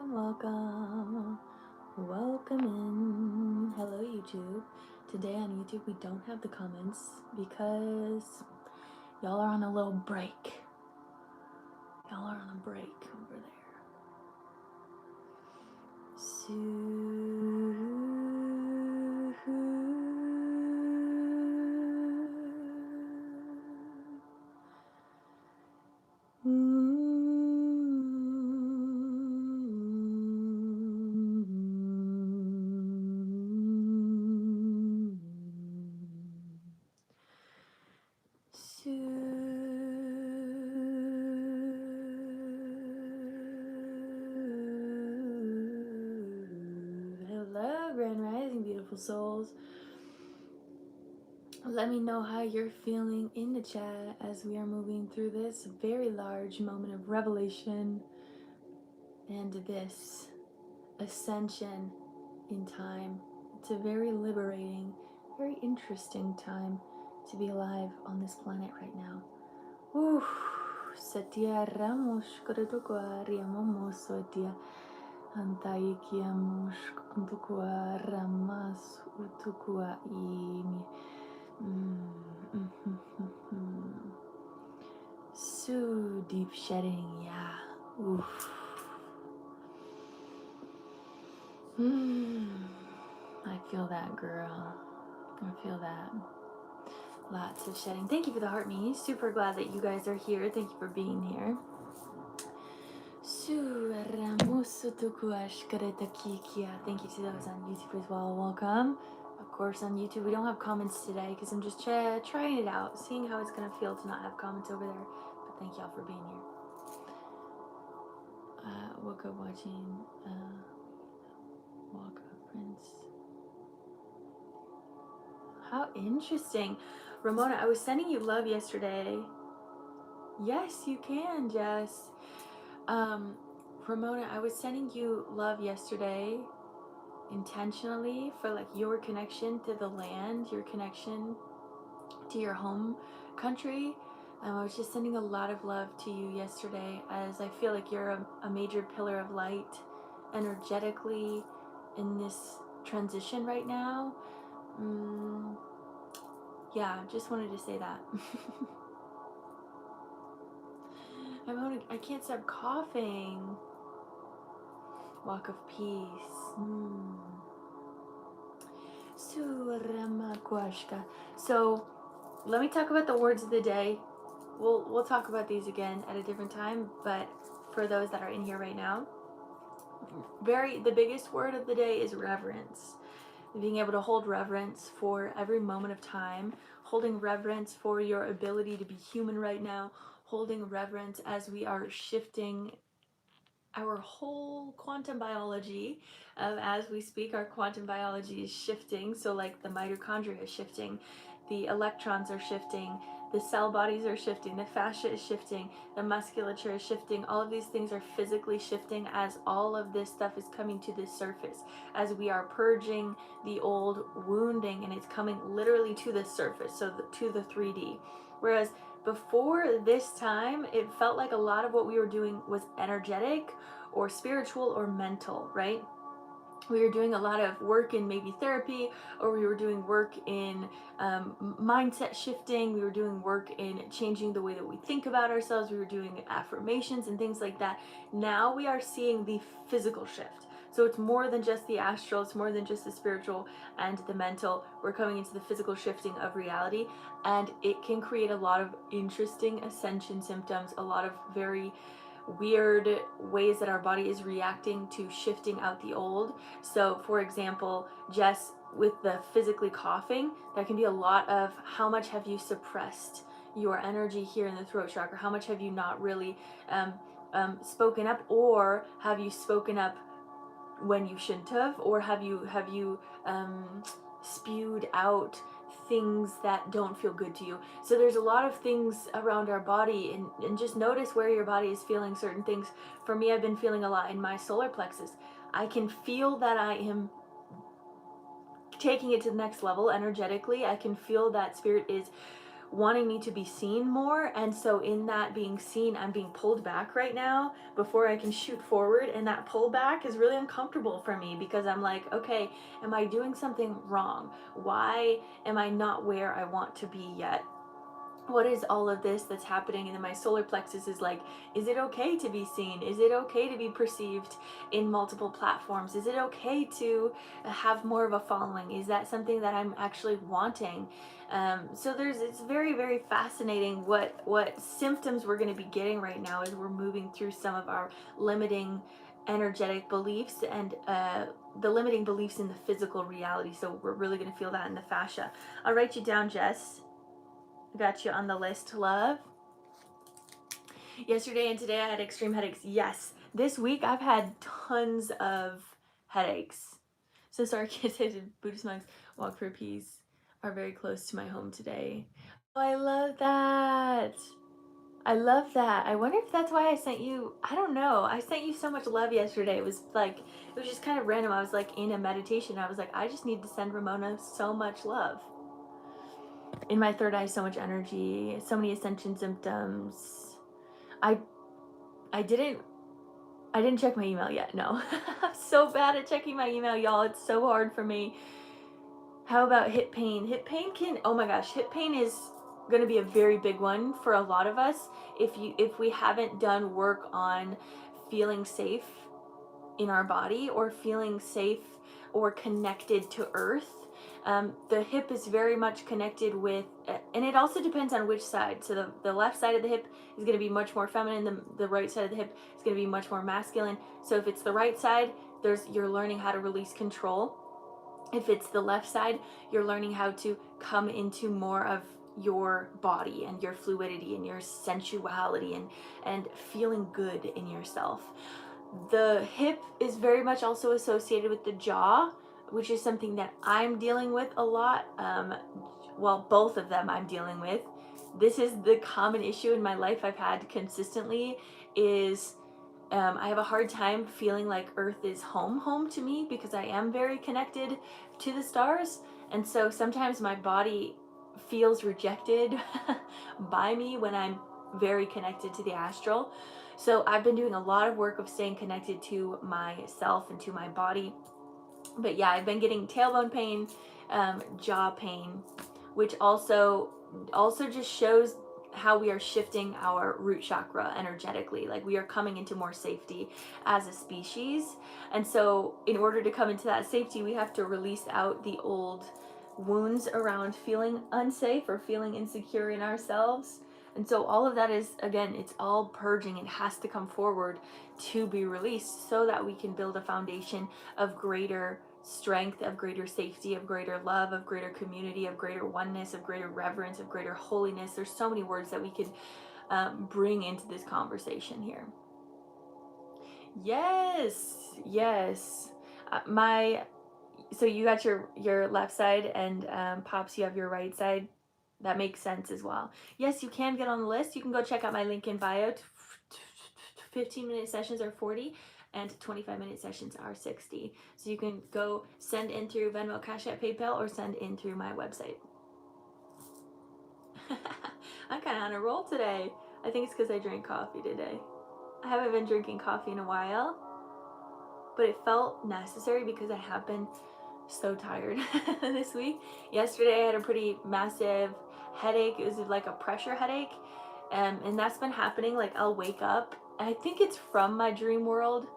welcome. Welcome in. Hello, YouTube. Today on YouTube, we don't have the comments because y'all are on a little break. Y'all are on a break over there. Hello, Grand Rising, beautiful souls. Let me know how you're feeling in the chat as we are moving through this very large moment of revelation and this ascension in time. It's a very liberating, very interesting time to be alive on this planet right now. Ooh, Satya Ramos Karatukwa Riamomo Sotia Antaikia Mushk Untukwa Ramas Utukwa Imi. So deep shedding, yeah. Oof. I feel that, girl. I feel that. Lots of shedding. Thank you for the heart me. Super glad that you guys are here. Thank you for being here. Thank you to those on YouTube as well. Welcome. Of course, on YouTube we don't have comments today because I'm just trying it out, seeing how it's gonna feel to not have comments over there. But thank y'all for being here. Woke up watching Walk Up Prince. How interesting. Ramona, I was sending you love yesterday. Yes, you can, Jess. Ramona, I was sending you love yesterday intentionally for like your connection to the land, your connection to your home country. I was just sending a lot of love to you yesterday as I feel like you're a major pillar of light energetically in this transition right now. Yeah, just wanted to say that. I can't stop coughing. Walk of peace. So let me talk about the words of the day. We'll talk about these again at a different time, but for those that are in here right now, the biggest word of the day is reverence. Being able to hold reverence for every moment of time, holding reverence for your ability to be human right now, holding reverence as we are shifting our whole quantum biology. As we speak, our quantum biology is shifting. So like the mitochondria is shifting, the electrons are shifting, the cell bodies are shifting, the fascia is shifting, the musculature is shifting. All of these things are physically shifting as all of this stuff is coming to the surface, as we are purging the old wounding, and it's coming literally to the surface, so to the 3D. Whereas before this time, it felt like a lot of what we were doing was energetic or spiritual or mental, right? We were doing a lot of work in maybe therapy, or we were doing work in mindset shifting. We were doing work in changing the way that we think about ourselves. We were doing affirmations and things like that. Now we are seeing the physical shift. So it's more than just the astral, it's more than just the spiritual and the mental. We're coming into the physical shifting of reality, and it can create a lot of interesting ascension symptoms, a lot of very weird ways that our body is reacting to shifting out the old. So for example, Jess, with the physically coughing, that can be a lot of how much have you suppressed your energy here in the throat chakra? How much have you not really spoken up, or have you spoken up when you shouldn't have, or have you spewed out things that don't feel good to you? So there's a lot of things around our body, and just notice where your body is feeling certain things. For me, I've been feeling a lot in my solar plexus. I can feel that I am taking it to the next level energetically. I can feel that spirit is wanting me to be seen more, and so in that being seen, I'm being pulled back right now before I can shoot forward, and that pullback is really uncomfortable for me because I'm like, okay, am I doing something wrong? Why am I not where I want to be yet? What is all of this that's happening? And then my solar plexus is like, is it okay to be seen? Is it okay to be perceived in multiple platforms? Is it okay to have more of a following? Is that something that I'm actually wanting? So it's very, very fascinating what symptoms we're going to be getting right now as we're moving through some of our limiting energetic beliefs and the limiting beliefs in the physical reality. So we're really going to feel that in the fascia. I'll write you down, Jess. Got you on the list, love. Yesterday and today I had extreme headaches. Yes. This week I've had tons of headaches. So sorry, kids. Buddhist monks walk for peace are very close to my home today. Oh, I love that. I love that. I wonder if that's why I sent you, I don't know. I sent you so much love yesterday. It was just kind of random. I was like in a meditation. I was like, I just need to send Ramona so much love. In my third eye, so much energy, so many ascension symptoms. I didn't check my email yet. No. I'm so bad at checking my email, y'all. It's so hard for me. How about hip pain? Hip pain oh my gosh, hip pain is going to be a very big one for a lot of us if we haven't done work on feeling safe in our body or feeling safe or connected to earth. The hip is very much connected with, and it also depends on which side. So the left side of the hip is going to be much more feminine. The right side of the hip is going to be much more masculine. So if it's the right side, you're learning how to release control. If it's the left side, you're learning how to come into more of your body and your fluidity and your sensuality and feeling good in yourself. The hip is very much also associated with the jaw, which is something that I'm dealing with a lot. Well, both of them I'm dealing with. This is the common issue in my life I've had consistently is I have a hard time feeling like Earth is home to me because I am very connected to the stars. And so sometimes my body feels rejected by me when I'm very connected to the astral. So I've been doing a lot of work of staying connected to myself and to my body. But yeah, I've been getting tailbone pain, jaw pain, which also just shows how we are shifting our root chakra energetically. Like we are coming into more safety as a species. And so in order to come into that safety, we have to release out the old wounds around feeling unsafe or feeling insecure in ourselves. And so all of that is, again, it's all purging. It has to come forward to be released so that we can build a foundation of greater strength, of greater safety, of greater love, of greater community, of greater oneness, of greater reverence, of greater holiness. There's so many words that we could bring into this conversation here. Yes. So you got your left side, and Pops, you have your right side. That makes sense as well. Yes, you can get on the list. You can go check out my link in bio. 15-minute sessions are 40 and 25-minute sessions are 60. So you can go send in through Venmo, Cash App, PayPal, or send in through my website. I'm kind of on a roll today. I think it's because I drank coffee today. I haven't been drinking coffee in a while, but it felt necessary because I have been so tired this week. Yesterday I had a pretty massive headache. It was like a pressure headache, and that's been happening. Like I'll wake up, I think it's from my dream world,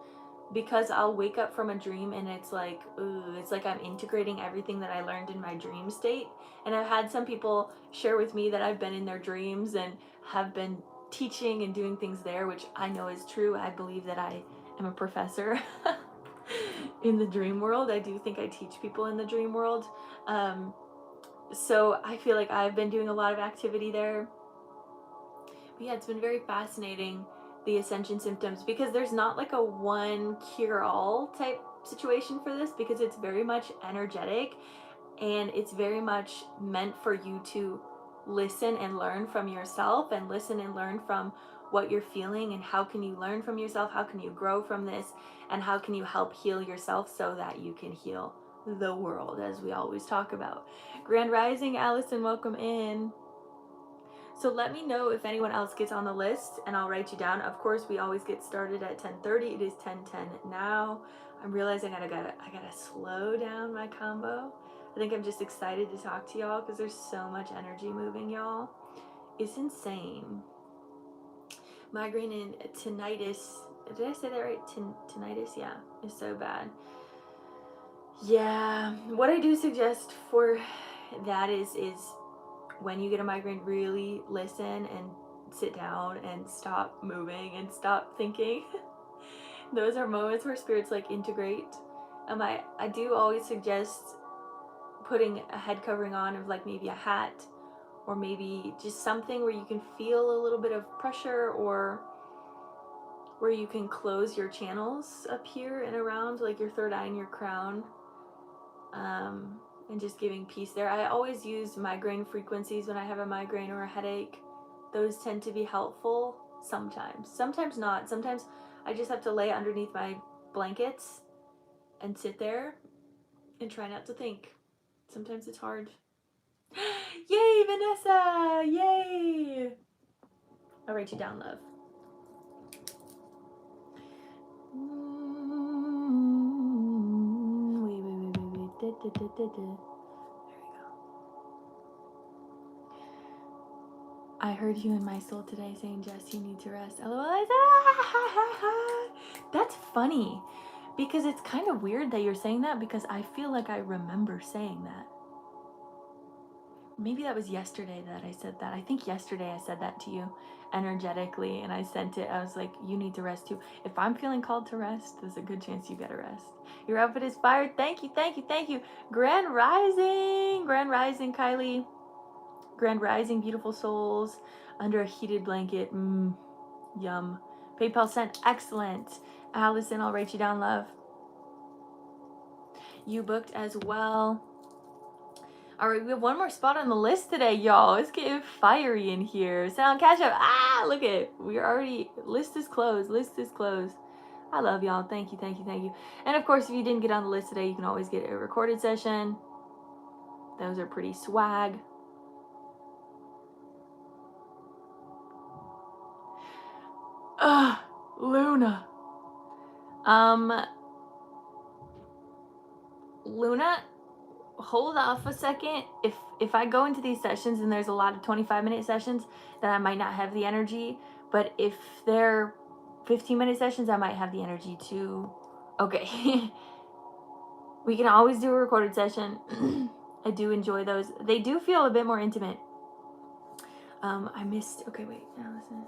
because I'll wake up from a dream and it's like I'm integrating everything that I learned in my dream state. And I've had some people share with me that I've been in their dreams and have been teaching and doing things there, which I know is true. I believe that I am a professor in the dream world. I do think I teach people in the dream world. So I feel like I've been doing a lot of activity there. But yeah, it's been very fascinating, the Ascension symptoms, because there's not like a one cure-all type situation for this, because it's very much energetic and it's very much meant for you to listen and learn from yourself and listen and learn from what you're feeling, and how can you learn from yourself, how can you grow from this, and how can you help heal yourself so that you can heal the world, as we always talk about. Grand Rising, Allison, welcome in. So let me know if anyone else gets on the list and I'll write you down. Of course, we always get started at 10:30. It is 10:10 now. I'm realizing I gotta slow down my combo. I think I'm just excited to talk to y'all because there's so much energy moving, y'all. It's insane. Migraine and tinnitus. Did I say that right? Tinnitus? Yeah, is so bad. Yeah, what I do suggest for that is when you get a migraine, really listen and sit down and stop moving and stop thinking. Those are moments where spirits like integrate. I do always suggest putting a head covering on of like maybe a hat or maybe just something where you can feel a little bit of pressure, or where you can close your channels up here and around like your third eye and your crown, and just giving peace there. I always use migraine frequencies when I have a migraine or a headache. Those tend to be helpful sometimes not. Sometimes I just have to lay underneath my blankets and sit there and try not to think. Sometimes it's hard. Yay, Vanessa! Yay! I'll write you down, love. Wait. There we go. I heard you in my soul today saying, Jess, you need to rest. LOL. I said, That's funny, because it's kind of weird that you're saying that, because I feel like I remember saying that. Maybe that was yesterday that I said that. I think yesterday I said that to you energetically, and I sent it. I was like, you need to rest too. If I'm feeling called to rest, there's a good chance you gotta rest. Your outfit is fire. Thank you. Grand Rising, Kylie. Grand Rising, beautiful souls. Under a heated blanket. Yum. PayPal sent. Excellent. Allison, I'll write you down, love. You booked as well. All right, we have one more spot on the list today, y'all. It's getting fiery in here. Sound catch up. Look at it. We're already, list is closed. I love y'all. Thank you. And of course, if you didn't get on the list today, you can always get a recorded session. Those are pretty swag. Luna. Luna, hold off a second. If I go into these sessions and there's a lot of 25-minute sessions, then I might not have the energy. But if they're 15-minute sessions, I might have the energy to. Okay. We can always do a recorded session. I do enjoy those. They do feel a bit more intimate. I missed. Okay, wait. Allison.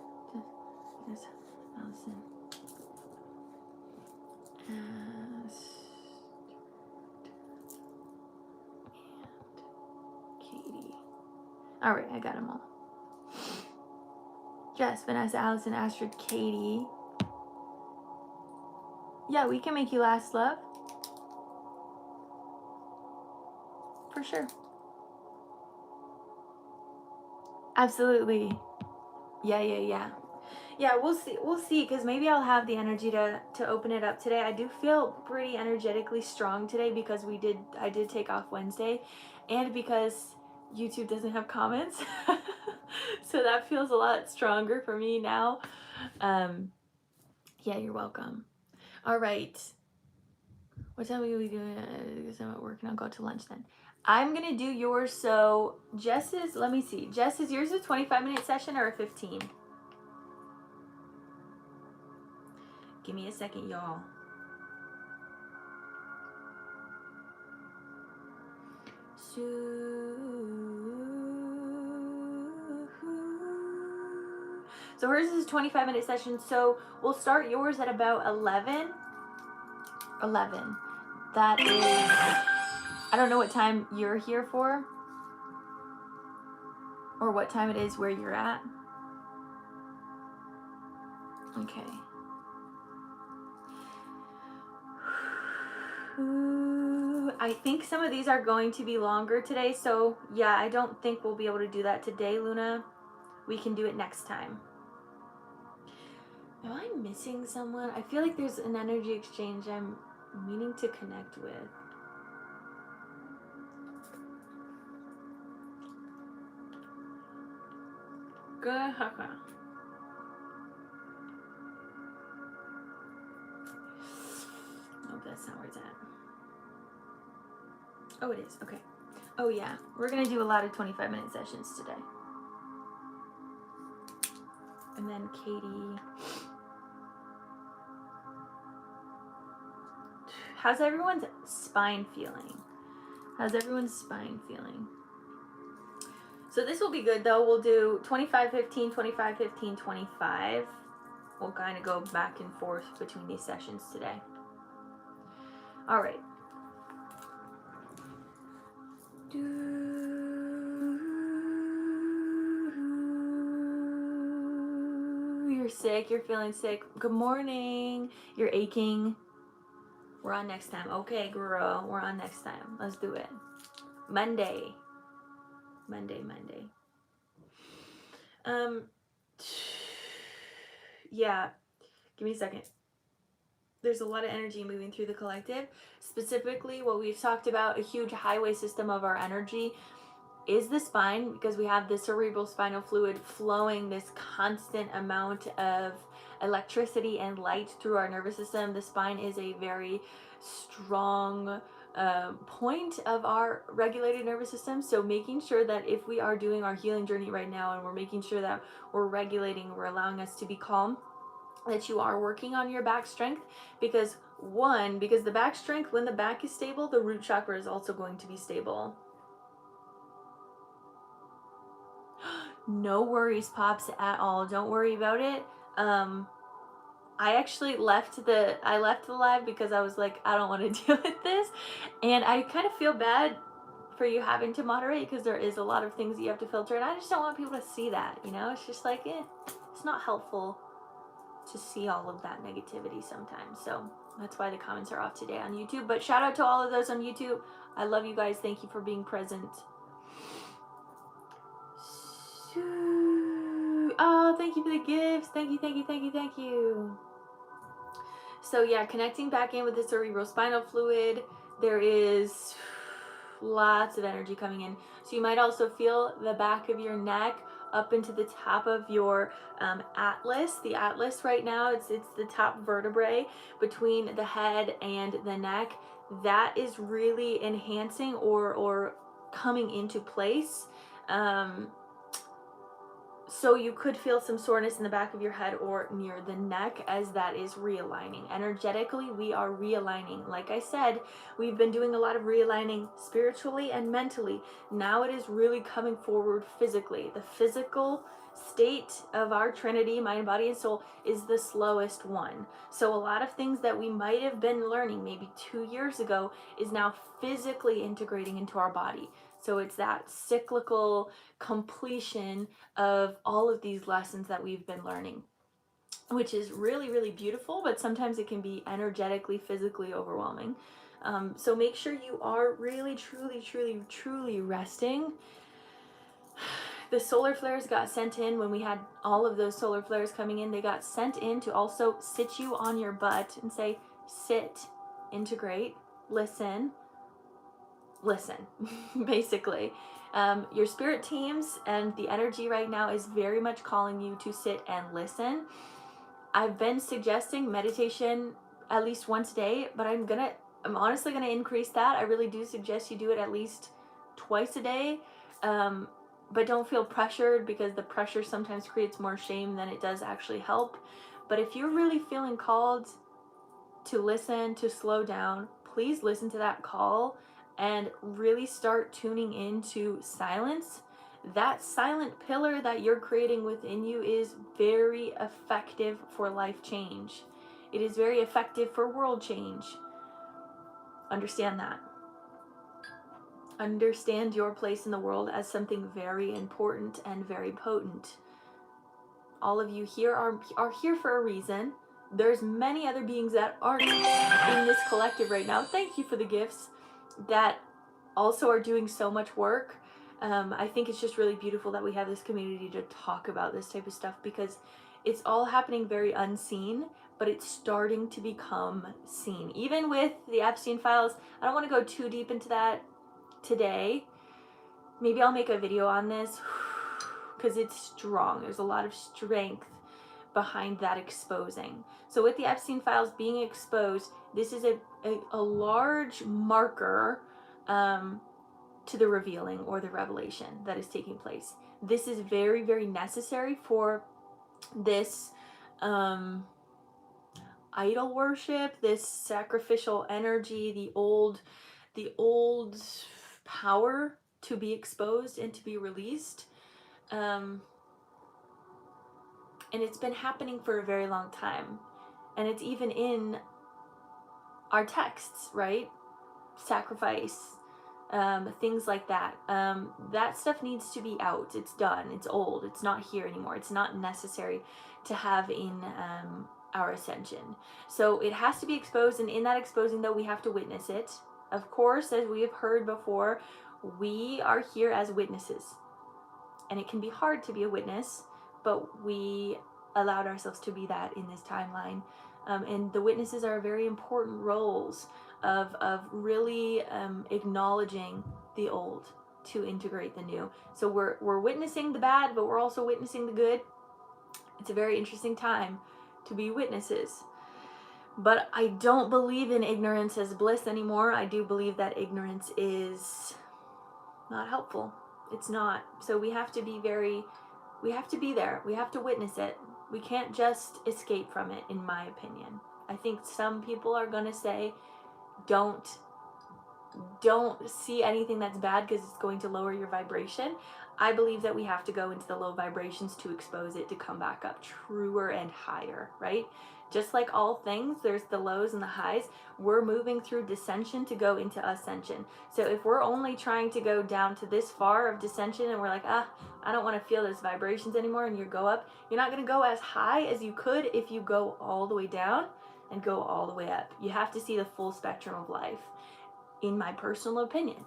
Allison. And Katie. All right, I got them all. Jess, Vanessa, Allison, Astrid, Katie. Yeah, we can make you last, love. For sure. Absolutely. Yeah. Yeah, we'll see, because maybe I'll have the energy to open it up today. I do feel pretty energetically strong today because I did take off Wednesday, and because YouTube doesn't have comments. So that feels a lot stronger for me now. Yeah, you're welcome. All right. What time are we doing? Because I'm at work and I'll go to lunch then. I'm going to do yours. So Jess's, let me see. Jess's, yours is a 25-minute session or a 15? Give me a second, y'all. So hers is a 25-minute session. So we'll start yours at about 11. That is, I don't know what time you're here for, or what time it is where you're at. Okay. I think some of these are going to be longer today, so yeah, I don't think we'll be able to do that today, Luna. We can do it next time. Am I missing someone? I feel like there's an energy exchange I'm meaning to connect with. Nope, that's not where it's at. Oh, it is. Okay. Oh, yeah. We're going to do a lot of 25-minute sessions today. And then Katie. How's everyone's spine feeling? How's everyone's spine feeling? So this will be good, though. We'll do 25, 15, 25, 15, 25. We'll kind of go back and forth between these sessions today. All right. You're sick. You're feeling sick. Good morning. You're aching. We're on next time. Okay, girl. We're on next time. Let's do it. Monday. Yeah. Give me a second. There's a lot of energy moving through the collective. Specifically, what we've talked about, a huge highway system of our energy is the spine, because we have the cerebral spinal fluid flowing this constant amount of electricity and light through our nervous system. The spine is a very strong point of our regulated nervous system. So making sure that if we are doing our healing journey right now and we're making sure that we're regulating, we're allowing us to be calm, that you are working on your back strength, because the back strength, when the back is stable, the root chakra is also going to be stable. No worries, Pops, at all. Don't worry about it. I actually left the live because I was like, I don't want to deal with this. And I kind of feel bad for you having to moderate, because there is a lot of things that you have to filter, and I just don't want people to see that, you know? It's just like, it's not helpful to see all of that negativity sometimes. So that's why the comments are off today on YouTube. But shout out to all of those on YouTube. I love you guys. Thank you for being present. Oh, thank you for the gifts. Thank you. So yeah, connecting back in with the cerebral spinal fluid, there is lots of energy coming in. So you might also feel the back of your neck up into the top of your atlas. The atlas right now, it's the top vertebrae between the head and the neck. That is really enhancing or coming into place. So you could feel some soreness in the back of your head or near the neck, as that is realigning. Energetically, we are realigning. Like I said, we've been doing a lot of realigning spiritually and mentally. Now it is really coming forward physically. The physical state of our Trinity, mind, body, and soul, is the slowest one. So a lot of things that we might have been learning maybe 2 years ago is now physically integrating into our body. So it's that cyclical completion of all of these lessons that we've been learning, which is really, really beautiful, but sometimes it can be energetically, physically overwhelming. So make sure you are really, truly resting. The solar flares got sent in when we had all of those solar flares coming in. They got sent in to also sit you on your butt and say, sit, integrate, listen, basically. Your spirit teams and the energy right now is very much calling you to sit and listen. I've been suggesting meditation at least once a day, but I'm honestly gonna increase that. I really do suggest you do it at least twice a day. But don't feel pressured, because the pressure sometimes creates more shame than it does actually help. But if you're really feeling called to listen, to slow down, please listen to that call and really start tuning into silence. That silent pillar that you're creating within you is very effective for life change. It is very effective for world change. Understand that. Understand your place in the world as something very important and very potent. All of you here are here for a reason. There's many other beings that aren't in this collective right now. Thank you for the gifts, that also are doing so much work. I think it's just really beautiful that we have this community to talk about this type of stuff, because it's all happening very unseen, but it's starting to become seen. Even with the Epstein files, I don't want to go too deep into that today. Maybe I'll make a video on this. because it's strong. There's a lot of strength behind that exposing. So with the Epstein files being exposed, this is a large marker to the revealing or the revelation that is taking place. This is very, very necessary for this idol worship, this sacrificial energy, the old power to be exposed and to be released. And it's been happening for a very long time. And it's even in our texts, right? Sacrifice, things like that. That stuff needs to be out. It's done. It's old. It's not here anymore. It's not necessary to have in our ascension. So it has to be exposed, and in that exposing, though, we have to witness it. Of course, as we have heard before, we are here as witnesses. And it can be hard to be a witness, but we allowed ourselves to be that in this timeline. And the witnesses are very important roles of really acknowledging the old to integrate the new. So we're witnessing the bad, but we're also witnessing the good. It's a very interesting time to be witnesses. But I don't believe in ignorance as bliss anymore. I do believe that ignorance is not helpful. It's not. So we have to be there. We have to witness it. We can't just escape from it, in my opinion. I think some people are going to say, don't see anything that's bad because it's going to lower your vibration. I believe that we have to go into the low vibrations to expose it, to come back up truer and higher, right? Just like all things, there's the lows and the highs. We're moving through descension to go into ascension. So if we're only trying to go down to this far of descension and we're like, I don't want to feel those vibrations anymore, and you go up, you're not going to go as high as you could if you go all the way down and go all the way up. You have to see the full spectrum of life, in my personal opinion.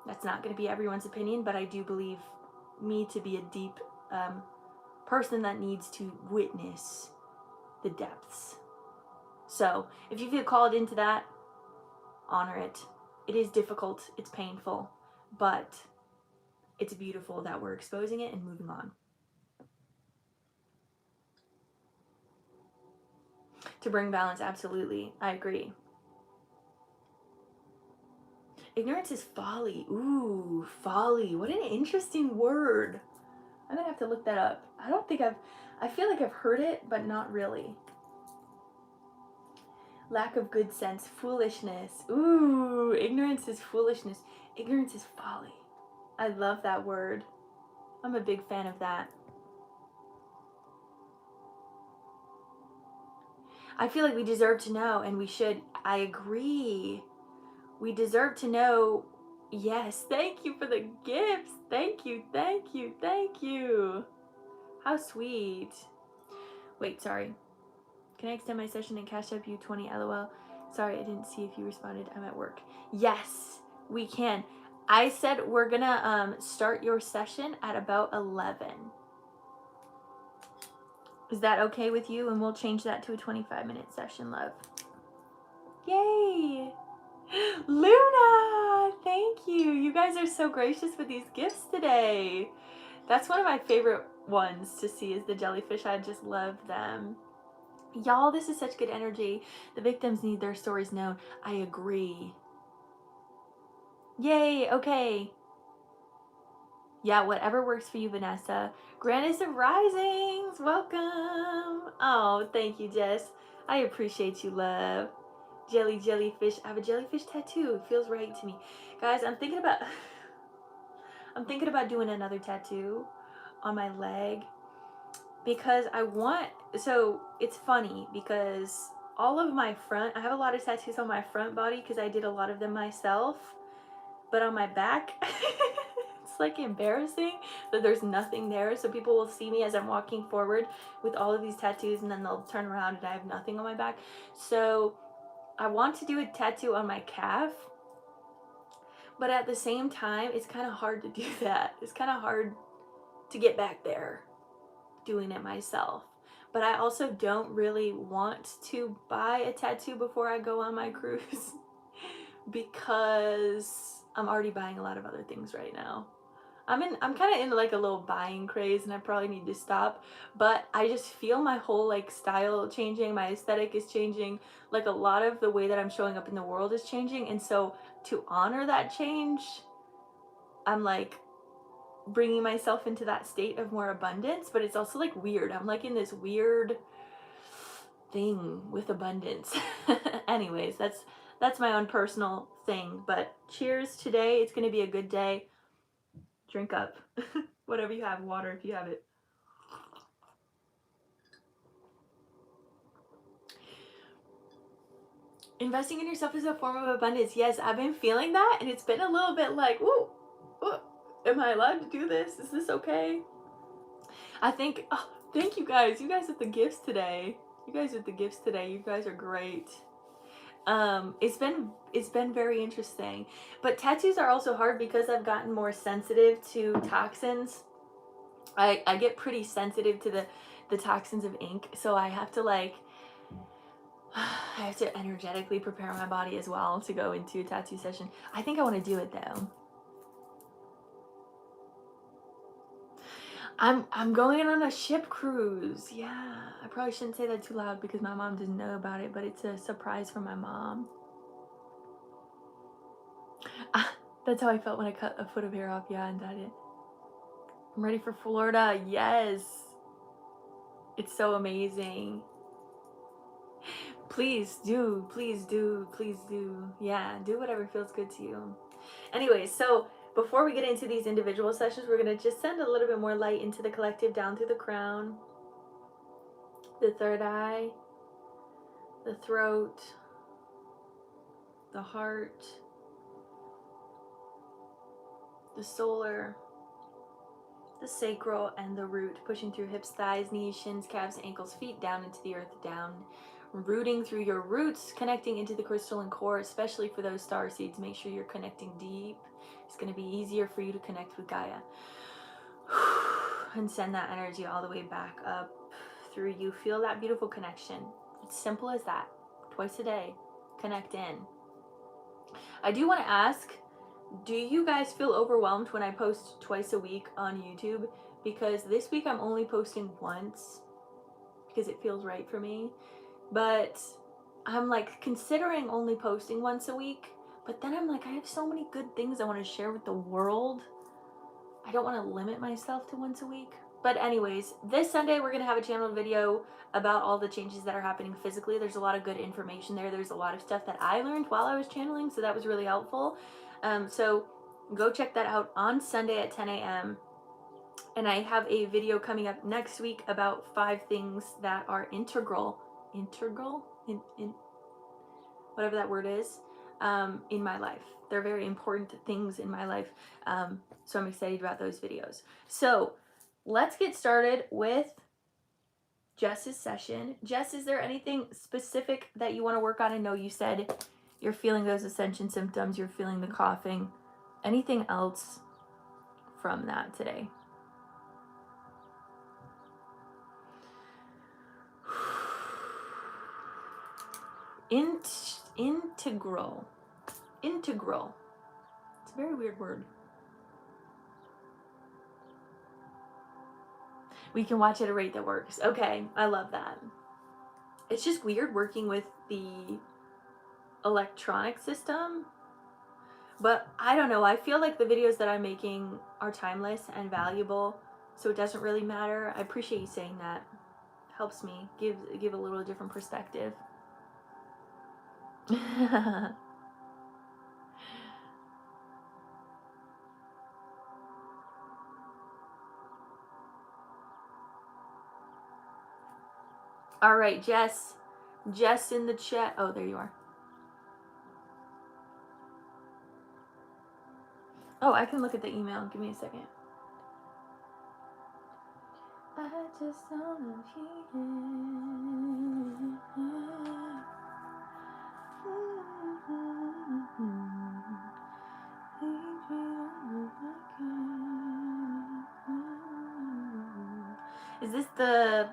That's not going to be everyone's opinion, but I do believe me to be a deep person that needs to witness the depths. So if you feel called into that, honor it. It is difficult, it's painful, but it's beautiful that we're exposing it and moving on. To bring balance, absolutely. I agree. Ignorance is folly. Ooh, folly. What an interesting word. I'm gonna have to look that up. I feel like I've heard it, but not really. Lack of good sense, foolishness. Ooh, ignorance is foolishness. Ignorance is folly. I love that word. I'm a big fan of that. I feel like we deserve to know, and we should. I agree. We deserve to know. Yes, thank you for the gifts. Thank you, thank you, thank you. How sweet. Wait, sorry. Can I extend my session and cash up you 20 LOL? Sorry, I didn't see if you responded. I'm at work. Yes, we can. I said we're gonna start your session at about 11. Is that okay with you? And we'll change that to a 25-minute session, love. Yay! Luna! Thank you. You guys are so gracious with these gifts today. That's one of my favorite ones to see, is the jellyfish. I just love them. Y'all, this is such good energy. The victims need their stories known. I agree. Yay, okay. Yeah, whatever works for you, Vanessa. Grandest of Risings, welcome. Oh, thank you, Jess. I appreciate you, love. Jellyfish. I have a jellyfish tattoo. It feels right to me. Guys, I'm thinking about doing another tattoo on my leg, because so it's funny because all of my I have a lot of tattoos on my front body because I did a lot of them myself, but on my back, it's like embarrassing that there's nothing there. So people will see me as I'm walking forward with all of these tattoos, and then they'll turn around and I have nothing on my back. So I want to do a tattoo on my calf, but at the same time, it's kind of hard to do that. It's kind of hard to get back there doing it myself. But I also don't really want to buy a tattoo before I go on my cruise because I'm already buying a lot of other things right now. I'm kind of in like a little buying craze, and I probably need to stop, but I just feel my whole like style changing, my aesthetic is changing, like a lot of the way that I'm showing up in the world is changing, and so to honor that change, I'm like bringing myself into that state of more abundance, but it's also like weird. I'm like in this weird thing with abundance. Anyways, that's my own personal thing, but cheers today. It's going to be a good day. Drink up. Whatever you have, water if you have it. Investing in yourself is a form of abundance. Yes, I've been feeling that, and it's been a little bit like, whoa, am I allowed to do this? Is this okay? I think, oh, thank you guys. You guys with the gifts today. You guys with the gifts today. You guys are great. It's been very interesting. But tattoos are also hard because I've gotten more sensitive to toxins. I get pretty sensitive to the toxins of ink, so I have to like I have to energetically prepare my body as well to go into a tattoo session. I think I want to do it though. I'm going on a ship cruise. Yeah, I probably shouldn't say that too loud because my mom doesn't know about it, but it's a surprise for my mom. That's how I felt when I cut a foot of hair off. Yeah, and dyed it. I'm ready for Florida. Yes. It's so amazing. Please do, please do, please do. Yeah, do whatever feels good to you. Anyway, so before we get into these individual sessions, we're going to just send a little bit more light into the collective, down through the crown, the third eye, the throat, the heart, the solar, the sacral, and the root, pushing through hips, thighs, knees, shins, calves, ankles, feet, down into the earth, down, rooting through your roots, connecting into the crystalline core, especially for those star seeds. Make sure you're connecting deep. It's going to be easier for you to connect with Gaia. And send that energy all the way back up through you. Feel that beautiful connection. It's simple as that. Twice a day. Connect in. I do want to ask, do you guys feel overwhelmed when I post twice a week on YouTube? Because this week I'm only posting once because it feels right for me. But I'm like considering only posting once a week. But then I'm like, I have so many good things I want to share with the world. I don't want to limit myself to once a week. But anyways, this Sunday we're going to have a channel video about all the changes that are happening physically. There's a lot of good information there. There's a lot of stuff that I learned while I was channeling, so that was really helpful. So go check that out on Sunday at 10 a.m. And I have a video coming up next week about 5 things that are integral in whatever that word is, in my life. They're very important things in my life. So I'm excited about those videos. So let's get started with Jess's session. Jess, is there anything specific that you want to work on? I know you said you're feeling those ascension symptoms, you're feeling the coughing. Anything else from that today? Integral. It's a very weird word. We can watch at a rate that works. Okay, I love that. It's just weird working with the electronic system, but I don't know. I feel like the videos that I'm making are timeless and valuable, so it doesn't really matter. I appreciate you saying that. Helps me give a little different perspective. All right, Jess in the chat. Oh, there you are. Oh, I can look at the email. Give me a second. I just wanna feel Is this the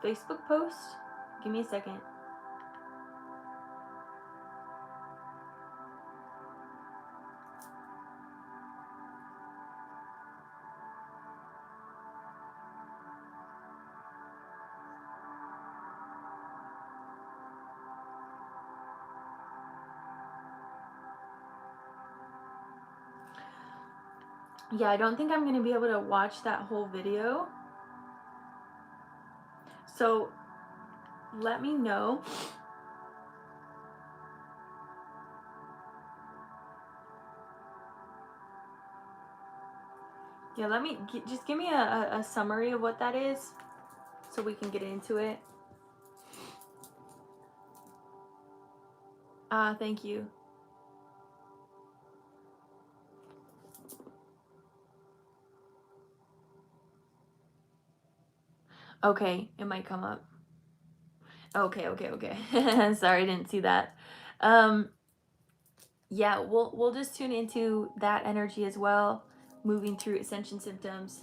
Facebook post? Give me a second. Yeah, I don't think I'm going to be able to watch that whole video. So let me know. Yeah, just give me a summary of what that is so we can get into it. Thank you. Okay, it might come up. Okay. Sorry, I didn't see that. Yeah, we'll just tune into that energy as well, moving through ascension symptoms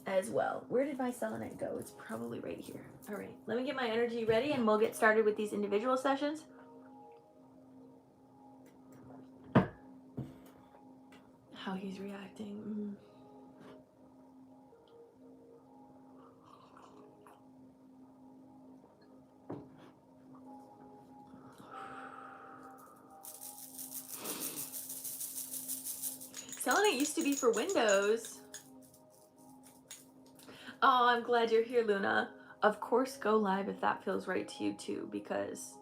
as well. Where did my selenite go? It's probably right here. All right, let me get my energy ready and we'll get started with these individual sessions. How he's reacting. Selenite used to be for Windows. Oh, I'm glad you're here, Luna. Of course, go live if that feels right to you too, because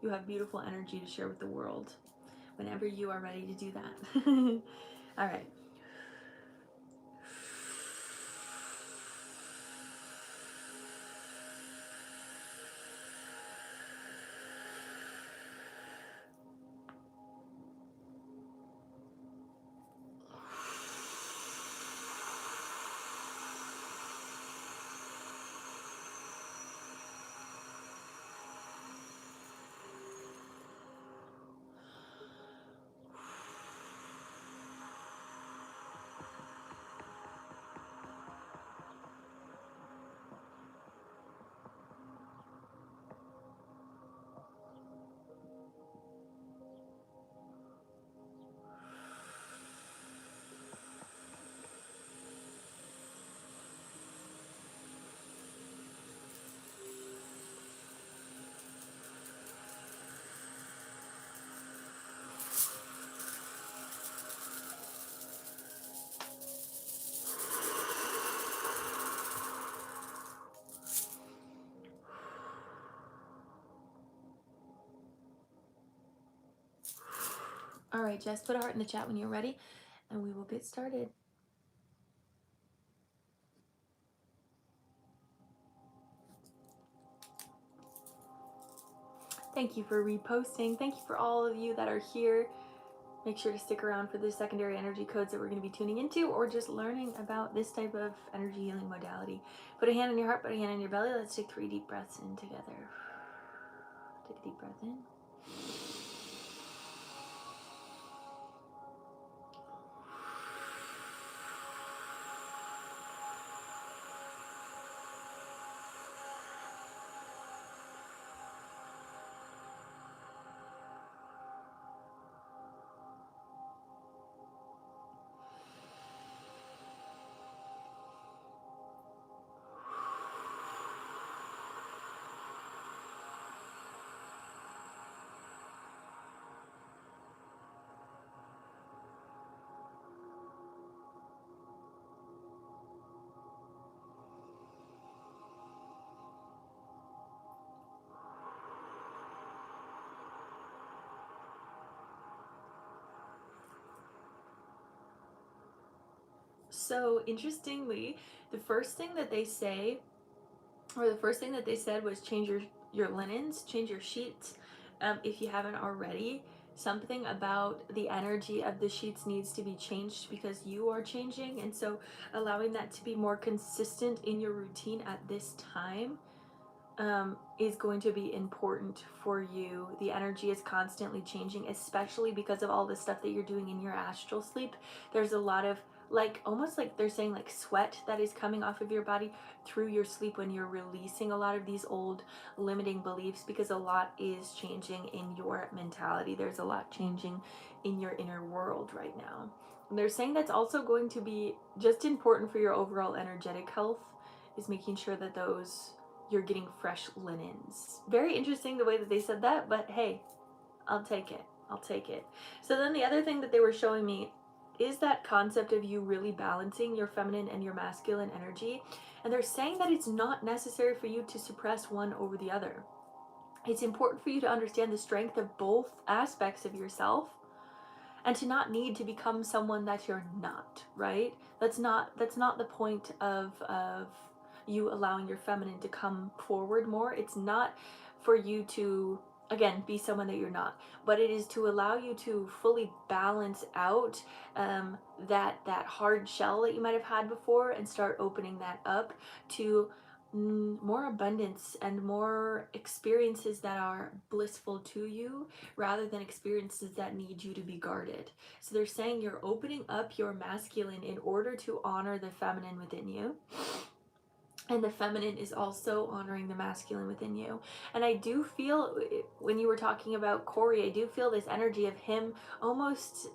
you have beautiful energy to share with the world whenever you are ready to do that. All right. All right, Jess, put a heart in the chat when you're ready, and we will get started. Thank you for reposting. Thank you for all of you that are here. Make sure to stick around for the secondary energy codes that we're going to be tuning into, or just learning about this type of energy healing modality. Put a hand on your heart, put a hand on your belly. Let's take 3 deep breaths in together. Take a deep breath in. So interestingly, the first thing that they say, or the first thing that they said, was change your linens, change your sheets, if you haven't already. Something about the energy of the sheets needs to be changed because you are changing, and so allowing that to be more consistent in your routine at this time is going to be important for you. The energy is constantly changing, especially because of all the stuff that you're doing in your astral sleep. There's a lot of, like, almost like they're saying, like, sweat that is coming off of your body through your sleep when you're releasing a lot of these old limiting beliefs, because a lot is changing in your mentality. There's a lot changing in your inner world right now. And they're saying that's also going to be just important for your overall energetic health, is making sure that you're getting fresh linens. Very interesting the way that they said that, but hey, I'll take it. So then the other thing that they were showing me is that concept of you really balancing your feminine and your masculine energy. And they're saying that it's not necessary for you to suppress one over the other. It's important for you to understand the strength of both aspects of yourself, and to not need to become someone that you're not, right? That's not the point of you allowing your feminine to come forward more. It's not for you to, again, be someone that you're not, but it is to allow you to fully balance out that hard shell that you might have had before, and start opening that up to more abundance and more experiences that are blissful to you, rather than experiences that need you to be guarded. So they're saying you're opening up your masculine in order to honor the feminine within you. And the feminine is also honoring the masculine within you. And I do feel, when you were talking about Corey, I do feel this energy of him almost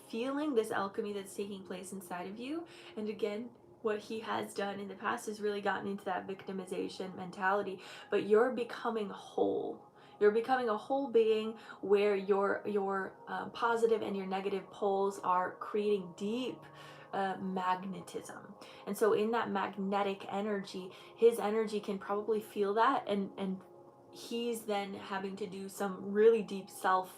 feeling this alchemy that's taking place inside of you. And again, what he has done in the past has really gotten into that victimization mentality. But you're becoming whole. You're becoming a whole being, where your positive and your negative poles are creating deep magnetism. And so in that magnetic energy, his energy can probably feel that, and he's then having to do some really deep self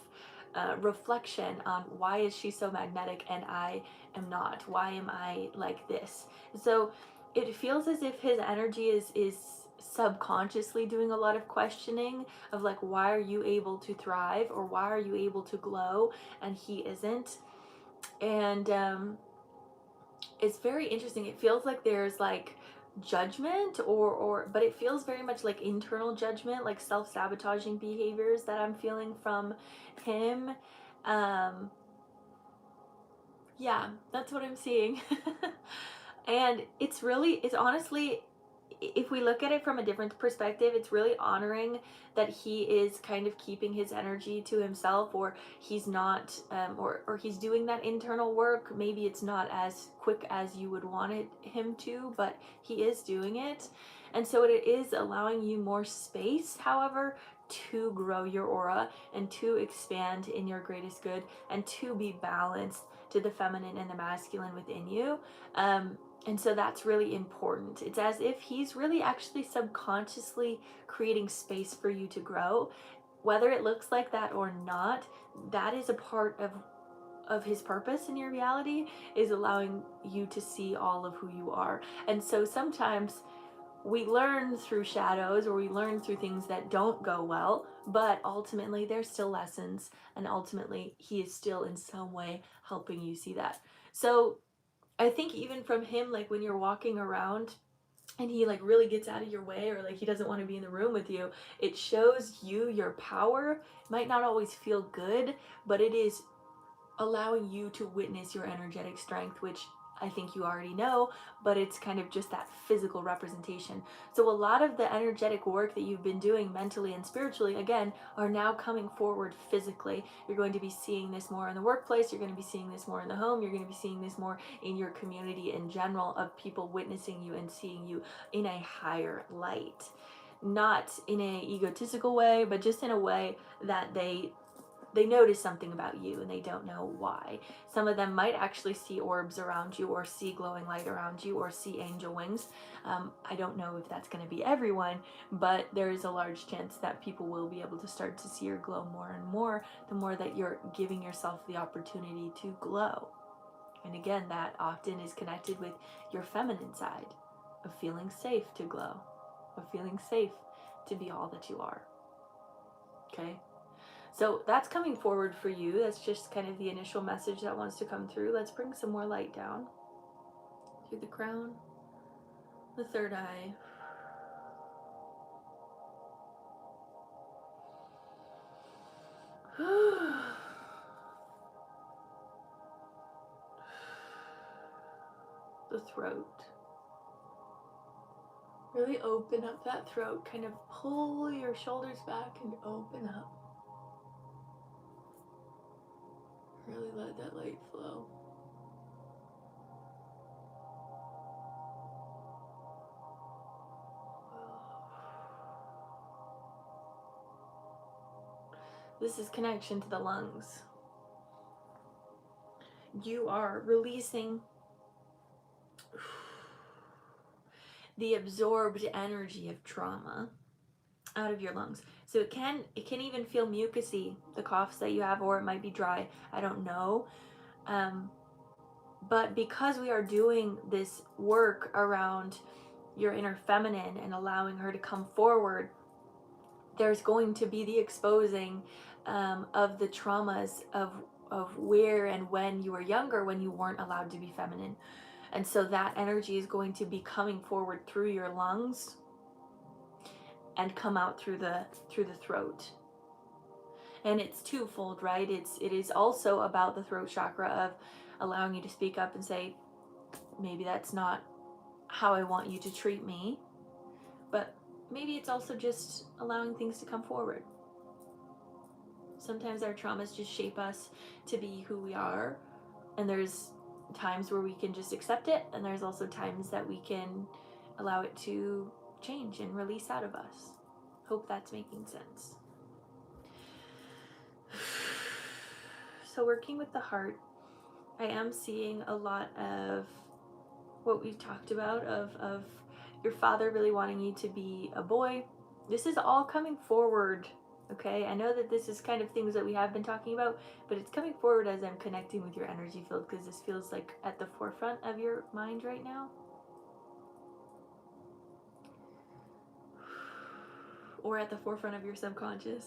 reflection on, why is she so magnetic and I am not? Why am I like this? So it feels as if his energy is subconsciously doing a lot of questioning of, like, why are you able to thrive, or why are you able to glow and he isn't? And it's very interesting. It feels like there's like judgment, or but it feels very much like internal judgment, like self-sabotaging behaviors that I'm feeling from him. Yeah, that's what I'm seeing. And it's honestly, if we look at it from a different perspective, it's really honoring that he is kind of keeping his energy to himself, or he's not, or he's doing that internal work. Maybe it's not as quick as you would want him to, but he is doing it. And so it is allowing you more space, however, to grow your aura and to expand in your greatest good, and to be balanced to the feminine and the masculine within you. And so that's really important. It's as if he's really actually subconsciously creating space for you to grow. Whether it looks like that or not, that is a part of his purpose in your reality, is allowing you to see all of who you are. And so sometimes we learn through shadows, or we learn through things that don't go well, but ultimately there's still lessons, and ultimately he is still in some way helping you see that. So I think even from him, like when you're walking around and he like really gets out of your way, or like he doesn't want to be in the room with you, it shows you your power. It might not always feel good, but it is allowing you to witness your energetic strength, which I think you already know, but it's kind of just that physical representation. So a lot of the energetic work that you've been doing mentally and spiritually, again, are now coming forward physically. You're going to be seeing this more in the workplace. You're going to be seeing this more in the home. You're going to be seeing this more in your community in general, of people witnessing you and seeing you in a higher light. Not in an egotistical way, but just in a way that they notice something about you and they don't know why. Some of them might actually see orbs around you, or see glowing light around you, or see angel wings. I don't know if that's going to be everyone, but there is a large chance that people will be able to start to see your glow more and more, the more that you're giving yourself the opportunity to glow. And again, that often is connected with your feminine side, of feeling safe to glow, of feeling safe to be all that you are. Okay? So that's coming forward for you. That's just kind of the initial message that wants to come through. Let's bring some more light down through the crown, the third eye. The throat. Really open up that throat. Kind of pull your shoulders back and open up. Really let that light flow. This is connection to the lungs. you are releasing the absorbed energy of trauma out of your lungs. So it can even feel mucusy, the coughs that you have, or it might be dry. I don't know. But because we are doing this work around your inner feminine and allowing her to come forward, there's going to be the exposing of the traumas of where and when you were younger, when you weren't allowed to be feminine. And so that energy is going to be coming forward through your lungs and come out through the throat. And it's twofold, right? It is also about the throat chakra of allowing you to speak up and say, maybe that's not how I want you to treat me, but maybe it's also just allowing things to come forward. Sometimes our traumas just shape us to be who we are, and there's times where we can just accept it, and there's also times that we can allow it to change and release out of us. Hope that's making sense. So working with the heart, I am seeing a lot of what we've talked about of your father really wanting you to be a boy. This is all coming forward, okay? I know that this is kind of things that we have been talking about, but it's coming forward as I'm connecting with your energy field, because this feels like at the forefront of your mind right now. Or at the forefront of your subconscious.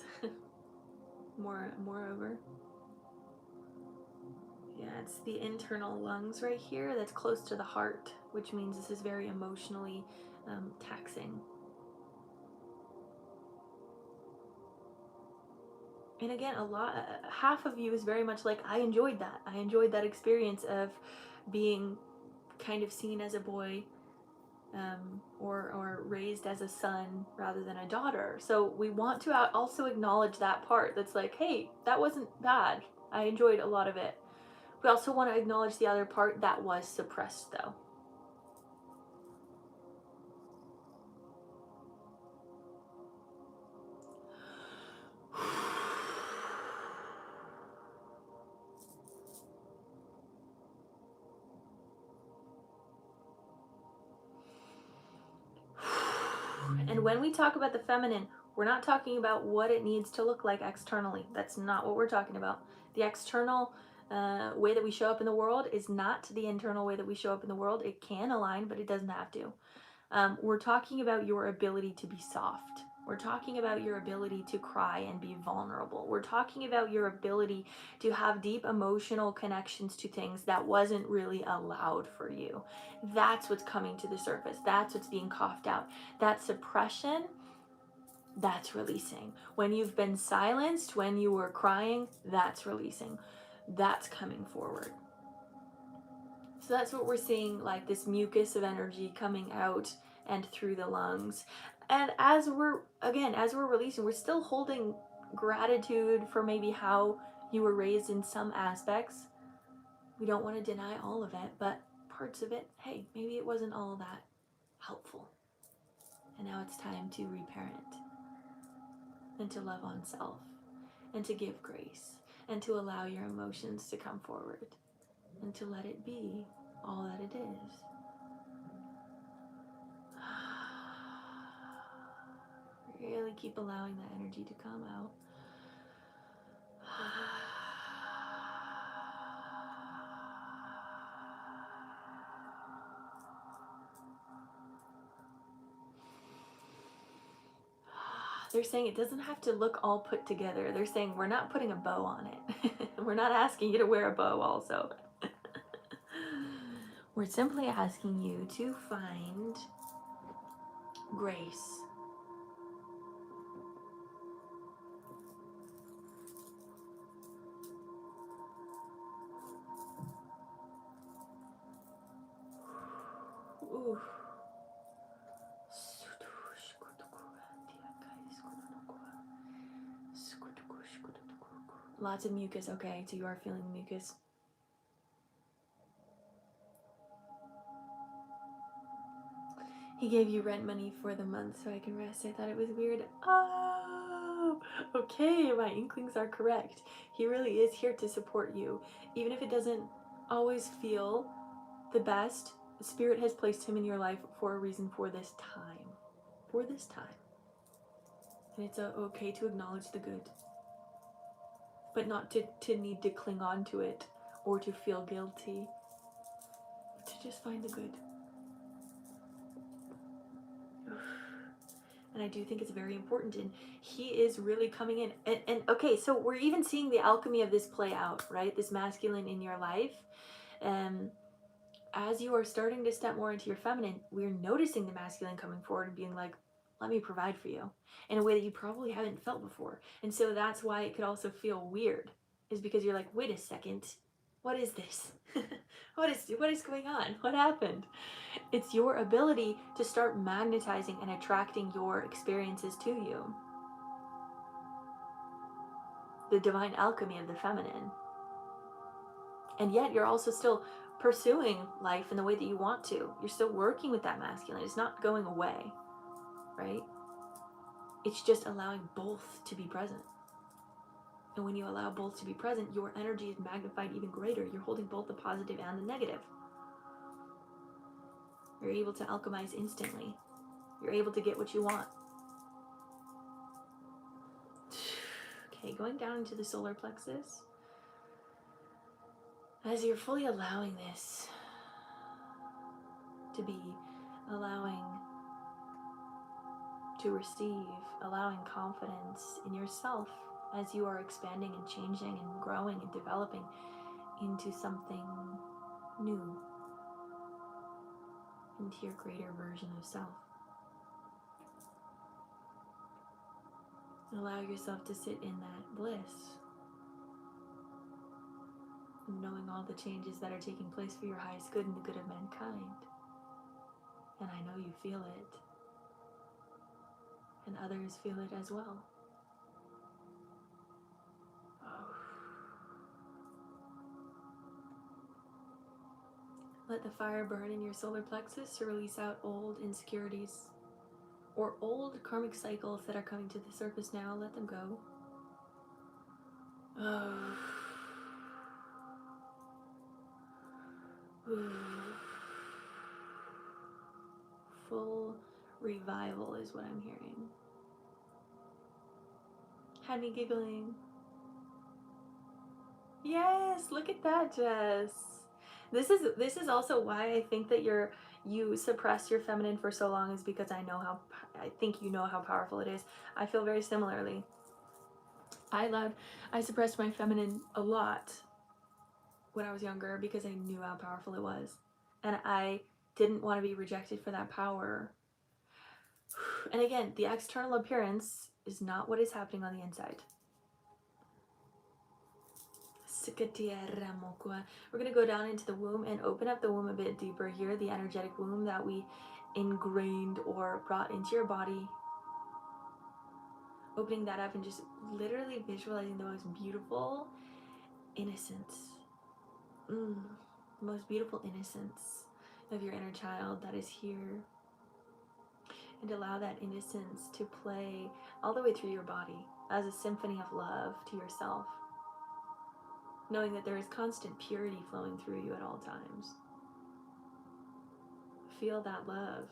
Moreover. Yeah, it's the internal lungs right here that's close to the heart, which means this is very emotionally taxing. And again, half of you is very much like, I enjoyed that. I enjoyed that experience of being kind of seen as a boy, or raised as a son rather than a daughter. So we want to also acknowledge that part that's like, hey, that wasn't bad. I enjoyed a lot of it. We also want to acknowledge the other part that was suppressed, though. And when we talk about the feminine, we're not talking about what it needs to look like externally. That's not what we're talking about. The external way that we show up in the world is not the internal way that we show up in the world. It can align, but it doesn't have to. We're talking about your ability to be soft. We're talking about your ability to cry and be vulnerable. We're talking about your ability to have deep emotional connections to things that wasn't really allowed for you. That's what's coming to the surface. That's what's being coughed out. That suppression, that's releasing. When you've been silenced, when you were crying, that's releasing. That's coming forward. So that's what we're seeing, like this mucus of energy coming out and through the lungs. And as we're releasing, we're still holding gratitude for maybe how you were raised in some aspects. We don't want to deny all of it, but parts of it, hey, maybe it wasn't all that helpful. And now it's time to reparent and to love on self and to give grace and to allow your emotions to come forward and to let it be all that it is. Really keep allowing that energy to come out. They're saying it doesn't have to look all put together. They're saying we're not putting a bow on it. We're not asking you to wear a bow also. We're simply asking you to find grace. Ooh. Lots of mucus, okay, so you are feeling the mucus. He gave you rent money for the month so I can rest. I thought it was weird. Oh, okay, my inklings are correct. He really is here to support you. Even if it doesn't always feel the best. Spirit has placed him in your life for a reason, for this time. For this time. And it's okay to acknowledge the good, but not to need to cling on to it or to feel guilty, but to just find the good. And I do think it's very important, and he is really coming in. And okay, so we're even seeing the alchemy of this play out, right? This masculine in your life. As you are starting to step more into your feminine, we're noticing the masculine coming forward and being like, let me provide for you in a way that you probably haven't felt before. And so that's why it could also feel weird, is because you're like, wait a second, what is this? what is going on? What happened? It's your ability to start magnetizing and attracting your experiences to you. The divine alchemy of the feminine. And yet you're also still pursuing life in the way that you want to. You're still working with that masculine. It's not going away, right? It's just allowing both to be present. And when you allow both to be present, your energy is magnified even greater. You're holding both the positive and the negative. You're able to alchemize instantly. You're able to get what you want. Okay, going down into the solar plexus. As you're fully allowing this to be, allowing to receive, allowing confidence in yourself as you are expanding and changing and growing and developing into something new, into your greater version of self. Allow yourself to sit in that bliss, knowing all the changes that are taking place for your highest good and the good of mankind. And I know you feel it, and others feel it as well. Let the fire burn in your solar plexus to release out old insecurities or old karmic cycles that are coming to the surface now. Let them go. Full revival is what I'm hearing. Had me giggling. Yes, look at that, Jess. This is also why I think that you suppressed your feminine for so long, is because I think you know how powerful it is. I feel very similarly. I suppressed my feminine a lot when I was younger because I knew how powerful it was. And I didn't want to be rejected for that power. And again, the external appearance is not what is happening on the inside. We're going to go down into the womb and open up the womb a bit deeper here, the energetic womb that we ingrained or brought into your body. Opening that up and just literally visualizing the most beautiful innocence. The most beautiful innocence of your inner child that is here. And allow that innocence to play all the way through your body as a symphony of love to yourself. Knowing that there is constant purity flowing through you at all times. Feel that love.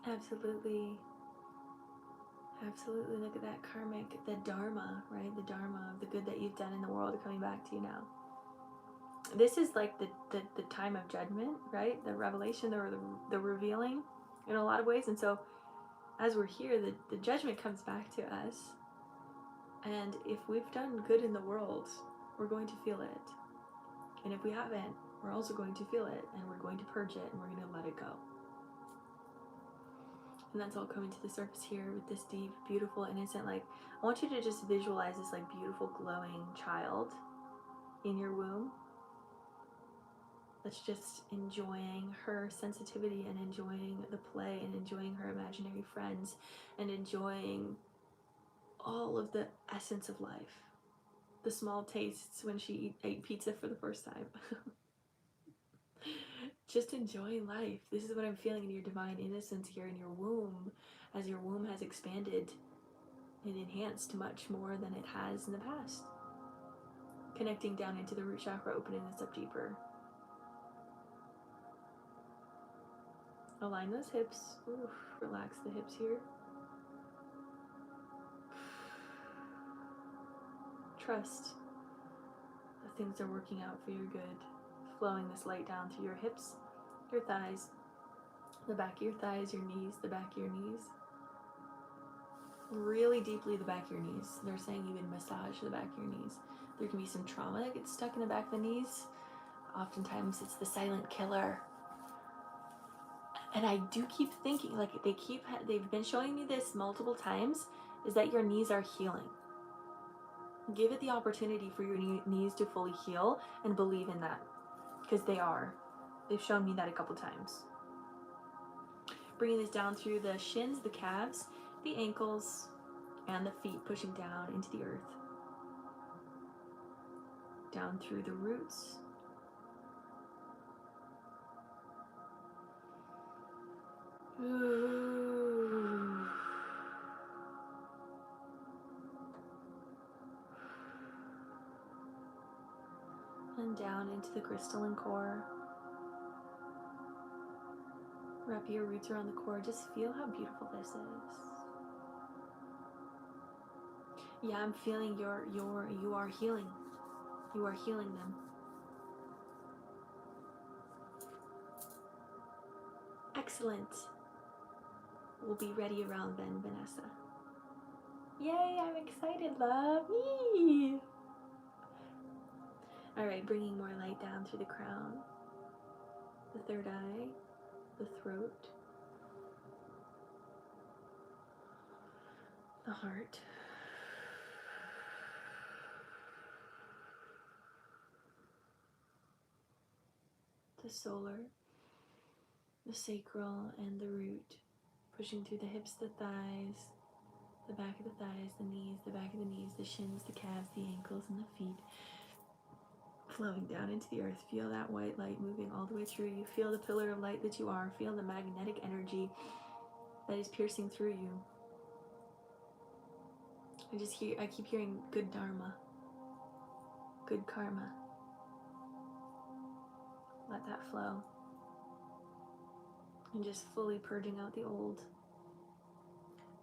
Absolutely. Absolutely. Look at that karmic, the dharma, right? The dharma of the good that you've done in the world coming back to you now. This is like the time of judgment, right? The revelation, the revealing in a lot of ways. And so as we're here, the judgment comes back to us. And if we've done good in the world, we're going to feel it. And if we haven't, we're also going to feel it, and we're going to purge it, and we're going to let it go. And that's all coming to the surface here with this deep, beautiful, innocent, I want you to just visualize this beautiful, glowing child in your womb. that's just enjoying her sensitivity and enjoying the play and enjoying her imaginary friends and enjoying all of the essence of life. The small tastes when she ate pizza for the first time. Just enjoying life. This is what I'm feeling in your divine innocence here in your womb, as your womb has expanded and enhanced much more than it has in the past. Connecting down into the root chakra, opening this up deeper. Align those hips. Oof, relax the hips here. Trust that things are working out for your good. Flowing this light down through your hips, your thighs, the back of your thighs, your knees, the back of your knees. Really deeply the back of your knees. They're saying even massage the back of your knees. There can be some trauma that gets stuck in the back of the knees. Oftentimes it's the silent killer. And I do keep thinking, like they've been showing me this multiple times, is that your knees are healing. Give it the opportunity for your knees to fully heal and believe in that, because they are. They've shown me that a couple times. Bringing this down through the shins, the calves, the ankles, and the feet, pushing down into the earth. Down through the roots. Ooh. And down into the crystalline core. Wrap your roots around the core. Just feel how beautiful this is. Yeah, I'm feeling you are healing. You are healing them. Excellent. We'll be ready around then, Vanessa. Yay, I'm excited, love. Yee. Alright, bringing more light down through the crown, the third eye, the throat, the heart, the solar, the sacral, and the root, pushing through the hips, the thighs, the back of the thighs, the knees, the back of the knees, the shins, the calves, the ankles, and the feet, flowing down into the earth. Feel that white light moving all the way through you. Feel the pillar of light that you are. Feel the magnetic energy that is piercing through you. I keep hearing good dharma, good karma. Let that flow. And just fully purging out the old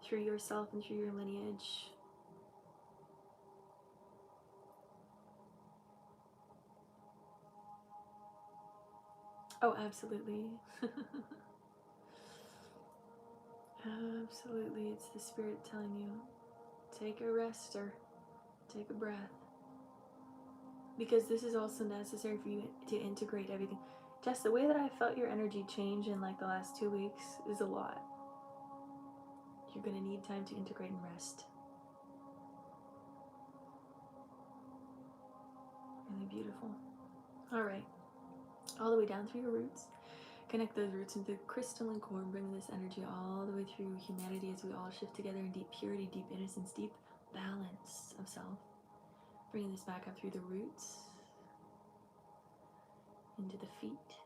through yourself and through your lineage. Oh, absolutely. Absolutely. It's the spirit telling you, take a rest or take a breath. Because this is also necessary for you to integrate everything. Jess, the way that I felt your energy change in like the last 2 weeks is a lot. You're going to need time to integrate and rest. Really beautiful. Alright. All the way down through your roots. Connect those roots into the crystalline core and bring this energy all the way through humanity as we all shift together in deep purity, deep innocence, deep balance of self. Bringing this back up through the roots, into the feet,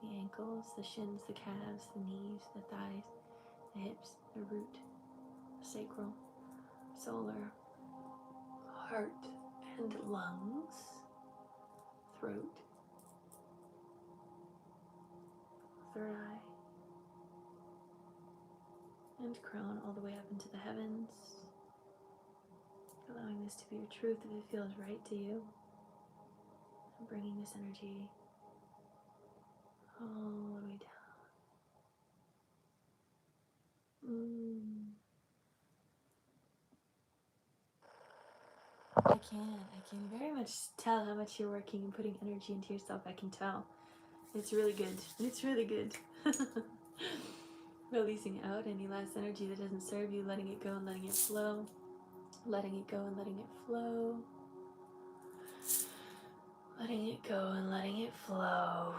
the ankles, the shins, the calves, the knees, the thighs, the hips, the root, the sacral, solar, heart and lungs, throat, third eye, and crown all the way up into the heavens, allowing this to be your truth if it feels right to you, and bringing this energy all the way down. I can very much tell how much you're working and putting energy into yourself. I can tell. It's really good. It's really good. Releasing out any last energy that doesn't serve you, letting it go and letting it flow. Letting it go and letting it flow. Letting it go and letting it flow.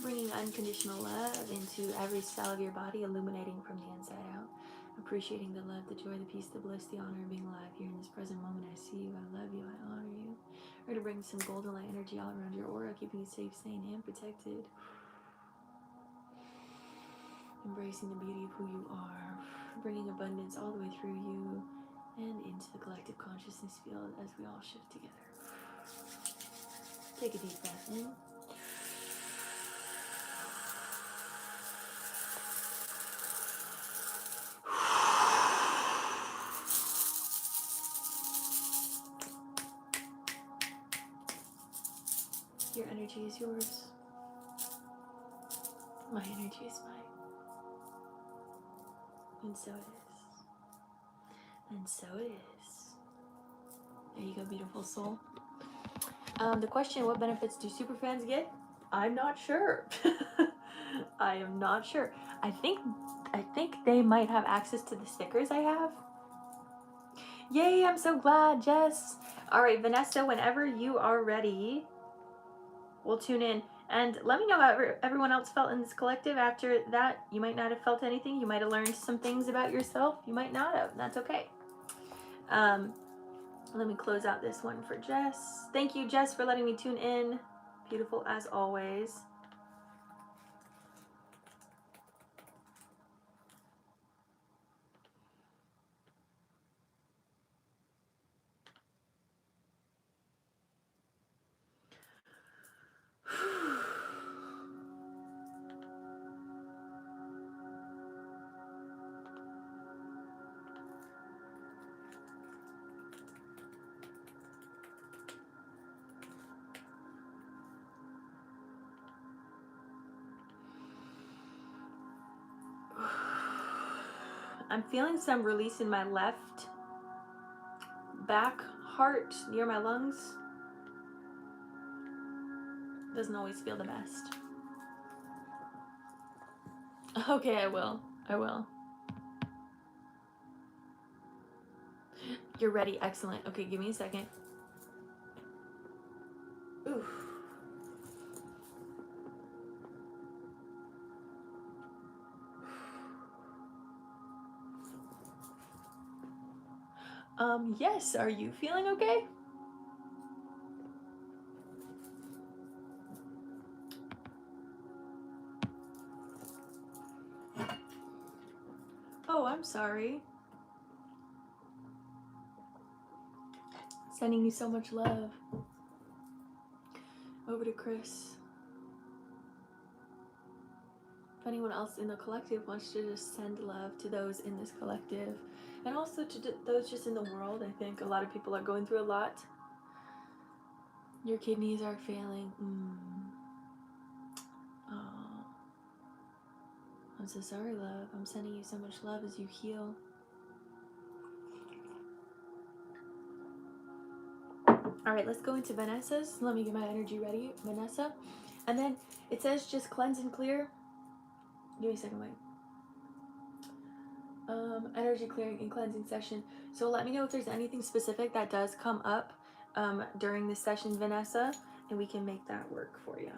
Bringing unconditional love into every cell of your body, illuminating from the inside out. Appreciating the love, the joy, the peace, the bliss, the honor of being alive here in this present moment. I see you, I love you, I honor you. We're going to bring some golden light energy all around your aura, keeping you safe, sane, and protected. Embracing the beauty of who you are. Bringing abundance all the way through you and into the collective consciousness field as we all shift together. Take a deep breath in. Your energy is yours. My energy is mine. And so it is. And so it is. There you go, beautiful soul. The question, what benefits do superfans get? I'm not sure. I am not sure. I think they might have access to the stickers I have. Yay, I'm so glad, Jess. All right, Vanessa, whenever you are ready, we'll tune in. And let me know how everyone else felt in this collective. After that, you might not have felt anything. You might have learned some things about yourself. You might not have. That's okay. Let me close out this one for Jess. Thank you, Jess, for letting me tune in. Beautiful as always. I'm feeling some release in my left back heart near my lungs. Doesn't always feel the best. Okay, I will. You're ready. Excellent. Okay, give me a second. Oof. Yes, are you feeling okay? Oh, I'm sorry. Sending you so much love. Over to Chris. If anyone else in the collective wants to just send love to those in this collective, and also to those just in the world, I think a lot of people are going through a lot. Your kidneys are failing. Oh, I'm so sorry, love. I'm sending you so much love as you heal. All right, let's go into Vanessa's. Let me get my energy ready, Vanessa. And then it says just cleanse and clear. Give me a second, wait. Energy clearing and cleansing session. So let me know if there's anything specific that does come up during this session, Vanessa, and we can make that work for you.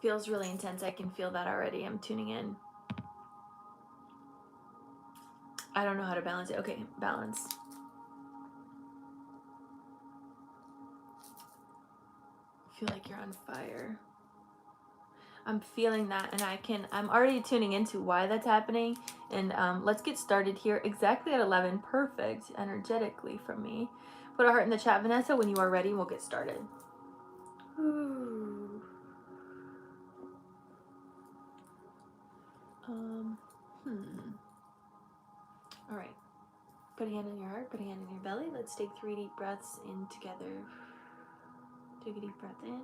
Feels really intense. I can feel that already. I'm tuning in. I don't know how to balance it. Okay, balance. I feel like you're on fire. I'm feeling that, and I'm already tuning into why that's happening. And let's get started here exactly at 11. Perfect energetically from me. Put a heart in the chat, Vanessa, when you are ready. We'll get started. Ooh. All right. Put a hand on your heart, put a hand on your belly. Let's take 3 deep breaths in together. Take a deep breath in.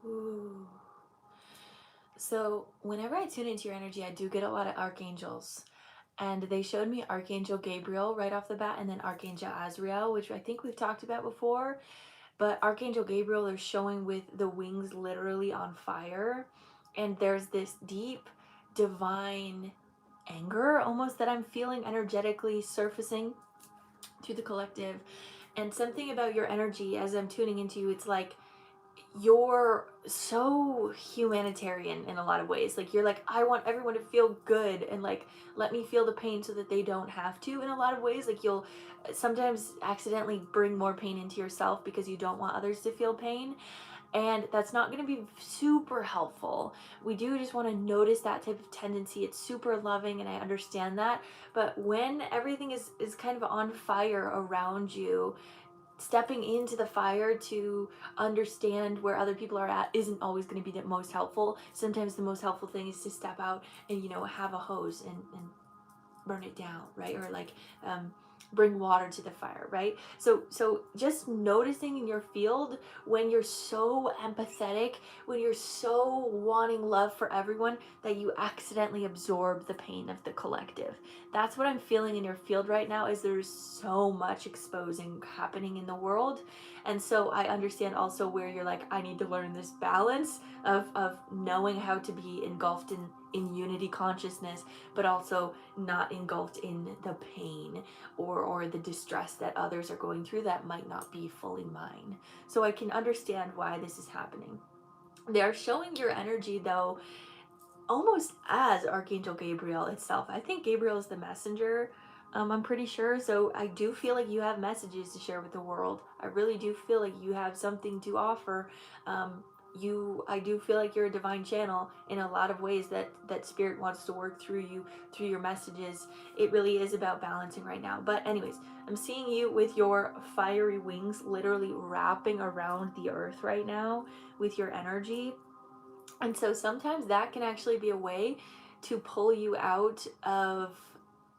Ooh. So whenever I tune into your energy, I do get a lot of archangels. And they showed me Archangel Gabriel right off the bat, and then Archangel Azrael, which I think we've talked about before. But Archangel Gabriel, they're showing with the wings literally on fire. And there's this deep, divine anger almost that I'm feeling energetically surfacing through the collective. And something about your energy as I'm tuning into you, it's like you're so humanitarian in a lot of ways. Like you're like, I want everyone to feel good, and like let me feel the pain so that they don't have to. In a lot of ways, like you'll sometimes accidentally bring more pain into yourself because you don't want others to feel pain, and that's not going to be super helpful. We do just want to notice that type of tendency. It's super loving, and I understand that. But when everything is kind of on fire around you, stepping into the fire to understand where other people are at isn't always going to be the most helpful. Sometimes the most helpful thing is to step out and, you know, have a hose and burn it down, right? Or like bring water to the fire, right? So just noticing in your field when you're so empathetic, when you're so wanting love for everyone that you accidentally absorb the pain of the collective. That's what I'm feeling in your field right now. Is there's so much exposing happening in the world. And so I understand also where you're like, I need to learn this balance of knowing how to be engulfed in unity consciousness, but also not engulfed in the pain or the distress that others are going through that might not be fully mine. So I can understand why this is happening. They are showing your energy though almost as Archangel Gabriel itself. I think Gabriel is the messenger. I'm pretty sure. So I do feel like you have messages to share with the world. I really do feel like you have something to offer. I do feel like you're a divine channel in a lot of ways that spirit wants to work through you, through your messages. It really is about balancing right now. But anyways, I'm seeing you with your fiery wings literally wrapping around the earth right now with your energy. And so sometimes that can actually be a way to pull you out of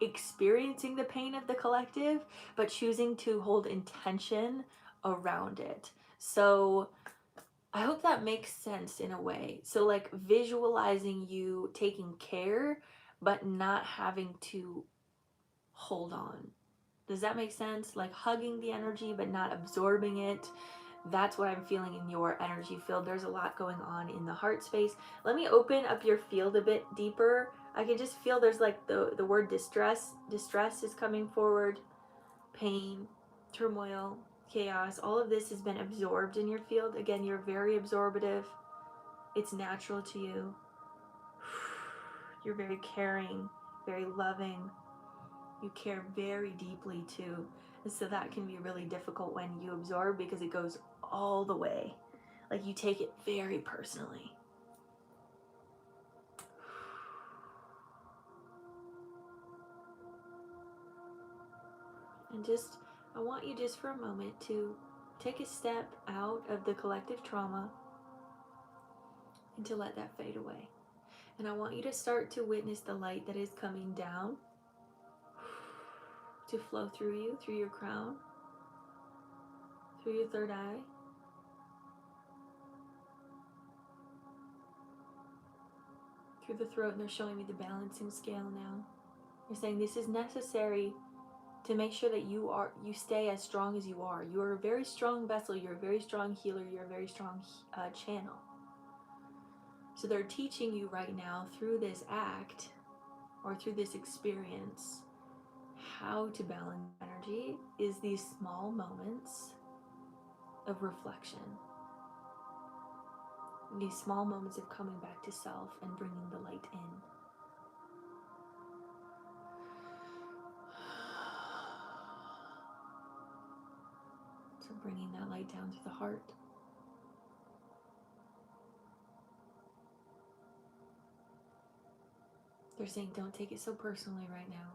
experiencing the pain of the collective, but choosing to hold intention around it. So I hope that makes sense in a way. So, like visualizing you taking care, but not having to hold on. Does that make sense? Like hugging the energy, but not absorbing it. That's what I'm feeling in your energy field. There's a lot going on in the heart space. Let me open up your field a bit deeper. I can just feel there's like the word distress. Distress is coming forward. Pain, turmoil, chaos. All of this has been absorbed in your field. Again, you're very absorbative. It's natural to you. You're very caring, very loving. You care very deeply too. And so that can be really difficult when you absorb because it goes all the way. Like you take it very personally. And just, I want you just for a moment to take a step out of the collective trauma and to let that fade away. And I want you to start to witness the light that is coming down to flow through you, through your crown, through your third eye, through the throat. And they're showing me the balancing scale now. They're saying this is necessary to make sure that you stay as strong as you are. You are a very strong vessel. You're a very strong healer. You're a very strong channel. So they're teaching you right now through this act or through this experience how to balance energy is these small moments of reflection. These small moments of coming back to self and bringing the light in. So bringing that light down through the heart. They're saying don't take it so personally right now.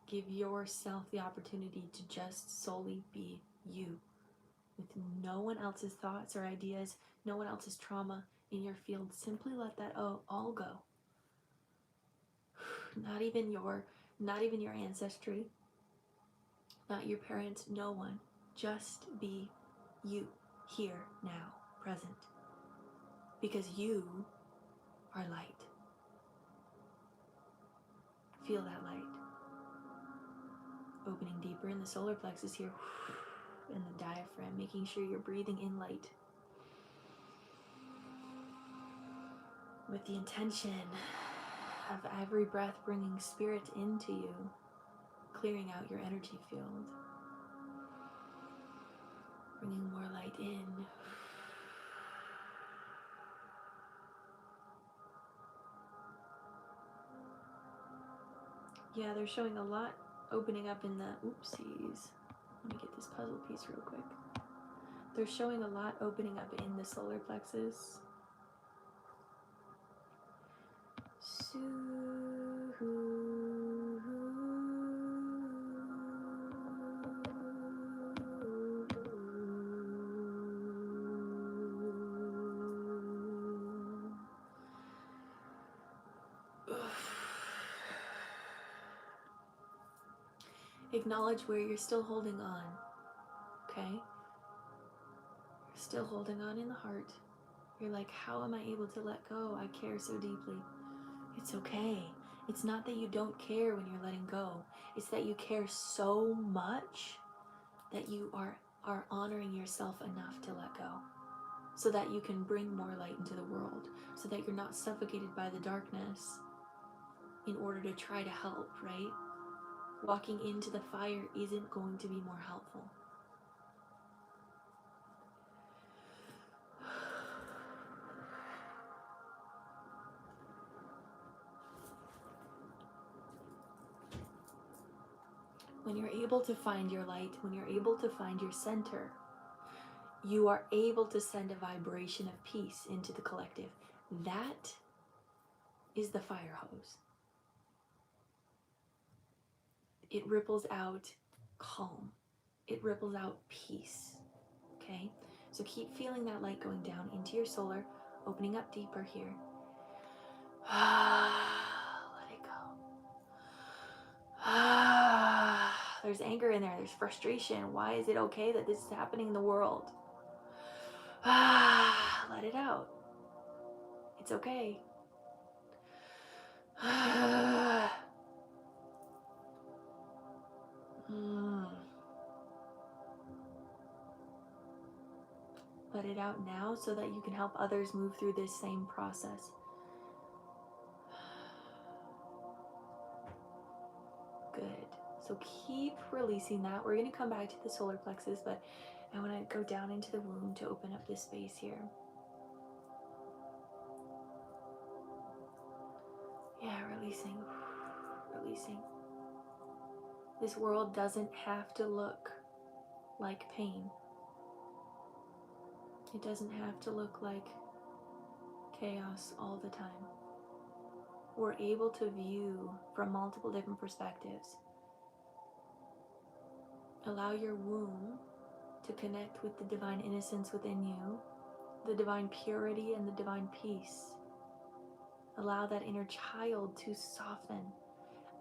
Give yourself the opportunity to just solely be you, with no one else's thoughts or ideas, no one else's trauma in your field. Simply let that all go. Not even your ancestry, not your parents, no one. Just be you, here, now, present. Because you are light. Feel that light. Opening deeper in the solar plexus here, in the diaphragm, making sure you're breathing in light. With the intention of every breath bringing spirit into you, clearing out your energy field. Bringing more light in. Yeah, they're showing a lot opening up in the, oopsies. Let me get this puzzle piece real quick. They're showing a lot opening up in the solar plexus. Acknowledge where you're still holding on, okay? You're still holding on in the heart. You're like, how am I able to let go? I care so deeply. It's okay. It's not that you don't care when you're letting go. It's that you care so much that you are honoring yourself enough to let go, so that you can bring more light into the world, so that you're not suffocated by the darkness in order to try to help, right? Walking into the fire isn't going to be more helpful. When you're able to find your light, when you're able to find your center, you are able to send a vibration of peace into the collective. That is the fire hose. It ripples out calm. It ripples out peace. Okay? So keep feeling that light going down into your solar, opening up deeper here. Let it go. There's anger in there. There's frustration. Why is it okay that this is happening in the world? Let it out. It's okay. Let it out now so that you can help others move through this same process. Good. So keep releasing that. We're going to come back to the solar plexus, but I want to go down into the womb to open up this space here. Yeah, releasing. Releasing. This world doesn't have to look like pain. It doesn't have to look like chaos all the time. We're able to view from multiple different perspectives. Allow your womb to connect with the divine innocence within you, the divine purity and the divine peace. Allow that inner child to soften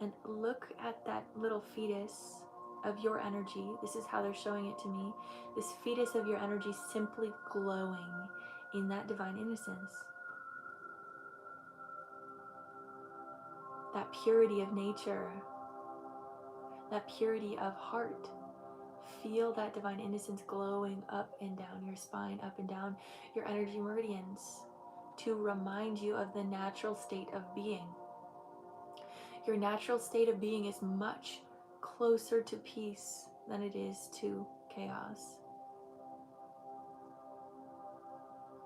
and look at that little fetus of your energy. This is how they're showing it to me. This fetus of your energy simply glowing in that divine innocence. That purity of nature, that purity of heart. Feel that divine innocence glowing up and down your spine, up and down your energy meridians to remind you of the natural state of being. Your natural state of being is much closer to peace than it is to chaos.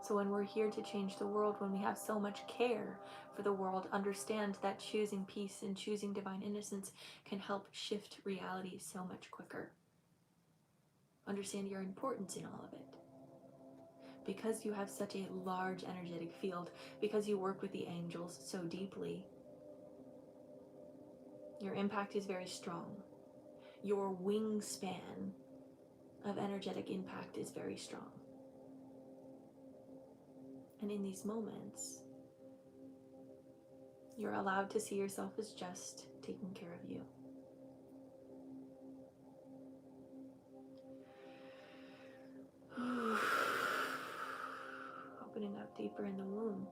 So when we're here to change the world, when we have so much care for the world, understand that choosing peace and choosing divine innocence can help shift reality so much quicker. Understand your importance in all of it. Because you have such a large energetic field, because you work with the angels so deeply, your impact is very strong. Your wingspan of energetic impact is very strong. And in these moments, you're allowed to see yourself as just taking care of you. Opening up deeper in the womb.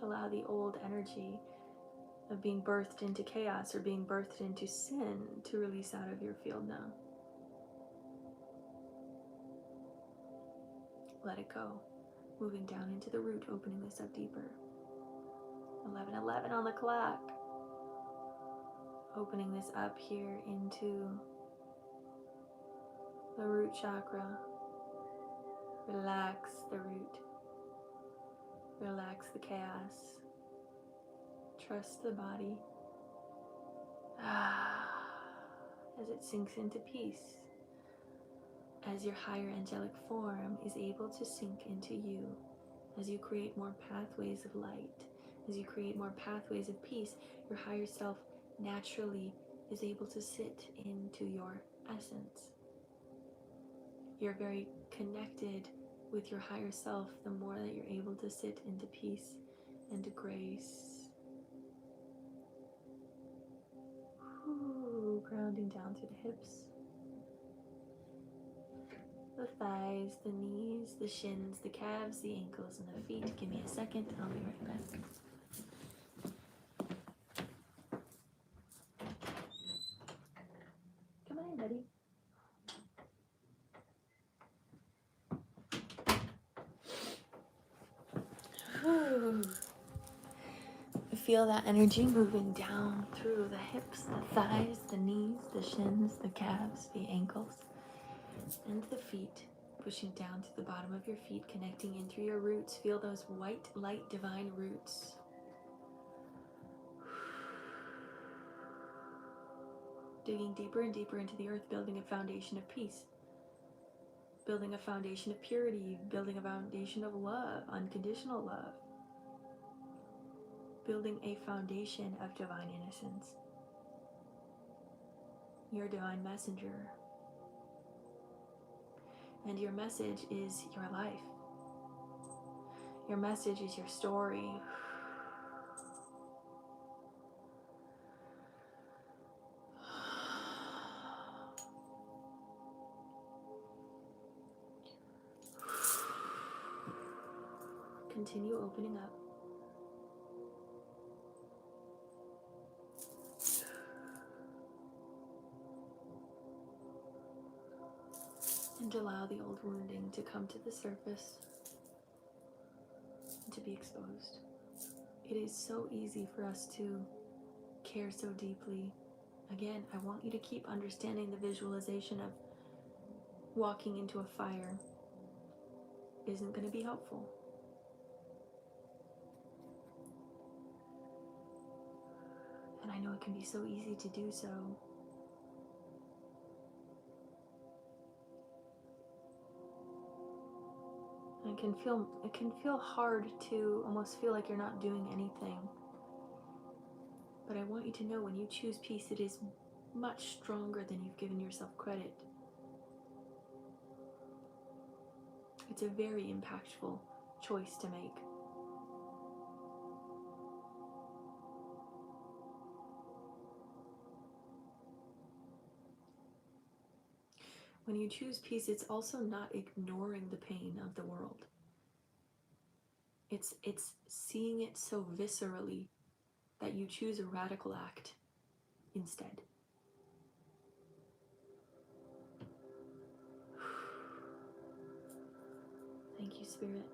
Allow the old energy of being birthed into chaos or being birthed into sin to release out of your field now. Let it go. Moving down into the root, opening this up deeper. 11:11 on the clock. Opening this up here into the root chakra. Relax the root. Relax the chaos. Trust the body as it sinks into peace. As your higher angelic form is able to sink into you, as you create more pathways of light, as you create more pathways of peace, your higher self naturally is able to sit into your essence. You're very connected with your higher self the more that you're able to sit into peace and to grace. Grounding down to the hips, the thighs, the knees, the shins, the calves, the ankles, and the feet. Give me a second, I'll be right back. Come on in, buddy. Feel that energy moving down through the hips, the thighs, the knees, the shins, the calves, the ankles, and the feet. Pushing down to the bottom of your feet, connecting in through your roots. Feel those white, light, divine roots. Digging deeper and deeper into the earth, building a foundation of peace. Building a foundation of purity. Building a foundation of love, unconditional love. Building a foundation of divine innocence. Your divine messenger. And your message is your life. Your message is your story. Continue opening up. And allow the old wounding to come to the surface and to be exposed. It is so easy for us to care so deeply. Again, I want you to keep understanding the visualization of walking into a fire isn't going to be helpful. And I know it can be so easy to do so. It can feel hard to almost feel like you're not doing anything. But I want you to know when you choose peace, it is much stronger than you've given yourself credit. It's a very impactful choice to make. When you choose peace, it's also not ignoring the pain of the world. It's seeing it so viscerally that you choose a radical act instead. Thank you, Spirit.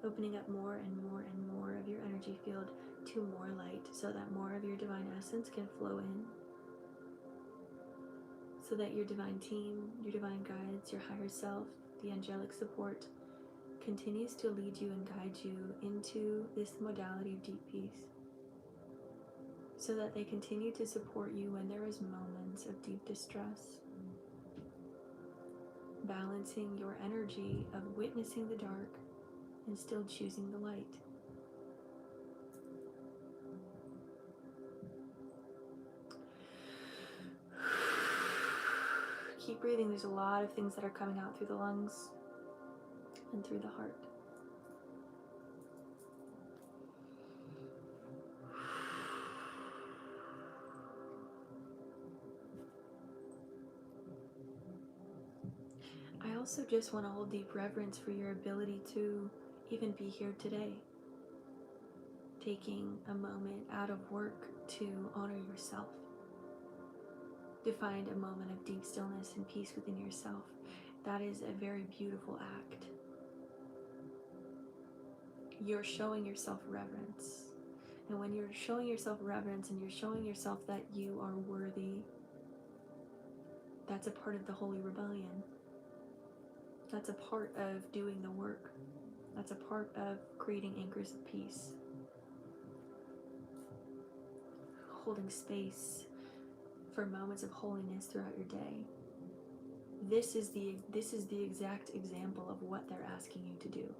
Opening up more and more and more of your energy field to more light so that more of your divine essence can flow in. So that your divine team, your divine guides, your higher self, the angelic support continues to lead you and guide you into this modality of deep peace. So that they continue to support you when there is moments of deep distress. Balancing your energy of witnessing the dark and still choosing the light. Keep breathing. There's a lot of things that are coming out through the lungs and through the heart. I also just want to hold deep reverence for your ability to even be here today. Taking a moment out of work to honor yourself. To find a moment of deep stillness and peace within yourself. That is a very beautiful act. You're showing yourself reverence. And when you're showing yourself reverence and you're showing yourself that you are worthy, that's a part of the holy rebellion. That's a part of doing the work. That's a part of creating anchors of peace. Holding space for moments of holiness throughout your day. This is the exact example of what they're asking you to do.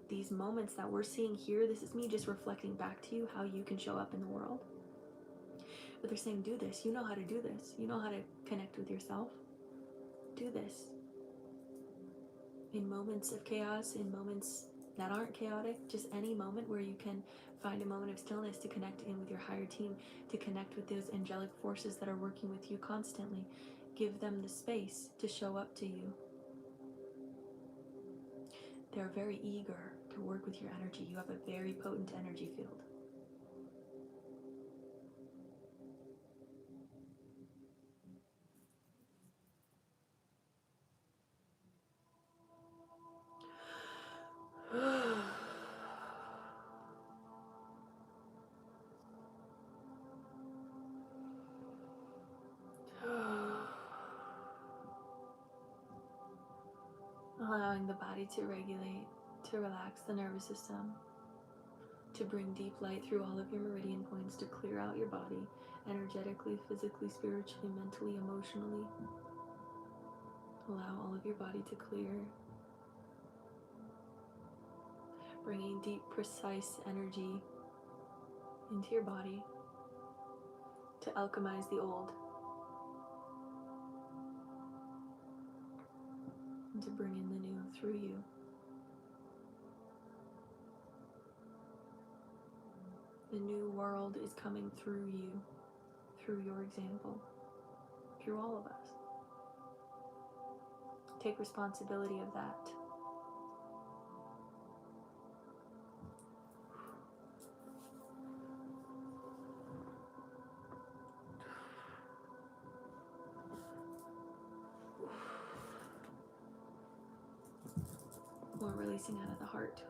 These moments that we're seeing here, this is me just reflecting back to you how you can show up in the world. But they're saying, do this. You know how to do this. You know how to connect with yourself. Do this. In moments of chaos, in moments that aren't chaotic, just any moment where you can find a moment of stillness to connect in with your higher team, to connect with those angelic forces that are working with you constantly. Give them the space to show up to you. They're very eager to work with your energy. You have a very potent energy field. Allowing the body to regulate, to relax the nervous system, to bring deep light through all of your meridian points, to clear out your body energetically, physically, spiritually, mentally, emotionally. Allow all of your body to clear, bringing deep, precise energy into your body to alchemize the old and to bring in the new through you. The new world is coming through you, through your example, through all of us. Take responsibility of that. More releasing out of the heart.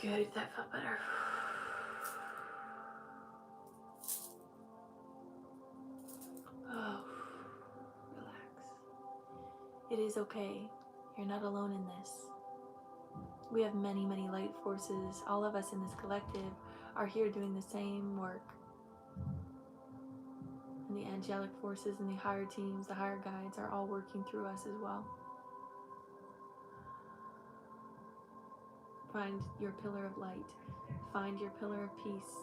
Good, that felt better. Oh, relax. It is okay. You're not alone in this. We have many, many light forces. All of us in this collective are here doing the same work. And the angelic forces and the higher teams, the higher guides are all working through us as well. Find your pillar of light. Find your pillar of peace.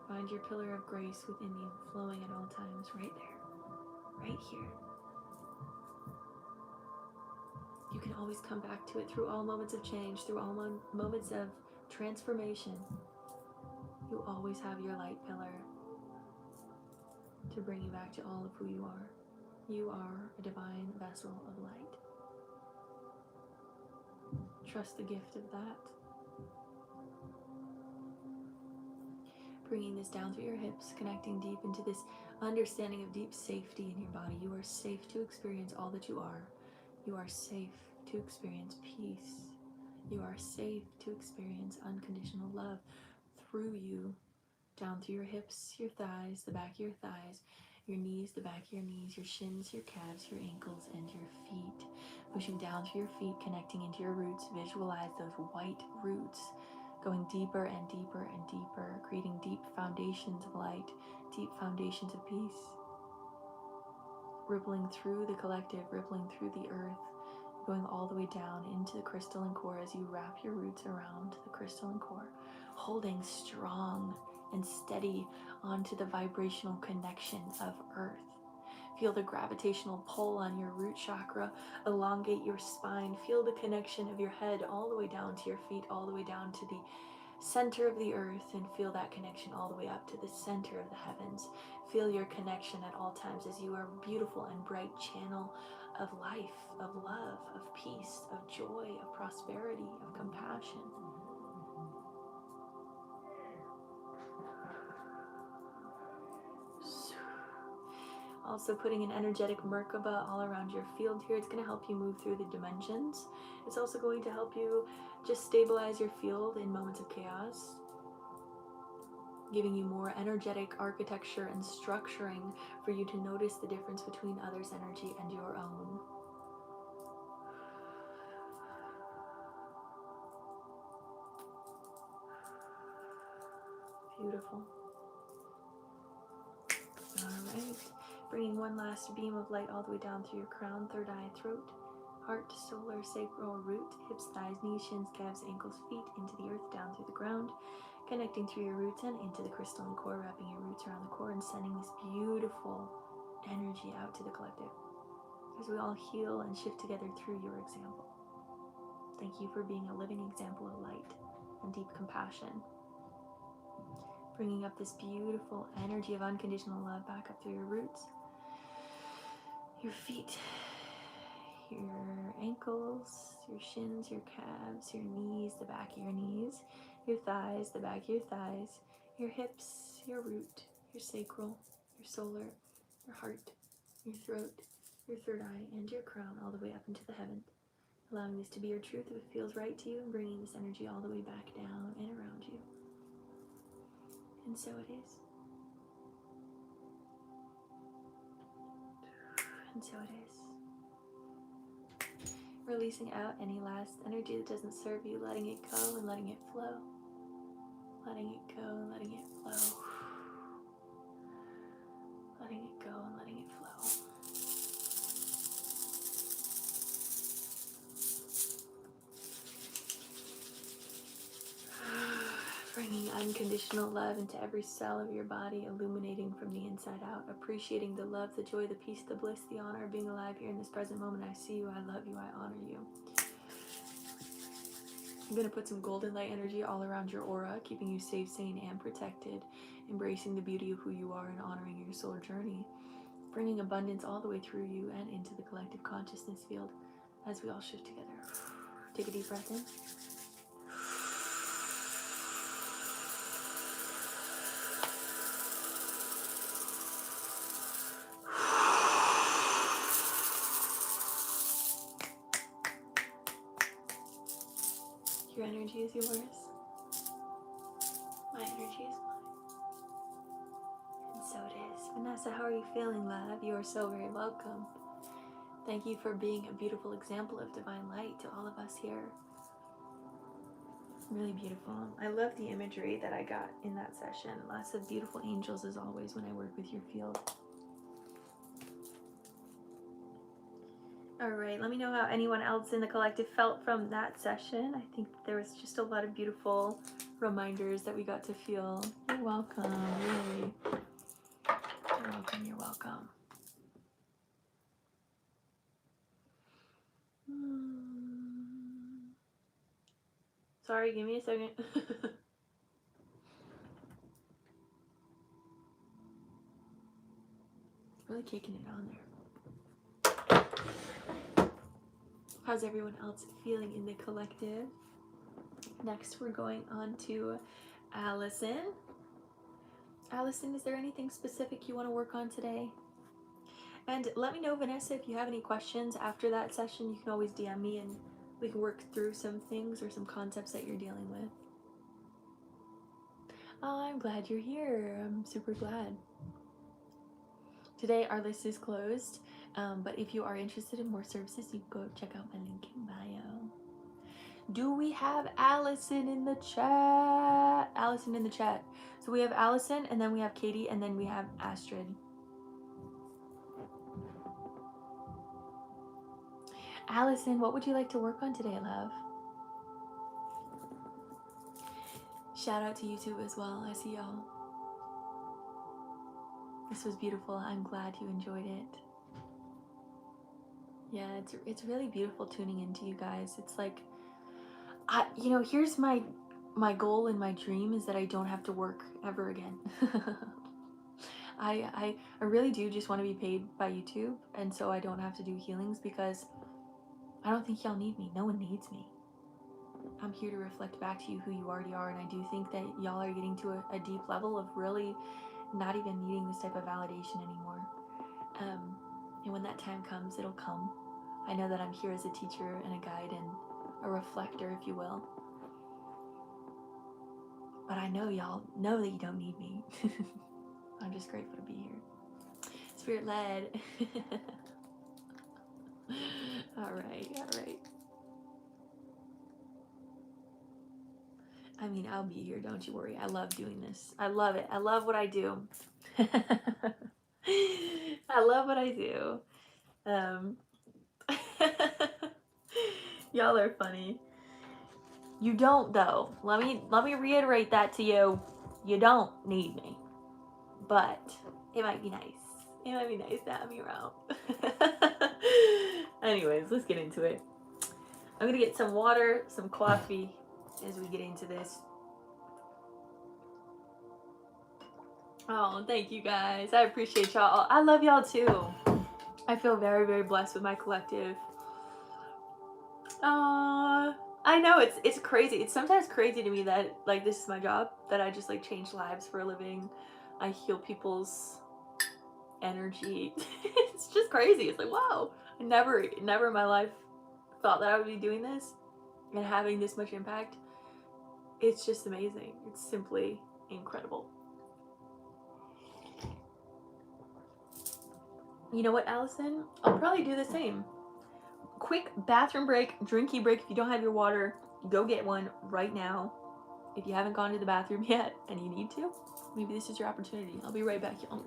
Find your pillar of grace within you, flowing at all times, right there, right here. You can always come back to it through all moments of change, through all moments of transformation. You always have your light pillar. to bring you back to all of who you are. You are a divine vessel of light. Trust the gift of that. Bringing this down through your hips, connecting deep into this understanding of deep safety in your body. You are safe to experience all that you are. You are safe to experience peace. You are safe to experience unconditional love through you, down through your hips, your thighs, the back of your thighs, your knees, the back of your knees, your shins, your calves, your ankles, and your feet. Pushing down through your feet, connecting into your roots. Visualize those white roots going deeper and deeper and deeper, creating deep foundations of light, deep foundations of peace, rippling through the collective, rippling through the earth, going all the way down into the crystalline core as you wrap your roots around the crystalline core, holding strong and steady onto the vibrational connection of earth. Feel the gravitational pull on your root chakra, elongate your spine, feel the connection of your head all the way down to your feet, all the way down to the center of the earth, and feel that connection all the way up to the center of the heavens. Feel your connection at all times as you are a beautiful and bright channel of life, of love, of peace, of joy, of prosperity, of compassion. Also putting an energetic Merkaba all around your field here. It's going to help you move through the dimensions. It's also going to help you just stabilize your field in moments of chaos, giving you more energetic architecture and structuring for you to notice the difference between others' energy and your own. Beautiful. All right. Bringing one last beam of light all the way down through your crown, third eye, throat, heart, solar, sacral, root, hips, thighs, knees, shins, calves, ankles, feet, into the earth, down through the ground, connecting through your roots and into the crystalline core, wrapping your roots around the core and sending this beautiful energy out to the collective as we all heal and shift together through your example. Thank you for being a living example of light and deep compassion. Bringing up this beautiful energy of unconditional love back up through your roots, your feet, your ankles, your shins, your calves, your knees, the back of your knees, your thighs, the back of your thighs, your hips, your root, your sacral, your solar, your heart, your throat, your third eye, and your crown all the way up into the heaven. Allowing this to be your truth if it feels right to you, and bringing this energy all the way back down and around you. And so it is. And so it is. Releasing out any last energy that doesn't serve you, letting it go and letting it flow. Letting it go and letting it flow. Letting it go and letting it flow. Bringing unconditional love into every cell of your body, illuminating from the inside out, appreciating the love, the joy, the peace, the bliss, the honor of being alive here in this present moment. I see you, I love you, I honor you. I'm going to put some golden light energy all around your aura, keeping you safe, sane, and protected, embracing the beauty of who you are and honoring your solar journey, bringing abundance all the way through you and into the collective consciousness field as we all shift together. Take a deep breath in. Your energy is yours. My energy is mine. And so it is. Vanessa, how are you feeling, love? You are so very welcome. Thank you for being a beautiful example of divine light to all of us here. Really beautiful. I love the imagery that I got in that session. Lots of beautiful angels as always when I work with your field. All right, let me know how anyone else in the collective felt from that session. I think there was just a lot of beautiful reminders that we got to feel. You're welcome, really. You're welcome, you're welcome. Sorry, give me a second. Really kicking it on there. How's everyone else feeling in the collective? Next, we're going on to Allison. Allison, is there anything specific you want to work on today? And let me know, Vanessa, if you have any questions after that session. You can always DM me and we can work through some things or some concepts that you're dealing with. Oh, I'm glad you're here. I'm super glad. Today our list is closed, but if you are interested in more services, you can go check out my link in bio. Do we have Allison in the chat? Allison in the chat. So we have Allison, and then we have Katie, and then we have Astrid. Allison, what would you like to work on today, love? Shout out to YouTube as well. I see y'all. This was beautiful. I'm glad you enjoyed it. Yeah, it's really beautiful tuning into you guys. It's like, you know, here's my goal and my dream is that I don't have to work ever again. I really do just want to be paid by YouTube, and so I don't have to do healings, because I don't think y'all need me. No one needs me. I'm here to reflect back to you who you already are, and I do think that y'all are getting to a deep level of really not even needing this type of validation anymore. And when that time comes, it'll come. I know that I'm here as a teacher and a guide and a reflector, if you will. But I know y'all know that you don't need me. I'm just grateful to be here. Spirit led. All right. I mean, I'll be here, don't you worry. I love doing this. I love it. I love what I do. I love what I do. Y'all are funny. You don't, though. Let me reiterate that to you. You don't need me. But it might be nice. It might be nice to have me around. Anyways, let's get into it. I'm gonna get some water, some coffee as we get into this. Oh, thank you guys. I appreciate y'all. I love y'all too. I feel very, very blessed with my collective. I know it's crazy. It's sometimes crazy to me that like this is my job, that I just like change lives for a living. I heal people's energy. It's just crazy. It's like, wow. I never in my life thought that I would be doing this and having this much impact. It's just amazing. It's simply incredible. You know what, Allison? I'll probably do the same. Quick bathroom break, drinky break. If you don't have your water, go get one right now. If you haven't gone to the bathroom yet and you need to, maybe this is your opportunity. I'll be right back, y'all.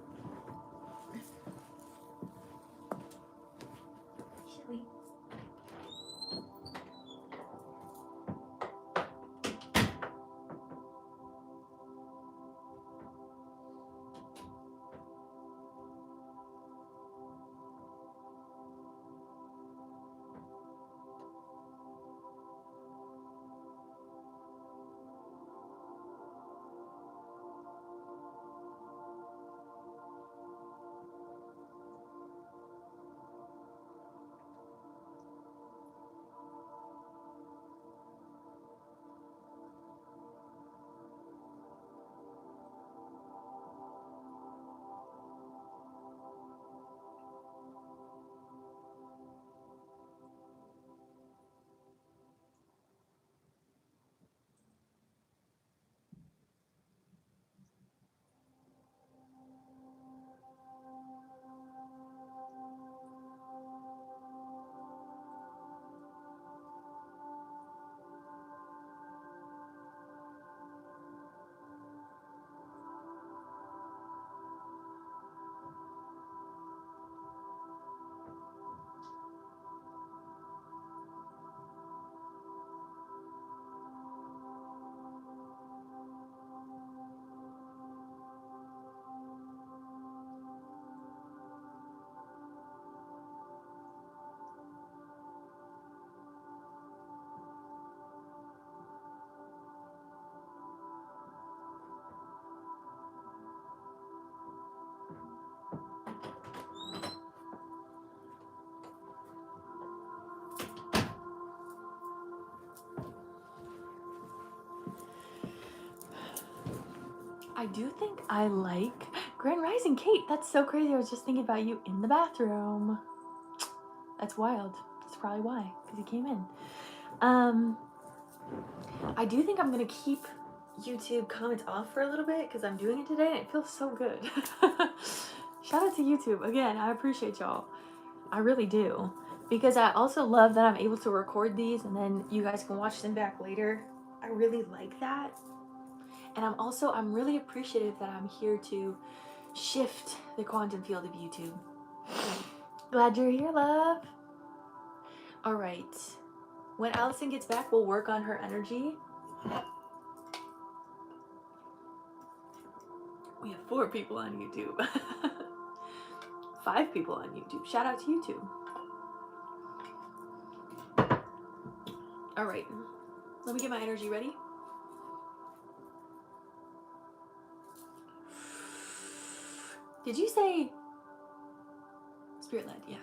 I do think I like Grand Rising. Kate, that's so crazy. I was just thinking about you in the bathroom. That's wild. That's probably why, because you came in. I do think I'm gonna keep YouTube comments off for a little bit because I'm doing it today and it feels so good. Shout out to YouTube again. I appreciate y'all. I really do, because I also love that I'm able to record these and then you guys can watch them back later. I really like that. And I'm really appreciative that I'm here to shift the quantum field of YouTube. Glad you're here, love. All right. When Allison gets back, we'll work on her energy. We have 4 people on YouTube. 5 people on YouTube. Shout out to YouTube. All right. Let me get my energy ready. Did you say spirit led? Yeah.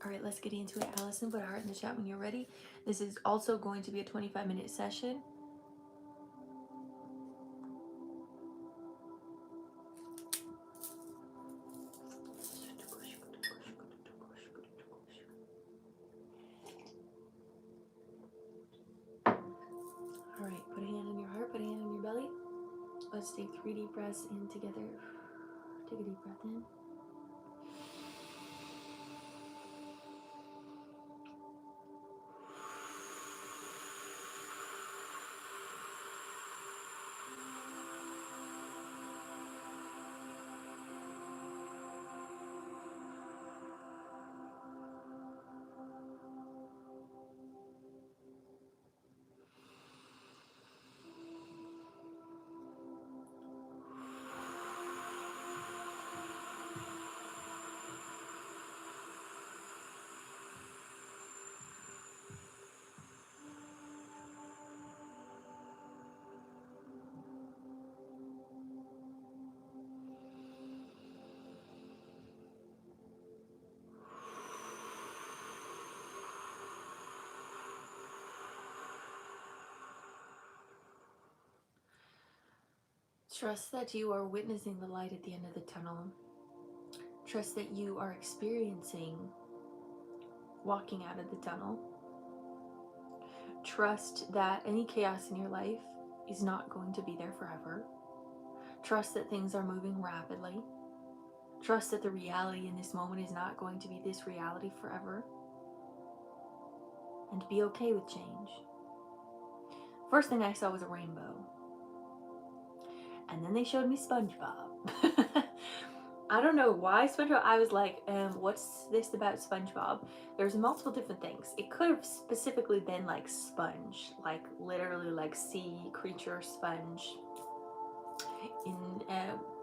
All right, let's get into it. Allison, put a heart in the chat when you're ready. This is also going to be a 25-minute session. All right, put a hand on your heart, put a hand on your belly. Let's take 3 deep breaths in together. Take a deep breath in. Trust that you are witnessing the light at the end of the tunnel. Trust that you are experiencing walking out of the tunnel. Trust that any chaos in your life is not going to be there forever. Trust that things are moving rapidly. Trust that the reality in this moment is not going to be this reality forever. And be okay with change. First thing I saw was a rainbow. And then they showed me SpongeBob. I don't know why SpongeBob. I was like, what's this about SpongeBob? There's multiple different things. It could have specifically been like sponge, like literally like sea creature sponge in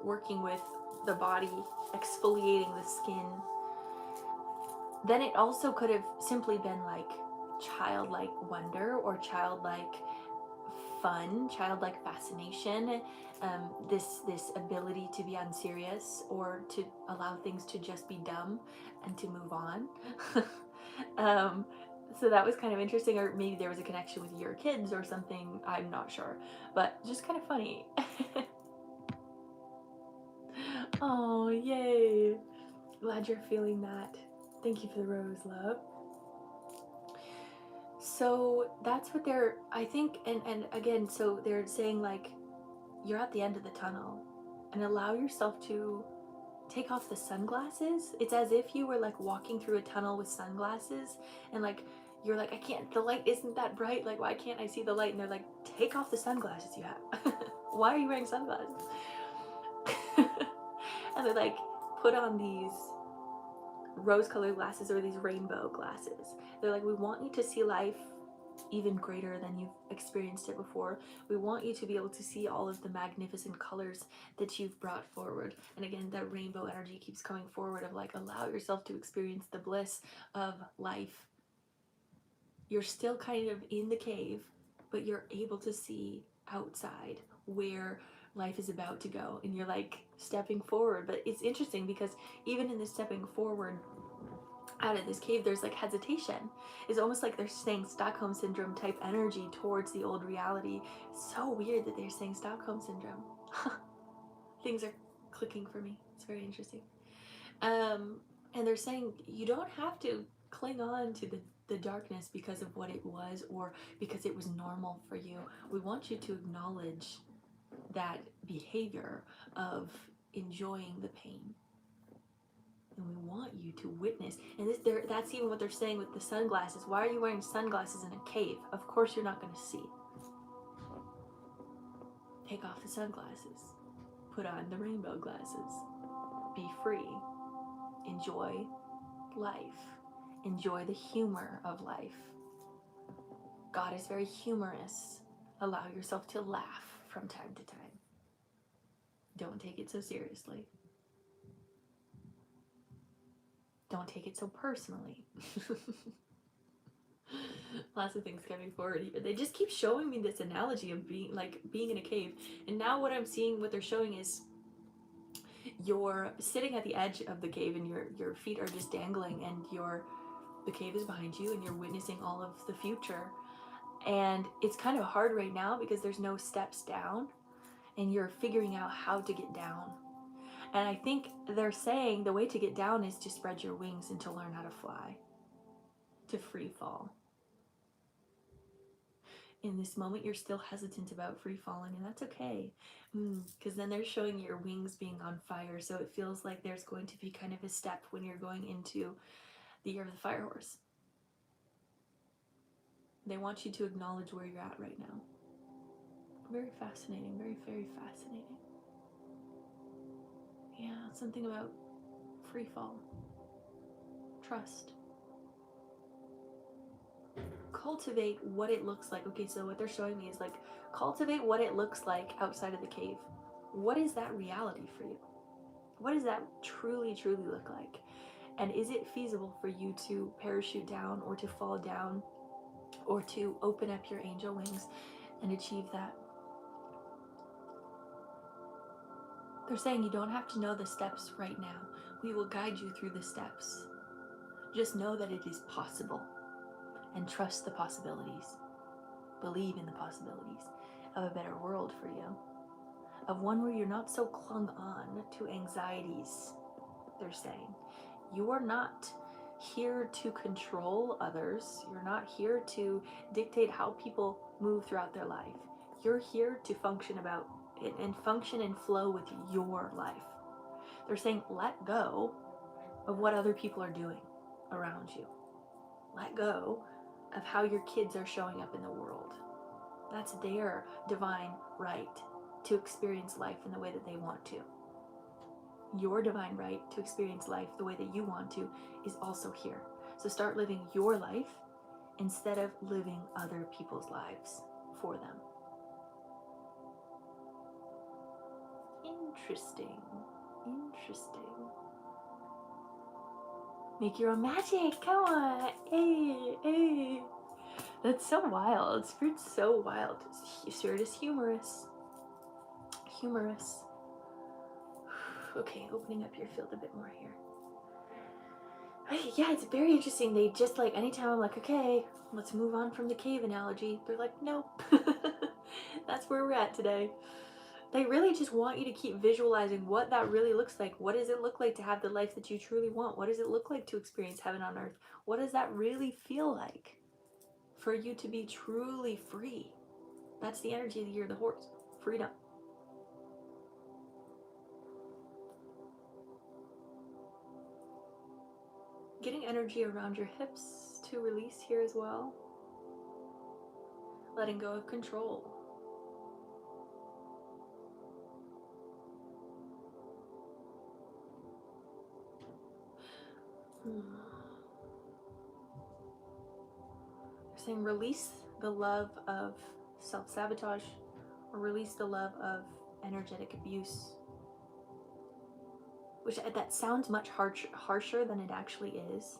working with the body, exfoliating the skin. Then it also could have simply been like childlike wonder or childlike fun, childlike fascination, this ability to be unserious or to allow things to just be dumb and to move on. So that was kind of interesting, or maybe there was a connection with your kids or something, I'm not sure, but just kind of funny. Oh, yay. Glad you're feeling that. Thank you for the rose, love. So that's what they're, I think, and again, so they're saying like, you're at the end of the tunnel, and allow yourself to take off the sunglasses. It's as if you were like walking through a tunnel with sunglasses, and like you're like, I can't, the light isn't that bright, like why can't I see the light? And they're like, take off the sunglasses you have. Why are you wearing sunglasses? And they like put on these rose colored glasses or these rainbow glasses. They're like, we want you to see life even greater than you've experienced it before. We want you to be able to see all of the magnificent colors that you've brought forward. And again, that rainbow energy keeps coming forward of like, allow yourself to experience the bliss of life. You're still kind of in the cave, but you're able to see outside where life is about to go, and you're like stepping forward. But it's interesting because even in this stepping forward out of this cave, there's like hesitation. It's almost like they're saying Stockholm syndrome type energy towards the old reality. It's so weird that they're saying Stockholm syndrome. Things are clicking for me. It's very interesting. And they're saying you don't have to cling on to the darkness because of what it was or because it was normal for you. We want you to acknowledge that behavior of enjoying the pain. And we want you to witness. And that's even what they're saying with the sunglasses. Why are you wearing sunglasses in a cave? Of course you're not going to see. Take off the sunglasses. Put on the rainbow glasses. Be free. Enjoy life. Enjoy the humor of life. God is very humorous. Allow yourself to laugh from time to time. Don't take it so seriously. Don't take it so personally. Lots of things coming forward here. They just keep showing me this analogy of being in a cave. And now what I'm seeing, what they're showing is you're sitting at the edge of the cave and your feet are just dangling, and the cave is behind you and you're witnessing all of the future. And it's kind of hard right now because there's no steps down and you're figuring out how to get down. And I think they're saying the way to get down is to spread your wings and to learn how to fly, to free fall. In this moment, you're still hesitant about free falling, and that's okay. Because then they're showing your wings being on fire, so it feels like there's going to be kind of a step when you're going into the year of the fire horse. They want you to acknowledge where you're at right now. Very fascinating, very, very fascinating. Yeah, something about free fall. Trust. Cultivate what it looks like. Okay, so what they're showing me is like, cultivate what it looks like outside of the cave. What is that reality for you? What does that truly, truly look like? And is it feasible for you to parachute down or to fall down or to open up your angel wings and achieve that? They're saying you don't have to know the steps right now. We will guide you through the steps. Just know that it is possible and trust the possibilities. Believe in the possibilities of a better world for you, of one where you're not so clung on to anxieties. They're saying you are not here to control others. You're not here to dictate how people move throughout their life. You're here to function and flow with your life. They're saying let go of what other people are doing around you. Let go of how your kids are showing up in the world. That's their divine right to experience life in the way that they want to. Your divine right to experience life the way that you want to is also here. So start living your life instead of living other people's lives for them. Interesting. Make your own magic. Come on. Hey. That's so wild. Spirit's so wild. Spirit is humorous. Okay, opening up your field a bit more here. Yeah, it's very interesting. They just like, anytime I'm like, okay, let's move on from the cave analogy, they're like, nope. That's where we're at today. They really just want you to keep visualizing what that really looks like. What does it look like to have the life that you truly want? What does it look like to experience heaven on earth? What does that really feel like for you to be truly free? That's the energy of the year of the horse. Freedom. Getting energy around your hips to release here as well. Letting go of control. They're saying release the love of self-sabotage, or release the love of energetic abuse. Which that sounds much harsher than it actually is.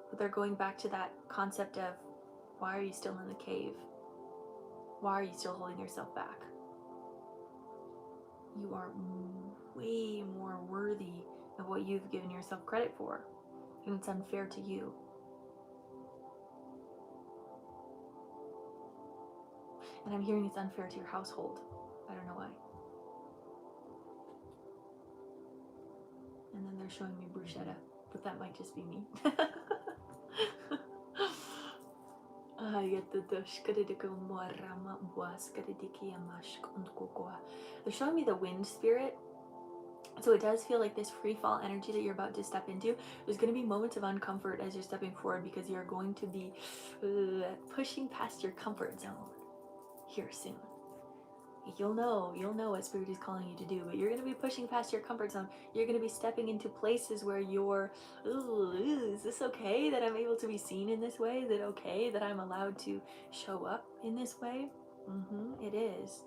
But they're going back to that concept of, why are you still in the cave? Why are you still holding yourself back? You are way more worthy of what you've given yourself credit for. And it's unfair to you. And I'm hearing it's unfair to your household. I don't know why. And then they're showing me bruschetta, but that might just be me. They're showing me the wind spirit. So it does feel like this free fall energy that you're about to step into. There's going to be moments of uncomfort as you're stepping forward, because you're going to be pushing past your comfort zone here soon. You'll know what spirit is calling you to do, but you're going to be pushing past your comfort zone. You're going to be stepping into places where you're, is this okay that I'm able to be seen in this way? Is it okay that I'm allowed to show up in this way? It is,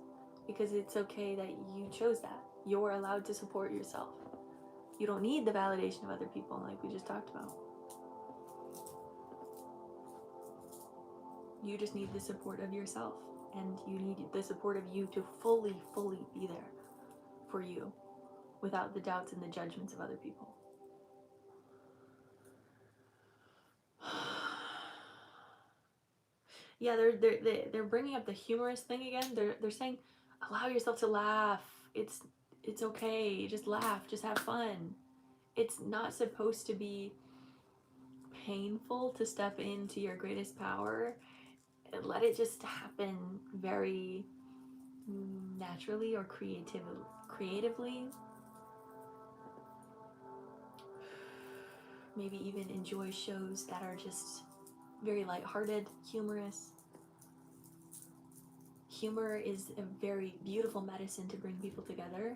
because it's okay that you chose that. You're allowed to support yourself. You don't need the validation of other people, like we just talked about. You just need the support of yourself. And you need the support of you to fully be there for you, without the doubts and the judgments of other people. Yeah, they're bringing up the humorous thing again. They're saying, allow yourself to laugh. It's okay. Just laugh. Just have fun. It's not supposed to be painful to step into your greatest power. Let it just happen very naturally or creatively. Maybe even enjoy shows that are just very lighthearted, humorous. Humor is a very beautiful medicine to bring people together.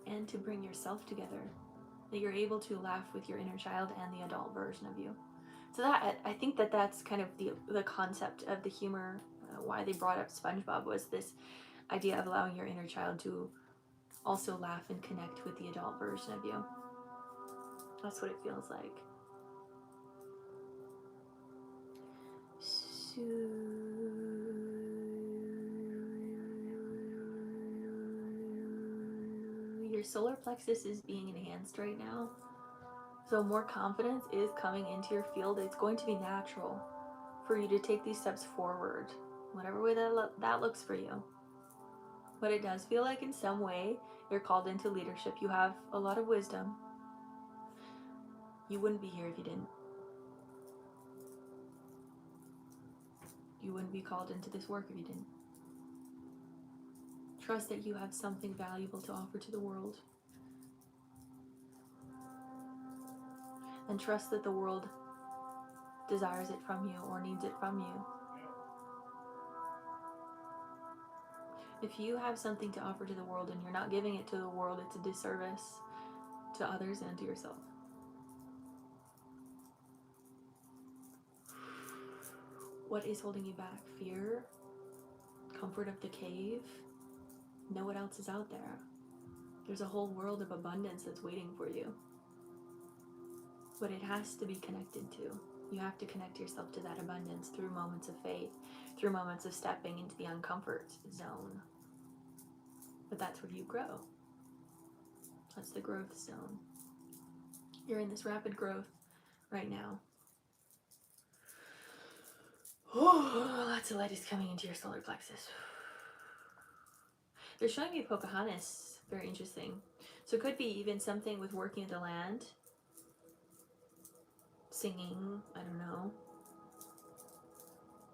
And to bring yourself together. That you're able to laugh with your inner child and the adult version of you. So that, I think that's kind of the concept of the humor. Why they brought up SpongeBob was this idea of allowing your inner child to also laugh and connect with the adult version of you. That's what it feels like. So your solar plexus is being enhanced right now. So more confidence is coming into your field. It's going to be natural for you to take these steps forward, whatever way that looks for you. But it does feel like in some way you're called into leadership. You have a lot of wisdom. You wouldn't be here if you didn't. You wouldn't be called into this work if you didn't. Trust that you have something valuable to offer to the world. And trust that the world desires it from you or needs it from you. If you have something to offer to the world and you're not giving it to the world, it's a disservice to others and to yourself. What is holding you back? Fear? Comfort of the cave? Know what else is out there. There's a whole world of abundance that's waiting for you. But it has to be connected to. You have to connect yourself to that abundance through moments of faith, through moments of stepping into the uncomfort zone. But that's where you grow. That's the growth zone. You're in this rapid growth right now. Lots of light is coming into your solar plexus. They're showing me Pocahontas. Very interesting. So it could be even something with working the land, singing, I don't know.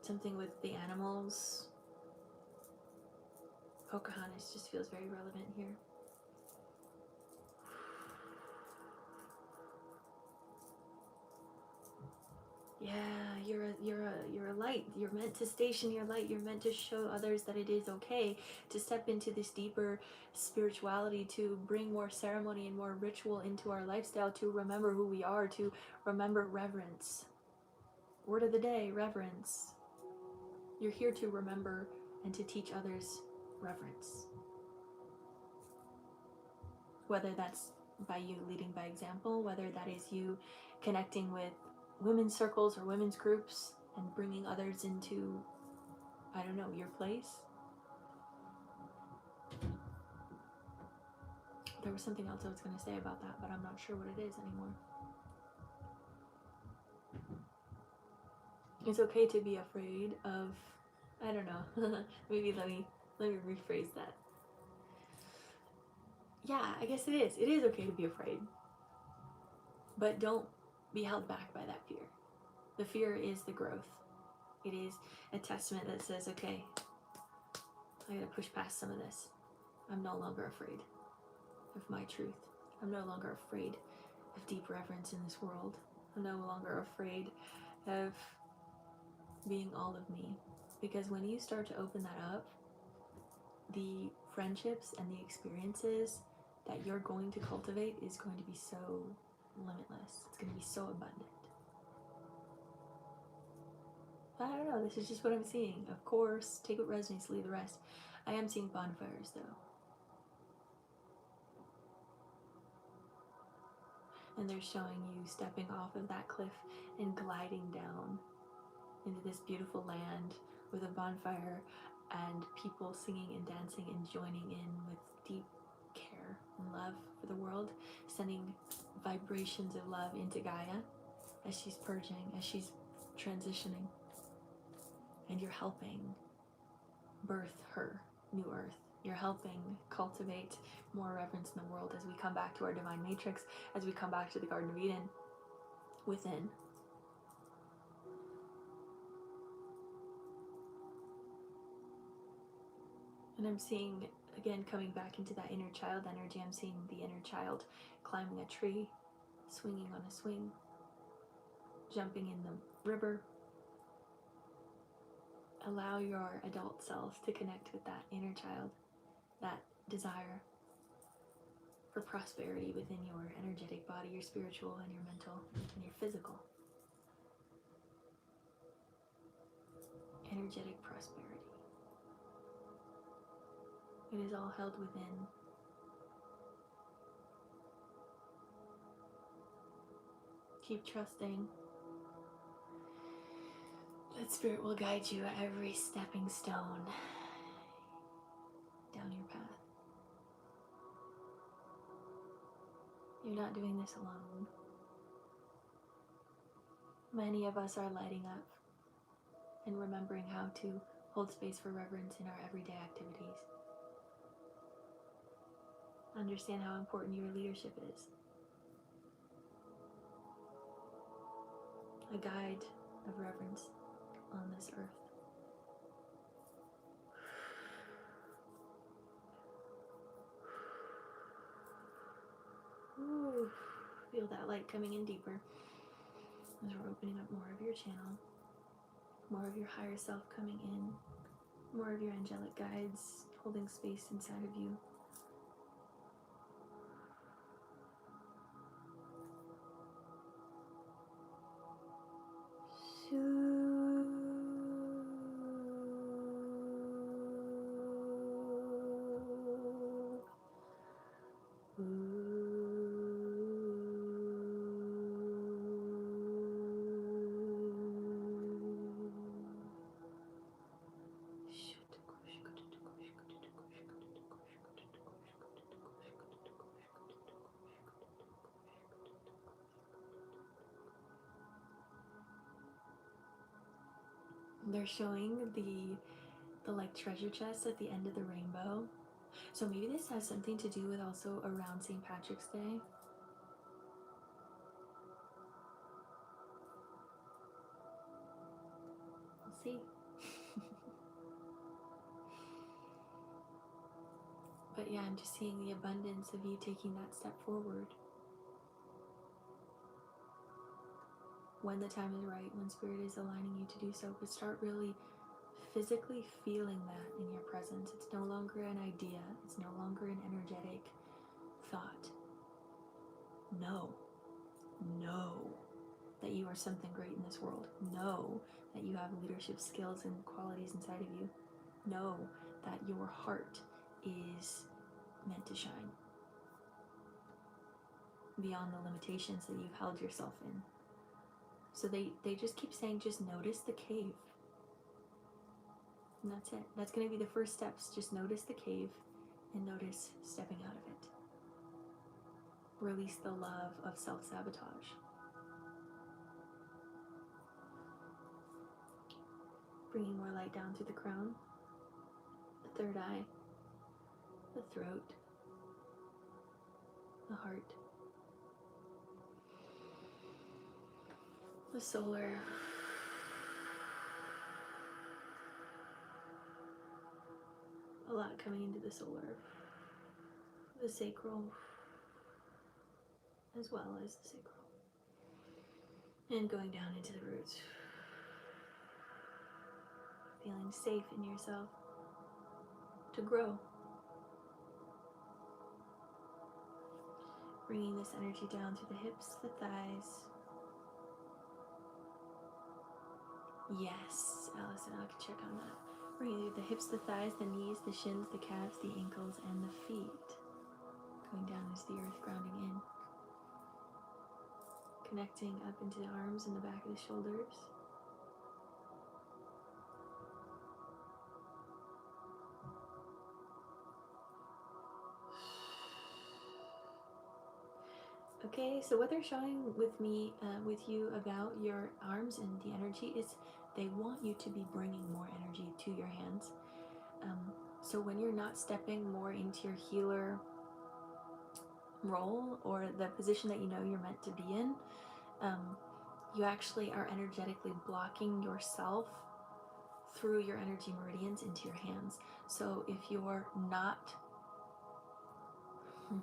Something with the animals. Pocahontas just feels very relevant here. Yeah, you're a light. You're meant to station your light. You're meant to show others that it is okay to step into this deeper spirituality, to bring more ceremony and more ritual into our lifestyle, to remember who we are, to remember reverence. Word of the day, reverence. You're here to remember and to teach others reverence. Whether that's by you leading by example, whether that is you connecting with women's circles or women's groups and bringing others into, I don't know, your place. There was something else I was going to say about that, but I'm not sure what it is anymore. It's okay to be afraid of, I don't know, maybe let me rephrase that. Yeah, I guess it is. It is okay to be afraid. But don't be held back by that fear. The fear is the growth. It is a testament that says, okay, I gotta push past some of this. I'm no longer afraid of my truth. I'm no longer afraid of deep reverence in this world. I'm no longer afraid of being all of me. Because when you start to open that up, the friendships and the experiences that you're going to cultivate is going to be so limitless. It's going to be so abundant. I don't know, this is just what I'm seeing. Of course, take what resonates, leave the rest. I am seeing bonfires though. And they're showing you stepping off of that cliff and gliding down into this beautiful land with a bonfire and people singing and dancing and joining in with deep care and love for the world, sending vibrations of love into Gaia as she's purging, as she's transitioning. And you're helping birth her new earth. You're helping cultivate more reverence in the world as we come back to our divine matrix, as we come back to the Garden of Eden within. And I'm seeing, again, coming back into that inner child energy, I'm seeing the inner child climbing a tree, swinging on a swing, jumping in the river. Allow your adult selves to connect with that inner child, that desire for prosperity within your energetic body, your spiritual and your mental and your physical. Energetic prosperity. It is all held within. Keep trusting that Spirit will guide you at every stepping stone down your path. You're not doing this alone. Many of us are lighting up and remembering how to hold space for reverence in our everyday activities. Understand how important your leadership is. A guide of reverence on this earth. Ooh, feel that light coming in deeper as we're opening up more of your channel, more of your higher self coming in, more of your angelic guides holding space inside of you. They're showing the like treasure chest at the end of the rainbow. So maybe this has something to do with also around St. Patrick's Day. We'll see. But yeah, I'm just seeing the abundance of you taking that step forward. When the time is right, when Spirit is aligning you to do so, but start really physically feeling that in your presence. It's no longer an idea. It's no longer an energetic thought. Know that you are something great in this world. Know that you have leadership skills and qualities inside of you. Know that your heart is meant to shine beyond the limitations that you've held yourself in. So they just keep saying, just notice the cave. And that's it. That's going to be the first steps. Just notice the cave and notice stepping out of it. Release the love of self-sabotage. Bringing more light down through the crown, the third eye, the throat, the heart, the solar, a lot coming into the solar, the sacral, as well as the sacral, and going down into the roots, feeling safe in yourself to grow. Bringing this energy down through the hips, the thighs. Yes, Allison, I can check on that. Bringing through the hips, the thighs, the knees, the shins, the calves, the ankles, and the feet. Going down into the earth, grounding in. Connecting up into the arms and the back of the shoulders. Okay, so what they're showing with you about your arms and the energy is they want you to be bringing more energy to your hands. So when you're not stepping more into your healer role or the position that you know you're meant to be in, you actually are energetically blocking yourself through your energy meridians into your hands. So if you're not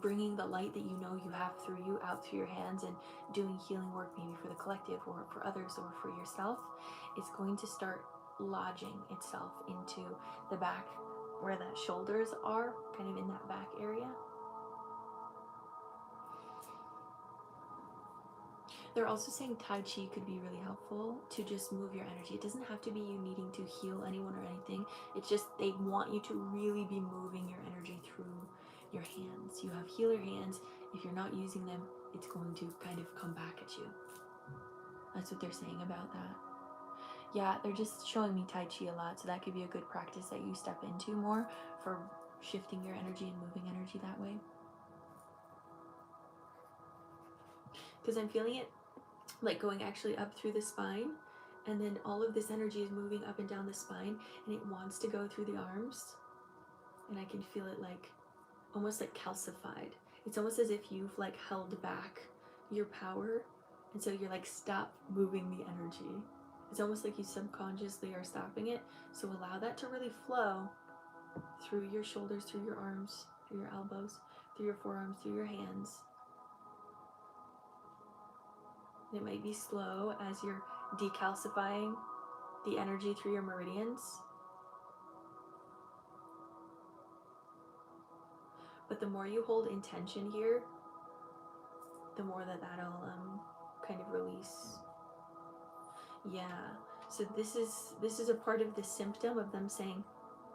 bringing the light that you know you have through you out through your hands and doing healing work maybe for the collective or for others or for yourself, it's going to start lodging itself into the back where the shoulders are, kind of in that back area. They're also saying Tai Chi could be really helpful to just move your energy. It doesn't have to be you needing to heal anyone or anything. It's just they want you to really be moving your energy through your hands. You have healer hands. If you're not using them, it's going to kind of come back at you. That's what they're saying about that. Yeah, they're just showing me Tai Chi a lot, so that could be a good practice that you step into more for shifting your energy and moving energy that way. Because I'm feeling it like going actually up through the spine, and then all of this energy is moving up and down the spine, and it wants to go through the arms, and I can feel it like almost like calcified. It's almost as if you've like held back your power, and so you're like, stop moving the energy. It's almost like you subconsciously are stopping it. So allow that to really flow through your shoulders, through your arms, through your elbows, through your forearms, through your hands. It might be slow as you're decalcifying the energy through your meridians. But the more you hold intention here, the more that'll kind of release. Yeah. So this is a part of the symptom of them saying,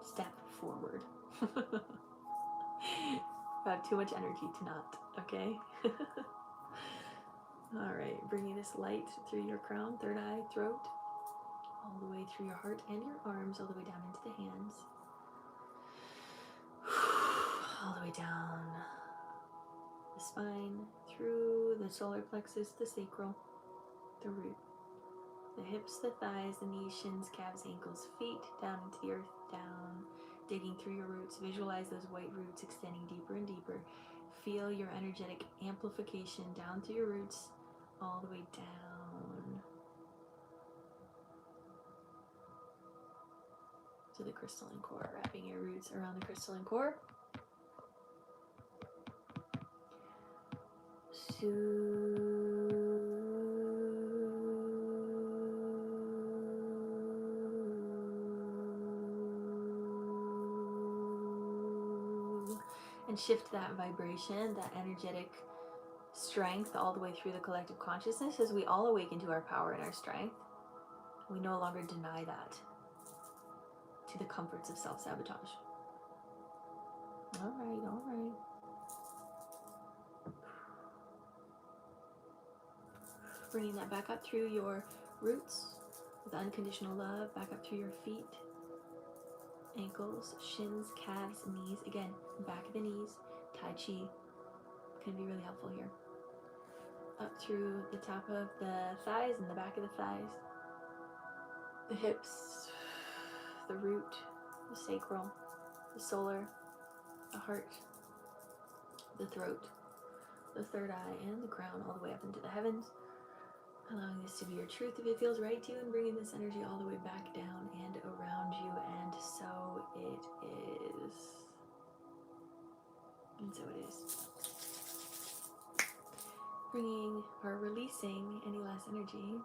step forward. You have too much energy to not, okay? All right, bringing this light through your crown, third eye, throat, all the way through your heart and your arms, all the way down into the hands. All the way down the spine, through the solar plexus, the sacral, the root, The hips, the thighs, the knees, shins, calves, ankles, feet, down into the earth, down, digging through your roots. Visualize those white roots extending deeper and deeper. Feel your energetic amplification down through your roots, all the way down to the crystalline core, wrapping your roots around the crystalline core. And shift that vibration, that energetic strength all the way through the collective consciousness as we all awaken to our power and our strength. We no longer deny that to the comforts of self-sabotage. All right, all right. Bringing that back up through your roots with unconditional love, back up through your feet, ankles, shins, calves, knees. Again, back of the knees, Tai Chi can be really helpful here. Up through the top of the thighs and the back of the thighs, the hips, the root, the sacral, the solar, the heart, the throat, the third eye, and the crown, all the way up into the heavens. Allowing this to be your truth if it feels right to you, and bringing this energy all the way back down and around you, and so it is. And so it is. Bringing or releasing any last energy.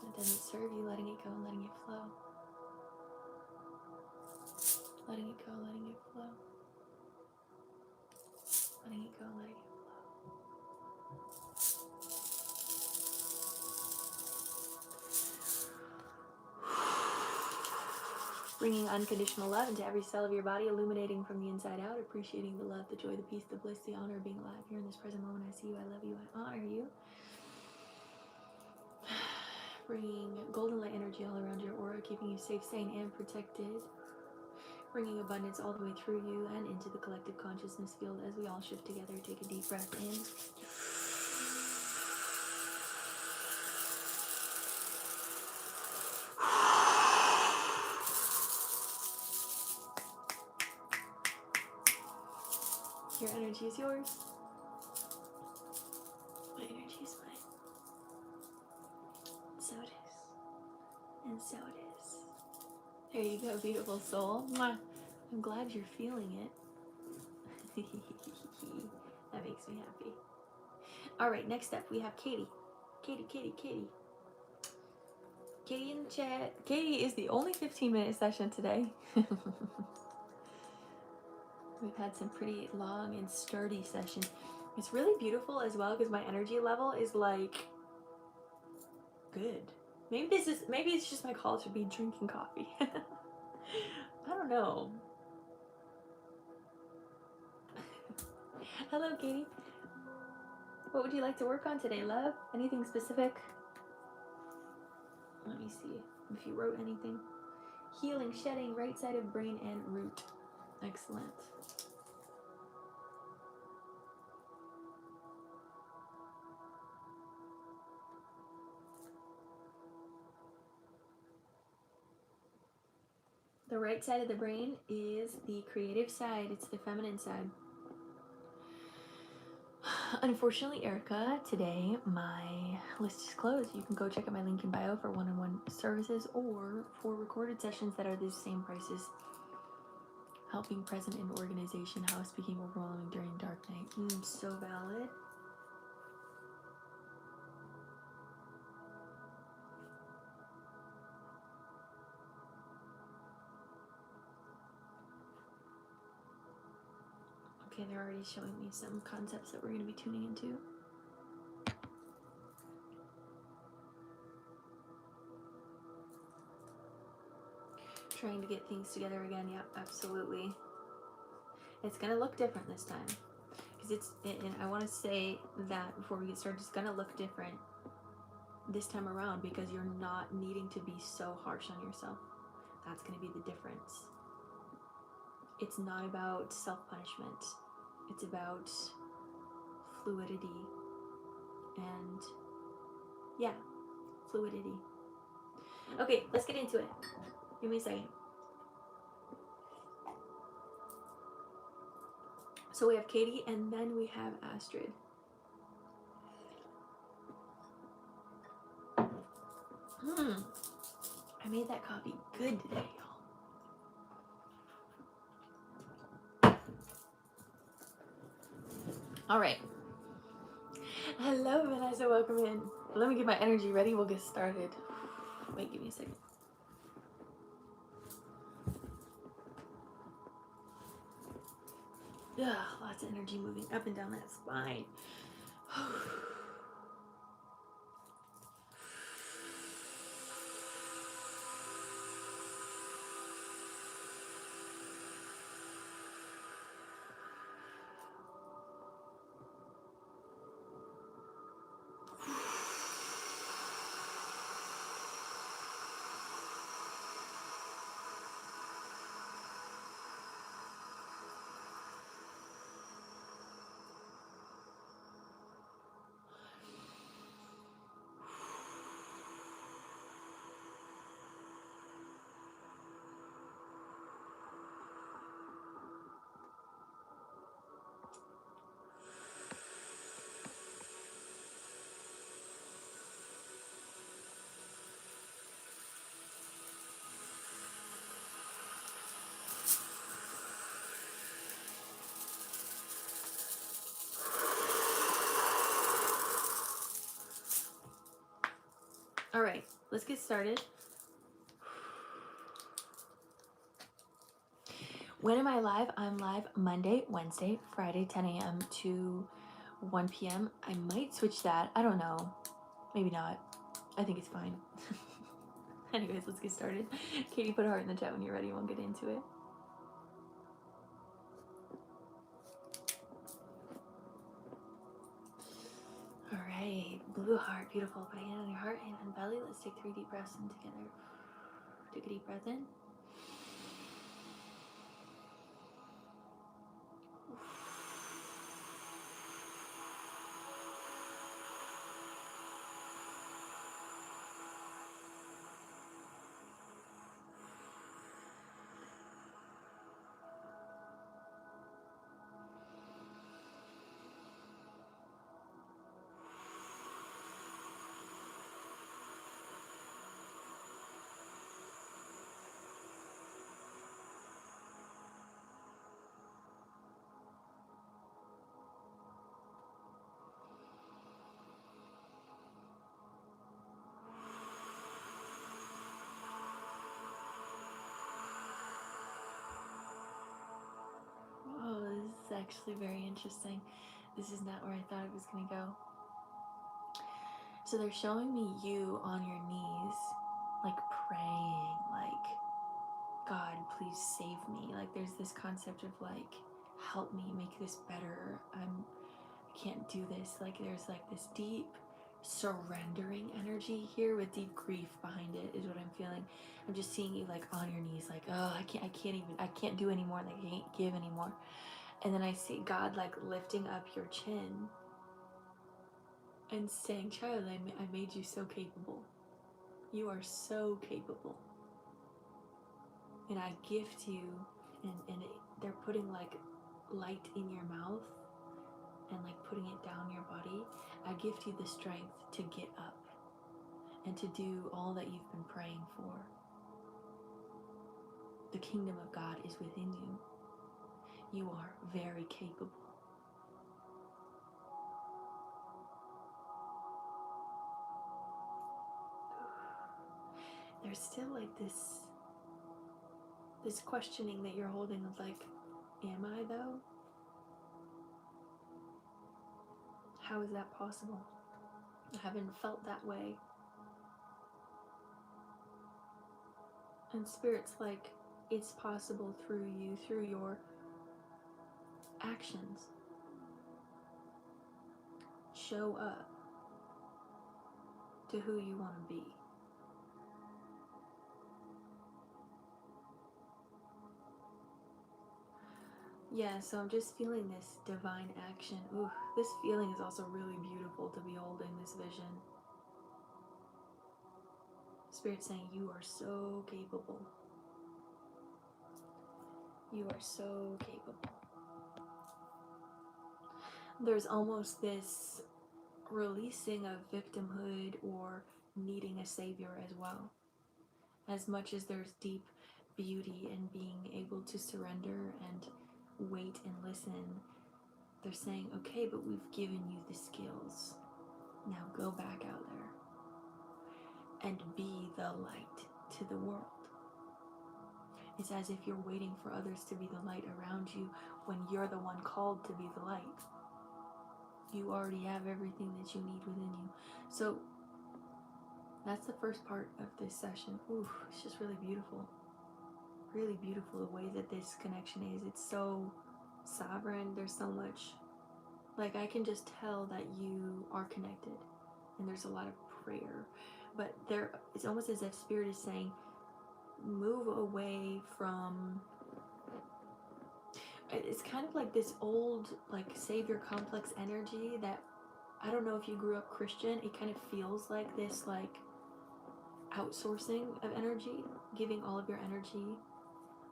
That doesn't serve you, letting it go and letting it flow. Letting it go, letting it flow. Letting it go, letting it flow. Bringing unconditional love into every cell of your body, illuminating from the inside out, appreciating the love, the joy, the peace, the bliss, the honor of being alive here in this present moment. I see you, I love you, I honor you. Bringing golden light energy all around your aura, keeping you safe, sane, and protected. Bringing abundance all the way through you and into the collective consciousness field as we all shift together. Take a deep breath in. Your energy is yours. My energy is mine. So it is. And so it is. There you go, beautiful soul. Mwah. I'm glad you're feeling it. That makes me happy. All right, next up we have Katie. Katie. Katie in the chat. Katie is the only 15-minute session today. We've had some pretty long and sturdy sessions. It's really beautiful as well because my energy level is like good. Maybe it's just my call to be drinking coffee. I don't know. Hello, Katie. What would you like to work on today, love? Anything specific? Let me see if you wrote anything. Healing, shedding, right side of brain and root. Excellent. The right side of the brain is the creative side. It's the feminine side. Unfortunately, Erica, today my list is closed. You can go check out my link in bio for one-on-one services or for recorded sessions that are the same prices. Helping present in organization, how speaking overwhelming during dark night. So valid. Okay, they're already showing me some concepts that we're going to be tuning into. Trying to get things together again. Yep, absolutely. It's going to look different this time. Because and I want to say that before we get started, it's going to look different this time around because you're not needing to be so harsh on yourself. That's going to be the difference. It's not about self-punishment. It's about fluidity and yeah, fluidity. Okay, let's get into it. Give me a second. So we have Katie, and then we have Astrid. I made that coffee good today, y'all. All right. Hello, Vanessa. Welcome in. Let me get my energy ready. We'll get started. Wait, give me a second. Ugh, lots of energy moving up and down that spine. All right, let's get started. When am I live? I'm live Monday, Wednesday, Friday, 10 a.m. to 1 p.m. I might switch that. I don't know. Maybe not. I think it's fine. Anyways, let's get started. Katie, put a heart in the chat when you're ready. We'll get into it. All right, blue heart, beautiful. Put a hand on your heart, hand on belly. Let's take 3 deep breaths in together. Take a deep breath in. Oh, this is actually very interesting. This is not where I thought it was going to go. So they're showing me you on your knees, like praying, like, God, please save me. Like there's this concept of like, help me make this better. I can't do this. Like there's like this deep surrendering energy here with deep grief behind it is what I'm feeling. I'm just seeing you like on your knees, like, oh, I can't do anymore. Like I can't give anymore. And then I see God like lifting up your chin and saying, child, I made you so capable. You are so capable. And I gift you, and they're putting like light in your mouth and like putting it down your body. I gift you the strength to get up and to do all that you've been praying for. The kingdom of God is within you. You are very capable. There's still like this questioning that you're holding of like, am I though? How is that possible? I haven't felt that way. And Spirit's like, it's possible through you, through your actions. Show up to who you want to be. Yeah, so I'm just feeling this divine action. Ooh, this feeling is also really beautiful to be holding this vision. Spirit saying, you are so capable. You are so capable. There's almost this releasing of victimhood or needing a savior as well. As much as there's deep beauty in being able to surrender and wait and listen, they're saying, okay, but we've given you the skills. Now go back out there and be the light to the world. It's as if you're waiting for others to be the light around you when you're the one called to be the light. You already have everything that you need within you. So that's the first part of this session. Ooh, it's just really beautiful. Really beautiful the way that this connection is. It's so sovereign. There's so much, like, I can just tell that you are connected, and there's a lot of prayer, but it's almost as if Spirit is saying, move away from, it's kind of like this old, like, savior complex energy that, I don't know if you grew up Christian, it kind of feels like this, like, outsourcing of energy, giving all of your energy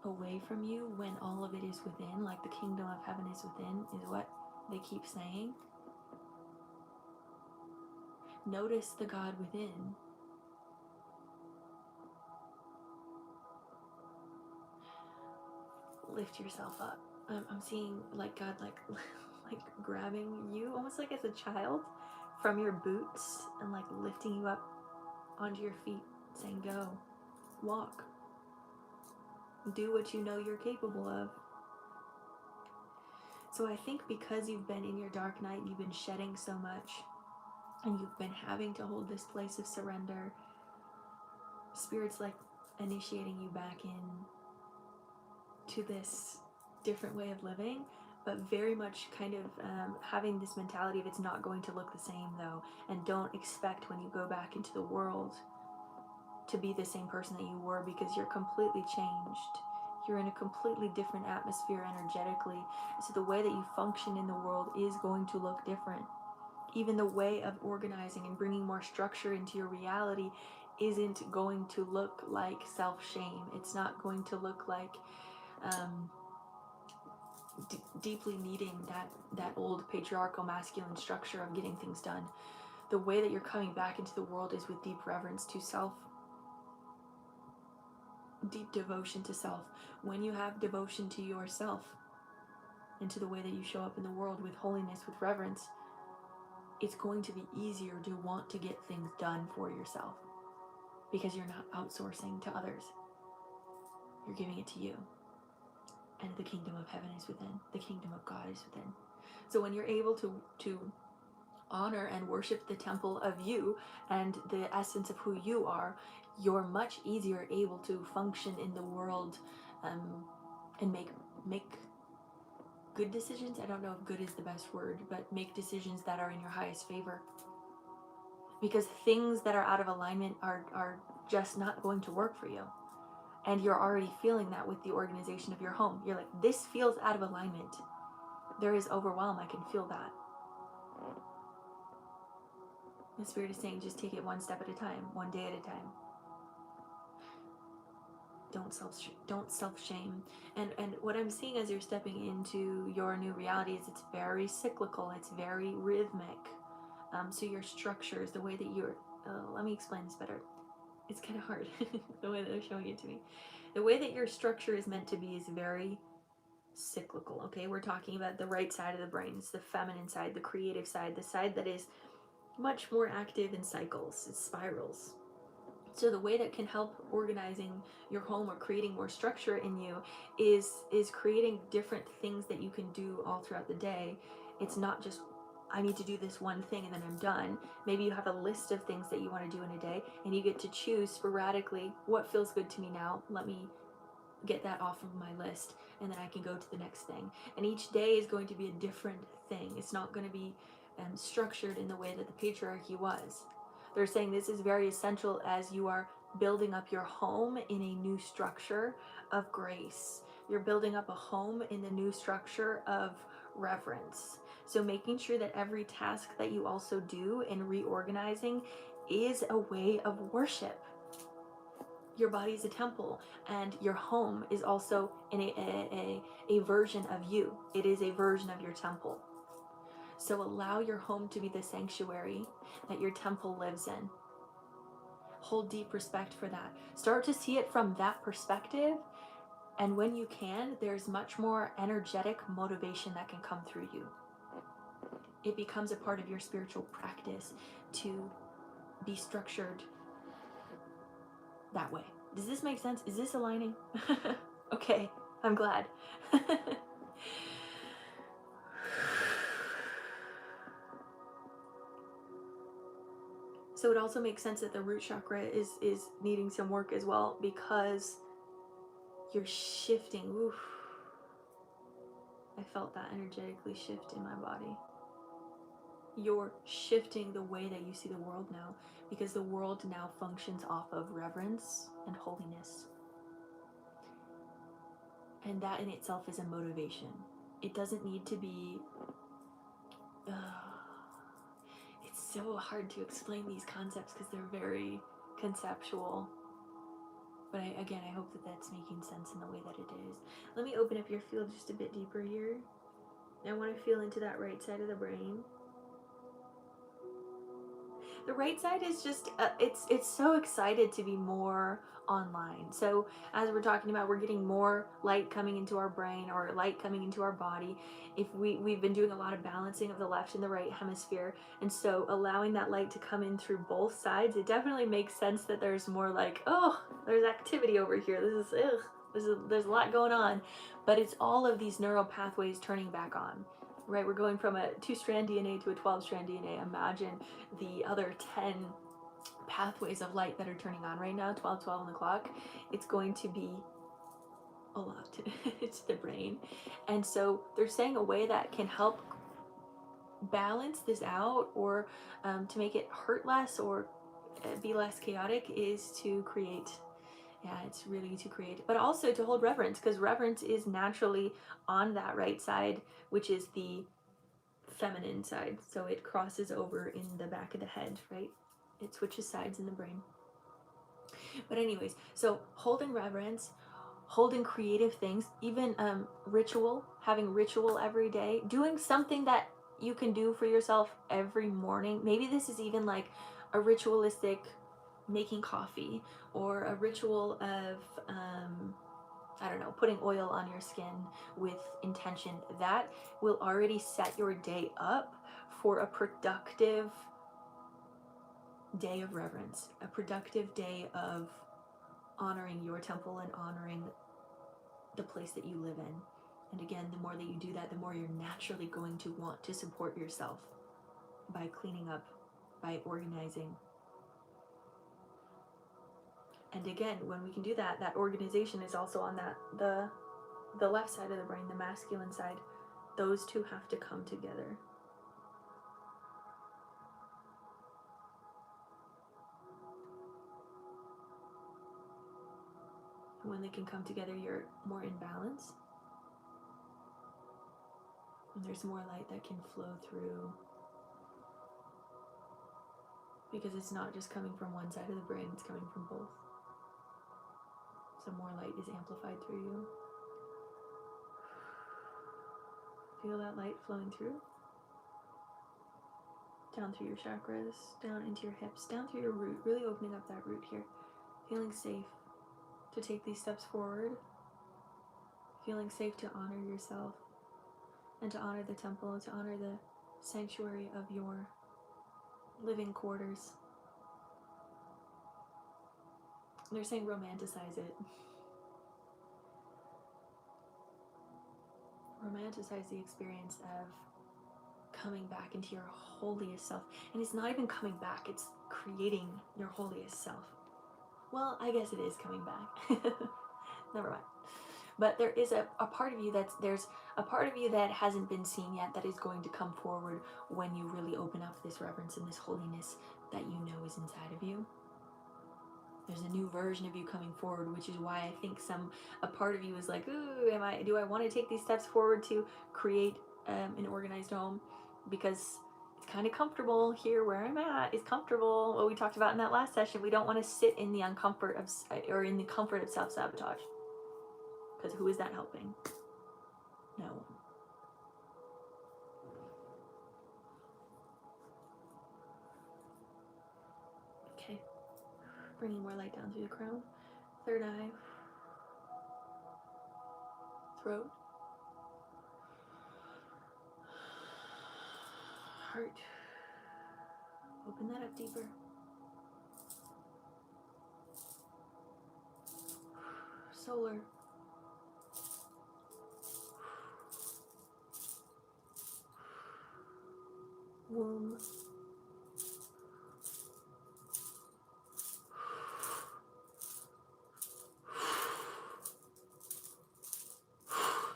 away from you when all of it is within, like the kingdom of heaven is within, is what they keep saying. Notice the God within. Lift yourself up. I'm seeing like God like grabbing you almost like as a child from your boots and like lifting you up onto your feet, saying, go, walk, do what you know you're capable of. So I think because you've been in your dark night, you've been shedding so much, and you've been having to hold this place of surrender, Spirit's like initiating you back in to this different way of living, but very much kind of having this mentality of it's not going to look the same though, and don't expect when you go back into the world to be the same person that you were, because you're completely changed. You're in a completely different atmosphere energetically, so the way that you function in the world is going to look different. Even the way of organizing and bringing more structure into your reality isn't going to look like self-shame. It's not going to look like deeply needing that old patriarchal masculine structure of getting things done. The way that you're coming back into the world is with deep reverence to self, deep devotion to self. When you have devotion to yourself and to the way that you show up in the world with holiness, with reverence, it's going to be easier to want to get things done for yourself, because you're not outsourcing to others. You're giving it to you. And the kingdom of heaven is within. The kingdom of God is within. So when you're able to honor and worship the temple of you and the essence of who you are, you're much easier able to function in the world and make good decisions. I don't know if good is the best word, but make decisions that are in your highest favor. Because things that are out of alignment are just not going to work for you. And you're already feeling that with the organization of your home. You're like, this feels out of alignment. There is overwhelm. I can feel that. The Spirit is saying, just take it one step at a time, one day at a time. Don't self-shame. And what I'm seeing as you're stepping into your new reality is it's very cyclical. It's very rhythmic. So your structures, the way that you're, let me explain this better. It's kind of hard, the way that they're showing it to me. The way that your structure is meant to be is very cyclical, okay? We're talking about the right side of the brain. It's the feminine side, the creative side, the side that is much more active in cycles. It spirals. So the way that can help organizing your home or creating more structure in you is creating different things that you can do all throughout the day. It's not just, I need to do this one thing and then I'm done. Maybe you have a list of things that you want to do in a day, and you get to choose sporadically what feels good to me now. Let me get that off of my list, and then I can go to the next thing. And each day is going to be a different thing. It's not going to be structured in the way that the patriarchy was. They're saying this is very essential as you are building up your home in a new structure of grace, You're building up a home in the new structure of reverence. So making sure that every task that you also do in reorganizing is a way of worship. Your body is a temple, and your home is also a version of you. It is a version of your temple. So allow your home to be the sanctuary that your temple lives in. Hold deep respect for that. Start to see it from that perspective. And when you can, there's much more energetic motivation that can come through you. It becomes a part of your spiritual practice to be structured that way. Does this make sense? Is this aligning? Okay, I'm glad. So it also makes sense that the root chakra is needing some work as well, because you're shifting. Oof. I felt that energetically shift in my body. You're shifting the way that you see the world now, because the world now functions off of reverence and holiness. And that in itself is a motivation. It doesn't need to be... it's so hard to explain these concepts because they're very conceptual. But again, I hope that that's making sense in the way that it is. Let me open up your field just a bit deeper here. I want to feel into that right side of the brain. The right side is just, it's so excited to be more online. So as we're talking about, we're getting more light coming into our brain, or light coming into our body. If we've been doing a lot of balancing of the left and the right hemisphere, and so allowing that light to come in through both sides, it definitely makes sense that there's more like, oh, there's activity over here. There's a lot going on, but it's all of these neural pathways turning back on. Right, we're going from a 2-strand DNA to a 12-strand DNA. Imagine the other 10 pathways of light that are turning on right now, 12 on the clock. It's going to be a lot. It's the brain. And so they're saying a way that can help balance this out, or to make it hurt less or be less chaotic, is to create. Yeah, it's really to create, but also to hold reverence, because reverence is naturally on that right side, which is the feminine side. So it crosses over in the back of the head, right? It switches sides in the brain. But anyways, so holding reverence, holding creative things, even ritual, having ritual every day, doing something that you can do for yourself every morning. Maybe this is even like a ritualistic making coffee, or a ritual of I don't know, putting oil on your skin with intention. That will already set your day up for a productive day of reverence, a productive day of honoring your temple and honoring the place that you live in. And again, the more that you do that, the more you're naturally going to want to support yourself by cleaning up, by organizing. And again, when we can do that, that organization is also on that the left side of the brain, the masculine side. Those two have to come together. And when they can come together, you're more in balance. And there's more light that can flow through. Because it's not just coming from one side of the brain, it's coming from both. So more light is amplified through you. Feel that light flowing through. Down through your chakras, down into your hips, down through your root, really opening up that root here. Feeling safe to take these steps forward. Feeling safe to honor yourself and to honor the temple, to honor the sanctuary of your living quarters. They're saying romanticize it. Romanticize the experience of coming back into your holiest self. And it's not even coming back, it's creating your holiest self. Well, I guess it is coming back. Never mind. But there is a part of you there's a part of you that hasn't been seen yet, that is going to come forward when you really open up this reverence and this holiness that you know is inside of you. There's a new version of you coming forward, which is why I think a part of you is like, ooh, do I want to take these steps forward to create an organized home? Because it's kind of comfortable here where I'm at. It's comfortable. What we talked about in that last session, we don't want to sit in the uncomfort of, or in the comfort of self-sabotage. Because who is that helping? No one. Okay. Bringing more light down through the crown. Third eye. Throat. Heart. Open that up deeper. Solar. Womb.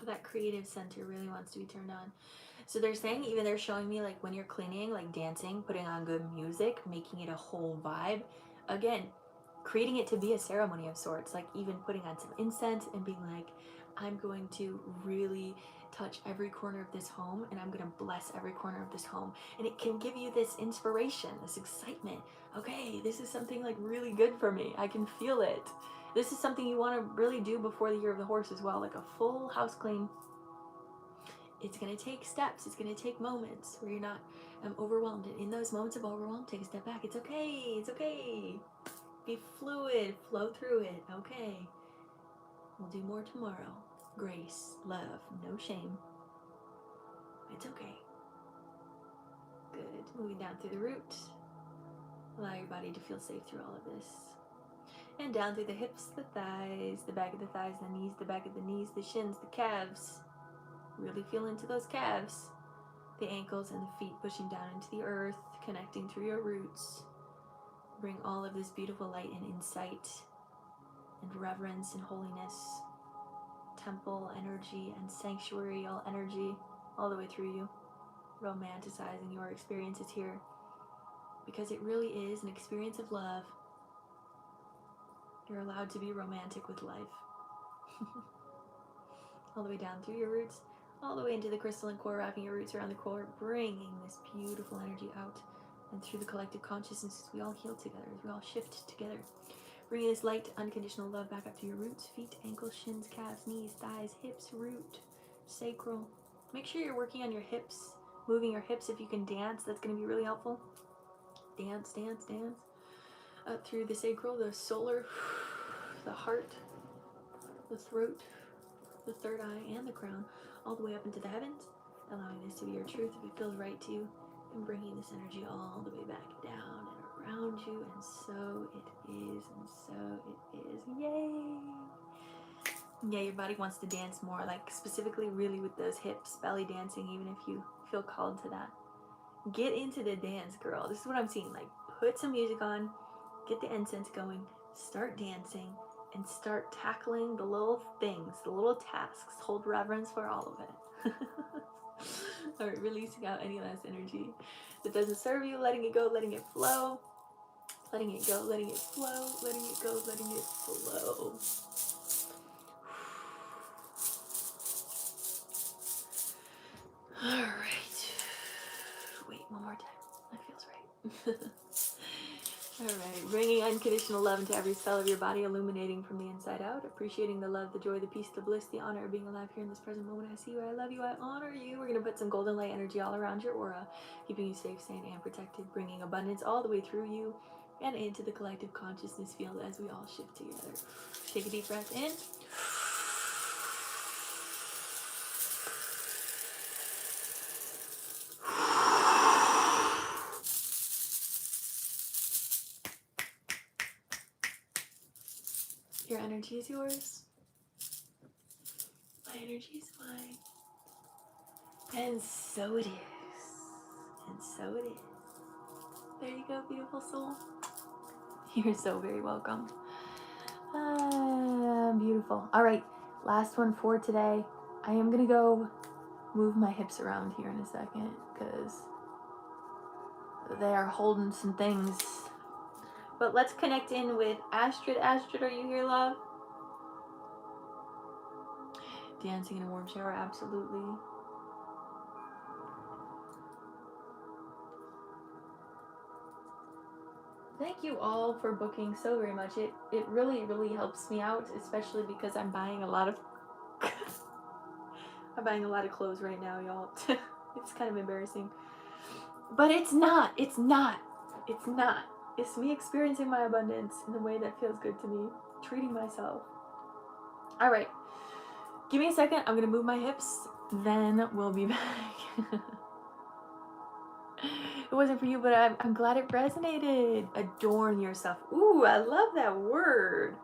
That creative center really wants to be turned on. So they're saying, even they're showing me like when you're cleaning, like dancing, putting on good music, making it a whole vibe. Again, creating it to be a ceremony of sorts, like even putting on some incense and being like, I'm going to really touch every corner of this home and I'm going to bless every corner of this home. And it can give you this inspiration, this excitement. Okay, this is something like really good for me. I can feel it. This is something you want to really do before the year of the horse as well, like a full house clean. It's going to take steps. It's going to take moments where you're not overwhelmed. And in those moments of overwhelm, take a step back. It's okay. It's okay. Be fluid. Flow through it. Okay. We'll do more tomorrow. Grace, love, no shame. It's okay. Good. Moving down through the root. Allow your body to feel safe through all of this. And down through the hips, the thighs, the back of the thighs, the knees, the back of the knees, the shins, the calves. Really feel into those calves. The ankles and the feet pushing down into the earth, connecting through your roots. Bring all of this beautiful light and insight and reverence and holiness, temple energy and sanctuarial energy all the way through you, romanticizing your experiences here, because it really is an experience of love. You're allowed to be romantic with life. All the way down through your roots, all the way into the crystalline core, wrapping your roots around the core, bringing this beautiful energy out and through the collective consciousness as we all heal together, as we all shift together. Bringing this light, unconditional love back up to your roots, feet, ankles, shins, calves, knees, thighs, hips, root, sacral. Make sure you're working on your hips, moving your hips. If you can dance, that's going to be really helpful. Dance, dance, dance. Up through the sacral, the solar, the heart, the throat, the third eye, and the crown, all the way up into the heavens, allowing this to be your truth if it feels right to you, and bringing this energy all the way back down and around you, and so it is, and so it is. Yay! Yeah, your body wants to dance more, like specifically really with those hips, belly dancing, even if you feel called to that. Get into the dance, girl. This is what I'm seeing. Like, put some music on, get the incense going, start dancing, and start tackling the little things, the little tasks. Hold reverence for all of it. All right, releasing out any last energy that doesn't serve you, letting it go, letting it flow, letting it go, letting it flow, letting it go, letting it flow. All right. Wait, one more time. That feels right. All right, bringing unconditional love into every cell of your body, illuminating from the inside out, appreciating the love, the joy, the peace, the bliss, the honor of being alive here in this present moment. I see you, I love you, I honor you. We're going to put some golden light energy all around your aura, keeping you safe, sane, and protected, bringing abundance all the way through you and into the collective consciousness field as we all shift together. Take a deep breath in. Your energy is yours. My energy is mine. And so it is. And so it is. There you go, beautiful soul. You're so very welcome. Beautiful. All right, last one for today. I am going to go move my hips around here in a second because they are holding some things But let's connect in with Astrid. Astrid, are you here, love? Dancing in a warm shower, absolutely. Thank you all for booking so very much. It really helps me out, especially because I'm buying a lot of I'm buying a lot of clothes right now, y'all. It's kind of embarrassing. But it's not. It's not. It's not. It's me experiencing my abundance in the way that feels good to me. Treating myself. All right. Give me a second. I'm going to move my hips. Then we'll be back. It wasn't for you, but I'm glad it resonated. Adorn yourself. Ooh, I love that word.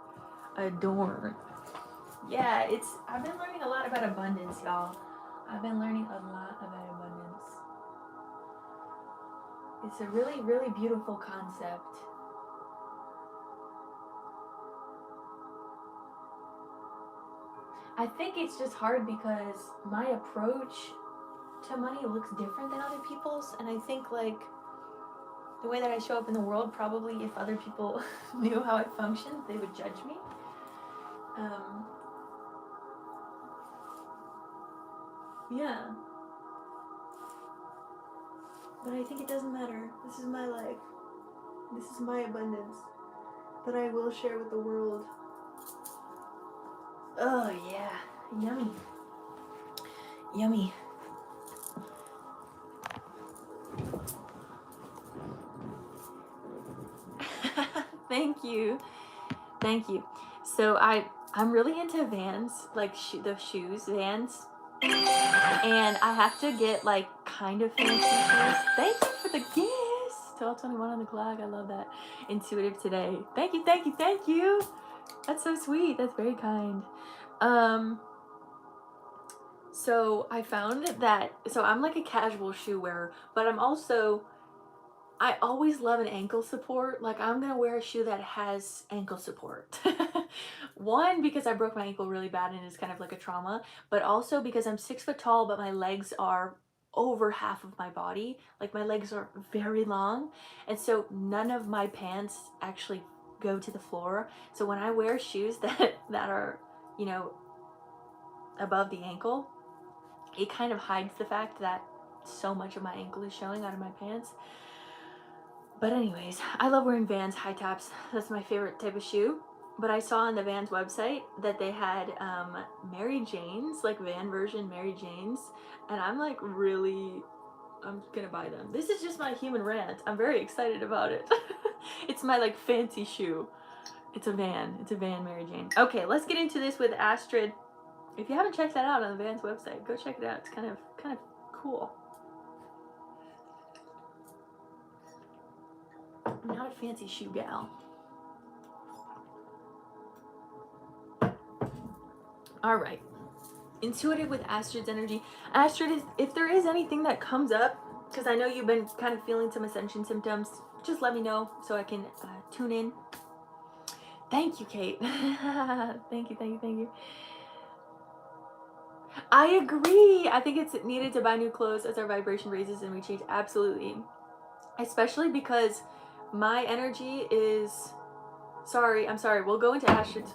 Adorn. Yeah, I've been learning a lot about abundance, y'all. I've been learning a lot about abundance. It's a really beautiful concept. I think it's just hard because my approach to money looks different than other people's, and I think like the way that I show up in the world, probably if other people knew how I functioned, they would judge me. Yeah. But I think it doesn't matter. This is my life. This is my abundance that I will share with the world. Oh yeah, yummy. Yummy. Thank you. Thank you. So I'm really into Vans, like the shoes, Vans. And I have to get like kind of fancy shoes. Thank you for the gifts. 1221 on the clock. I love that. Intuitive today. Thank you, thank you, thank you. That's so sweet. That's very kind. So I found that, so I'm like a casual shoe wearer, but I always love an ankle support. Like I'm gonna wear a shoe that has ankle support. One, because I broke my ankle really bad and it's kind of like a trauma, but also because I'm 6 foot tall, but my legs are over half of my body. Like my legs are very long. And so none of my pants actually go to the floor. So when I wear shoes that are, you know, above the ankle, it kind of hides the fact that so much of my ankle is showing out of my pants. But anyways, I love wearing Vans high tops. That's my favorite type of shoe. But I saw on the Vans website that they had Mary Jane's, like Van version Mary Jane's. And I'm like I'm gonna buy them. This is just my human rant. I'm very excited about it. It's my like fancy shoe. It's a Van Mary Jane. Okay, let's get into this with Astrid. If you haven't checked that out on the Vans website, go check it out. It's kind of cool. I'm not a fancy shoe gal. All right. Intuitive with Astrid's energy. Astrid, if there is anything that comes up, because I know you've been kind of feeling some Ascension symptoms, just let me know so I can tune in. Thank you, Kate. Thank you. I agree. I think it's needed to buy new clothes as our vibration raises and we change. Absolutely. Especially because my energy is... I'm sorry. We'll go into Astrid's...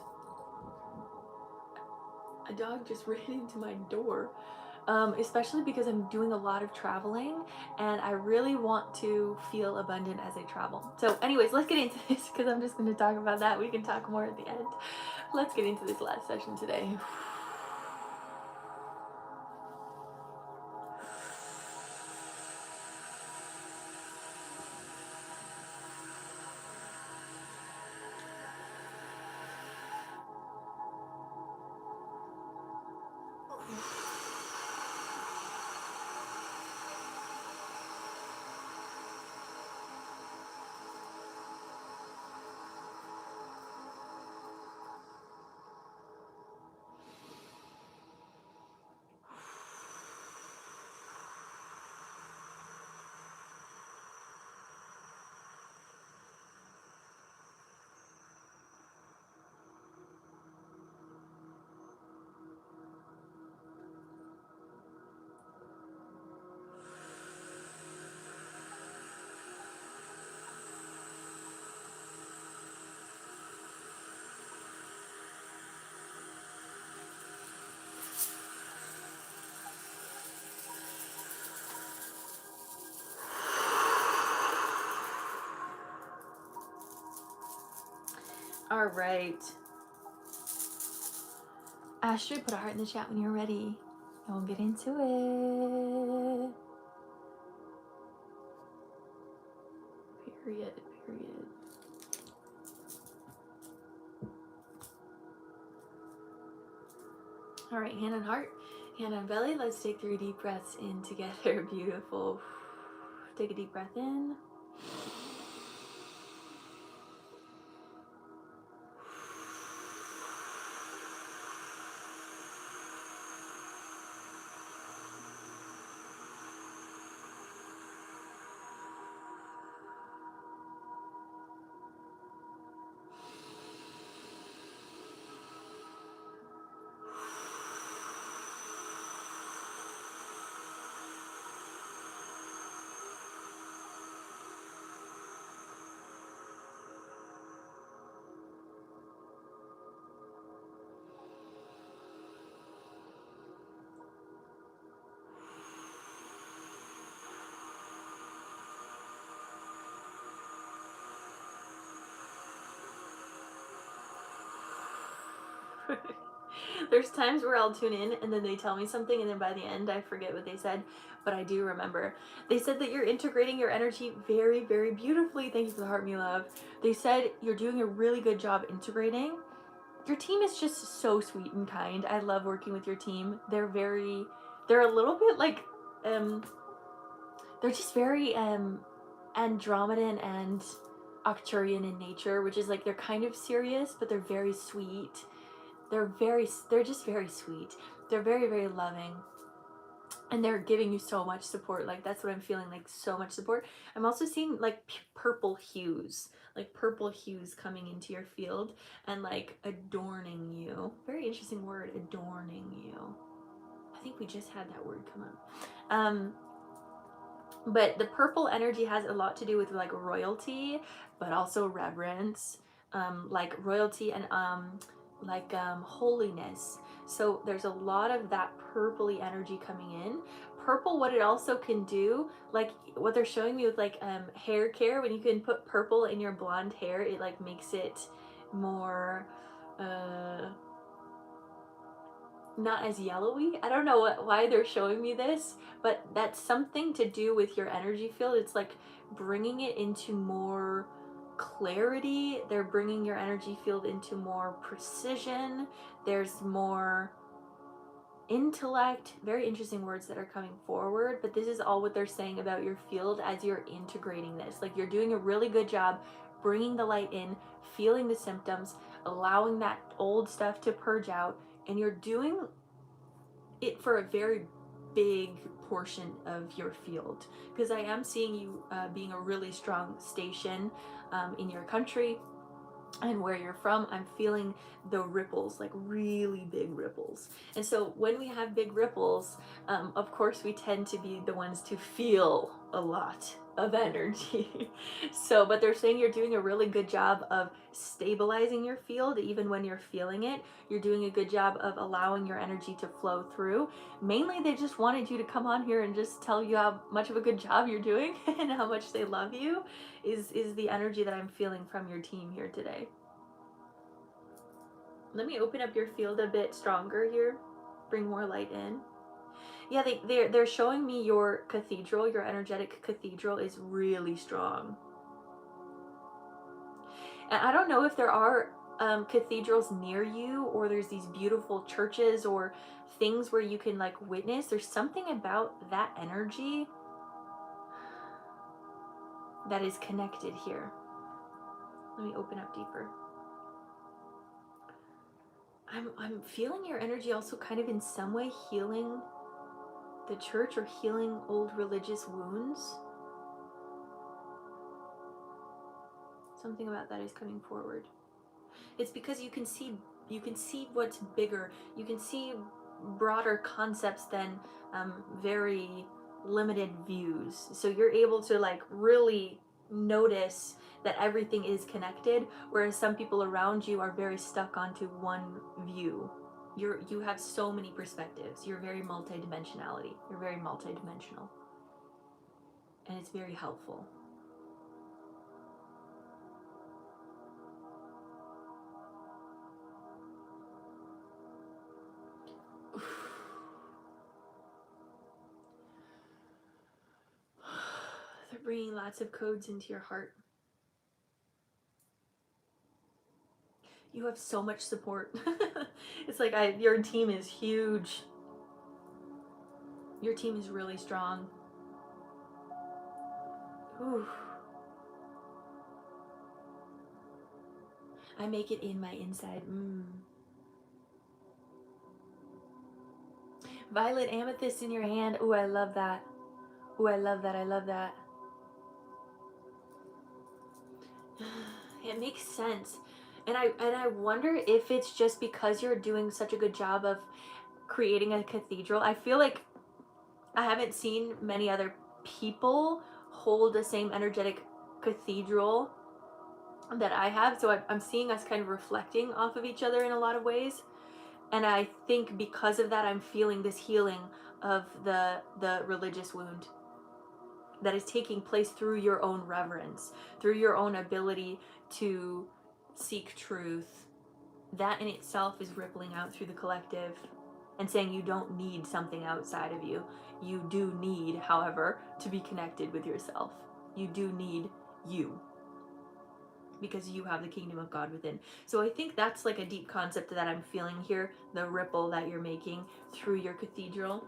A dog just ran into my door. Especially because I'm doing a lot of traveling and I really want to feel abundant as I travel. So anyways, let's get into this because I'm just going to talk about that. We can talk more at the end. Let's get into this last session today. All right. Astrid, put a heart in the chat when you're ready. And we'll get into it. Period. All right, hand on heart, hand on belly. Let's take 3 deep breaths in together. Beautiful. Take a deep breath in. There's times where I'll tune in and then they tell me something and then by the end I forget what they said, but I do remember. They said that you're integrating your energy very, very beautifully. Thank you for the heart, me love. They said you're doing a really good job integrating. Your team is just so sweet and kind. I love working with your team. They're a little bit like, they're just very Andromedan and Arcturian in nature, which is like they're kind of serious, but they're very sweet. They're just very sweet. They're very, very loving. And they're giving you so much support. Like that's what I'm feeling, like so much support. I'm also seeing like purple hues coming into your field and like adorning you. Very interesting word, adorning you. I think we just had that word come up. But the purple energy has a lot to do with like royalty, but also reverence, like royalty and holiness. So there's a lot of that purpley energy coming in. Purple, what it also can do, like what they're showing me with like hair care, when you can put purple in your blonde hair, it like makes it more not as yellowy. I don't know why they're showing me this, but that's something to do with your energy field. It's like bringing it into more clarity. They're bringing your energy field into more precision. There's more intellect. Very interesting words that are coming forward, but this is all what they're saying about your field as you're integrating this. Like you're doing a really good job bringing the light in, feeling the symptoms, allowing that old stuff to purge out, and you're doing it for a very big portion of your field, because I am seeing you being a really strong station in your country and where you're from. I'm feeling the ripples, like really big ripples. And so when we have big ripples, of course we tend to be the ones to feel a lot of energy. So, but they're saying you're doing a really good job of stabilizing your field. Even when you're feeling it, you're doing a good job of allowing your energy to flow through. Mainly they just wanted you to come on here and just tell you how much of a good job you're doing and how much they love you is the energy that I'm feeling from your team here today. Let me open up your field a bit stronger here. Bring more light in. Yeah, they're showing me your cathedral, your energetic cathedral is really strong. And I don't know if there are cathedrals near you, or there's these beautiful churches or things where you can like witness. There's something about that energy that is connected here. Let me open up deeper. I'm feeling your energy also kind of in some way healing the church or healing old religious wounds. Something about that is coming forward. It's because you can see what's bigger. You can see broader concepts than very limited views. So you're able to like really notice that everything is connected, whereas some people around you are very stuck onto one view. You have so many perspectives. You're very multidimensionality. You're very multidimensional. And it's very helpful. Bringing lots of codes into your heart. You have so much support. It's like your team is huge. Your team is really strong. Whew. I make it in my inside. Violet amethyst in your hand. Ooh, I love that. Ooh, I love that. I love that. It makes sense. And I wonder if it's just because you're doing such a good job of creating a cathedral. I feel like I haven't seen many other people hold the same energetic cathedral that I have. So I'm seeing us kind of reflecting off of each other in a lot of ways. And I think because of that, I'm feeling this healing of the religious wound that is taking place through your own reverence, through your own ability to seek truth. That in itself is rippling out through the collective and saying you don't need something outside of you. You do need, however, to be connected with yourself. You do need you, because you have the kingdom of God within. So I think that's like a deep concept that I'm feeling here, the ripple that you're making through your cathedral.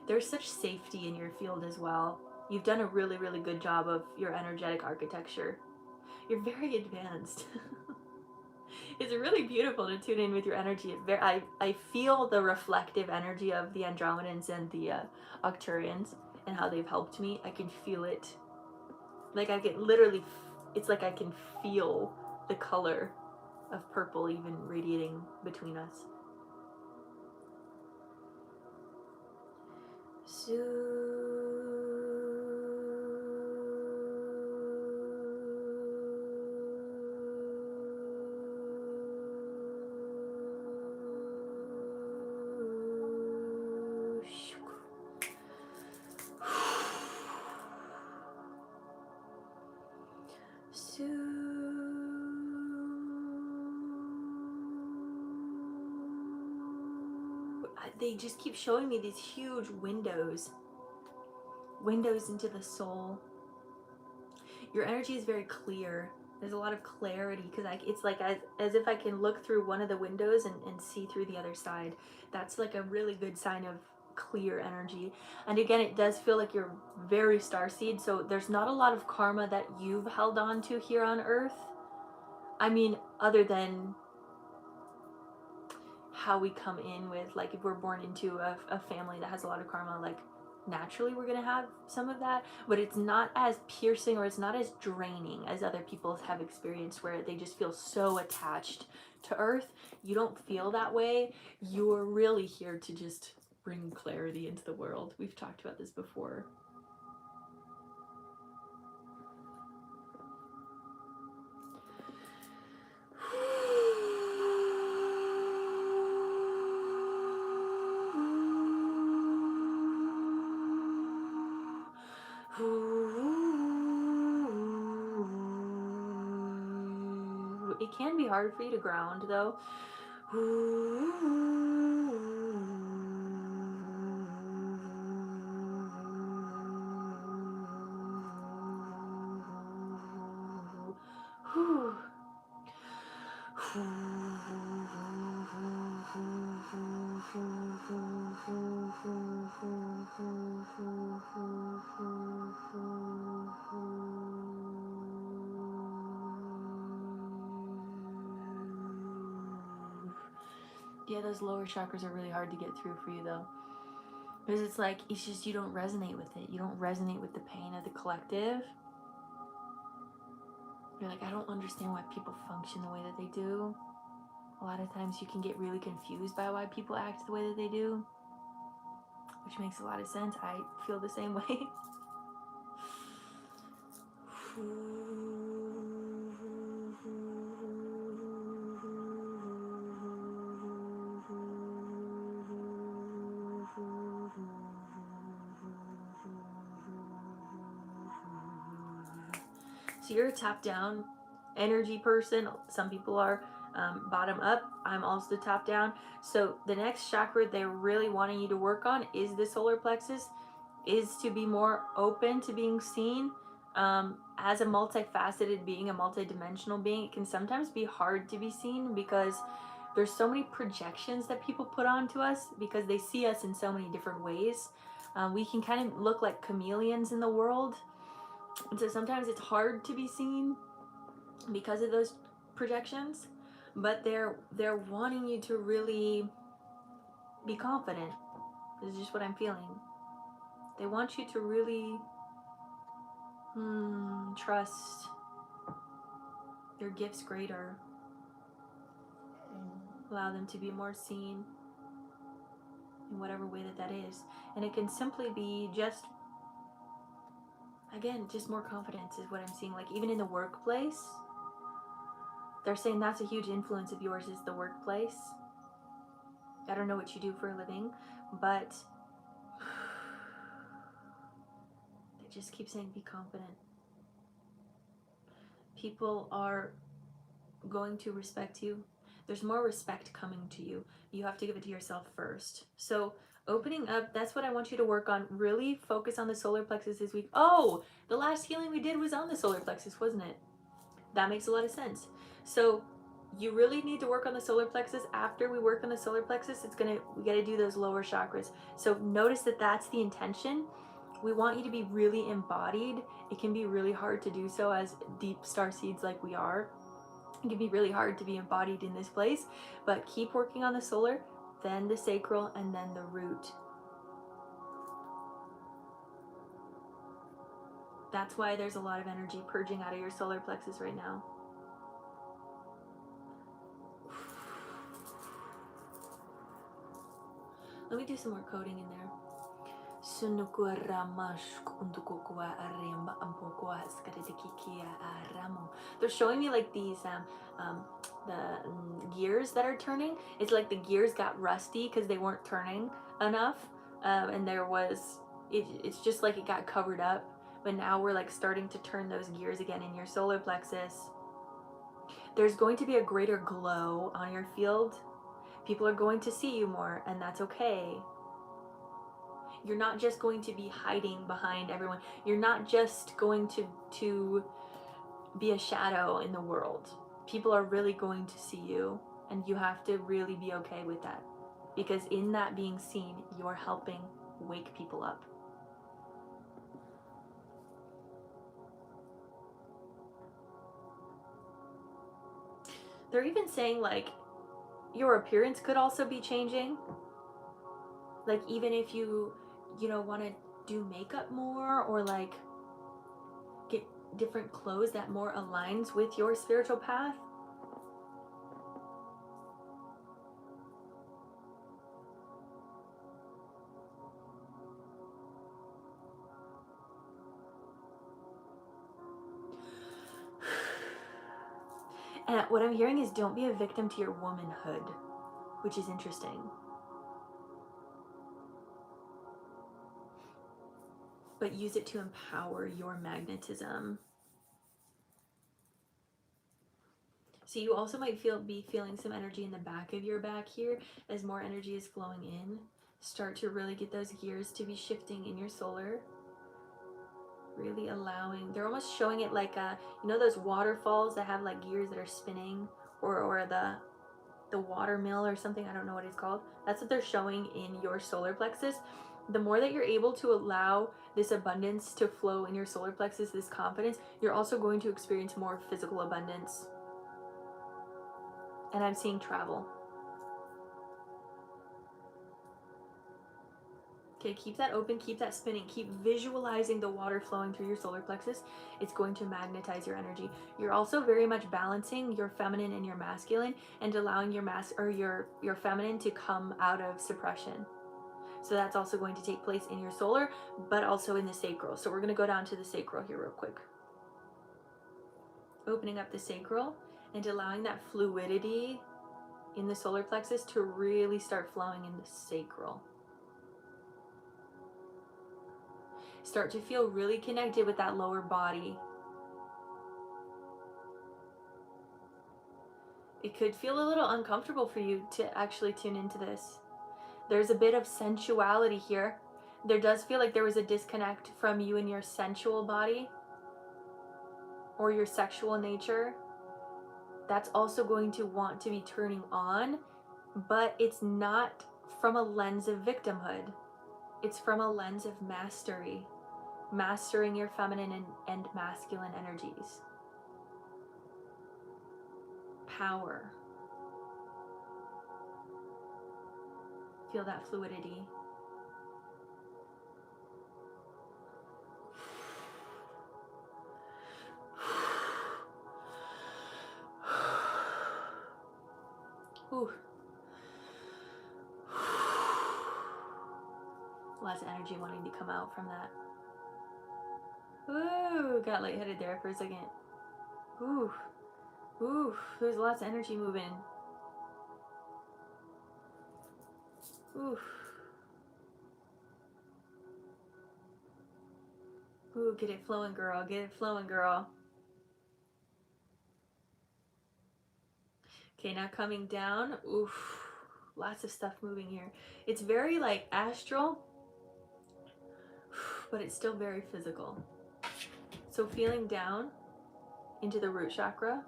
There's such safety in your field as well. You've done a really, really good job of your energetic architecture. You're very advanced. It's really beautiful to tune in with your energy. I feel the reflective energy of the Andromedans and the Arcturians and how they've helped me. I can feel it. Like I can literally, it's like I can feel the color of purple even radiating between us. They just keep showing me these huge windows into the soul. Your energy is very clear. There's a lot of clarity because it's like as if I can look through one of the windows and see through the other side. That's like a really good sign of clear energy. And again, it does feel like you're very starseed, so there's not a lot of karma that you've held on to here on Earth. I mean, other than how we come in with, like, if we're born into a family that has a lot of karma, like, naturally we're gonna have some of that, but it's not as piercing or it's not as draining as other people have experienced, where they just feel so attached to Earth. You don't feel that way. You're really here to just bring clarity into the world. We've talked about this before. It can be hard for you to ground, though. Yeah, those lower chakras are really hard to get through for you, though. Because it's like, it's just you don't resonate with it. You don't resonate with the pain of the collective. You're like, I don't understand why people function the way that they do. A lot of times you can get really confused by why people act the way that they do, which makes a lot of sense. I feel the same way. So you're a top-down energy person. Some people are bottom up. I'm also top-down. So the next chakra they're really wanting you to work on is the solar plexus. is to be more open to being seen. As a multifaceted being, a multidimensional being, it can sometimes be hard to be seen because there's so many projections that people put onto us because they see us in so many different ways. We can kind of look like chameleons in the world, and so sometimes it's hard to be seen because of those projections. But they're wanting you to really be confident. This is just what I'm feeling. They want you to really trust your gifts greater. Allow them to be more seen in whatever way that is. And it can simply be just, again, just more confidence is what I'm seeing. Like even in the workplace, they're saying that's a huge influence of yours is the workplace. I don't know what you do for a living, but they just keep saying be confident. People are going to respect you. There's more respect coming to you. You have to give it to yourself first. So opening up, that's what I want you to work on. Really focus on the solar plexus this week. Oh, the last healing we did was on the solar plexus, wasn't it? That makes a lot of sense. So you really need to work on the solar plexus. After we work on the solar plexus, we got to do those lower chakras. So notice that that's the intention. We want you to be really embodied. It can be really hard to do so as deep star seeds like we are. It can be really hard to be embodied in this place, but keep working on the solar, then the sacral, and then the root. That's why there's a lot of energy purging out of your solar plexus right now. Let me do some more coding in there. They're showing me like these the gears that are turning. It's like the gears got rusty because they weren't turning enough, and it's just like it got covered up. But now we're like starting to turn those gears again in your solar plexus. There's going to be a greater glow on your field. People are going to see you more, and that's okay. You're not just going to be hiding behind everyone. You're not just going to be a shadow in the world. People are really going to see you, and you have to really be okay with that. Because in that being seen, you're helping wake people up. They're even saying like your appearance could also be changing. Like even if you want to do makeup more or like get different clothes that more aligns with your spiritual path. And what I'm hearing is don't be a victim to your womanhood, which is interesting. But use it to empower your magnetism. So you also might be feeling some energy in the back of your back here as more energy is flowing in. Start to really get those gears to be shifting in your solar. Really allowing, they're almost showing it like those waterfalls that have like gears that are spinning, or the water mill or something, I don't know what it's called. That's what they're showing in your solar plexus. The more that you're able to allow this abundance to flow in your solar plexus, this confidence, you're also going to experience more physical abundance. And I'm seeing travel. Okay, keep that open, keep that spinning, keep visualizing the water flowing through your solar plexus. It's going to magnetize your energy. You're also very much balancing your feminine and your masculine and allowing your feminine to come out of suppression. So that's also going to take place in your solar, but also in the sacral. So we're going to go down to the sacral here real quick. Opening up the sacral and allowing that fluidity in the solar plexus to really start flowing in the sacral. Start to feel really connected with that lower body. It could feel a little uncomfortable for you to actually tune into this. There's a bit of sensuality here there does feel like there was a disconnect from you and your sensual body or your sexual nature. That's also going to want to be turning on, but it's not from a lens of victimhood. It's from a lens of mastery, mastering your feminine and masculine energies. Power. Feel that fluidity. Ooh. Lots of energy wanting to come out from that. Ooh, got lightheaded there for a second. Ooh. Ooh, there's lots of energy moving. Ooh. Ooh, get it flowing, girl. Get it flowing, girl. Okay, now coming down. Oof. Lots of stuff moving here. It's very like astral, but it's still very physical. So feeling down into the root chakra.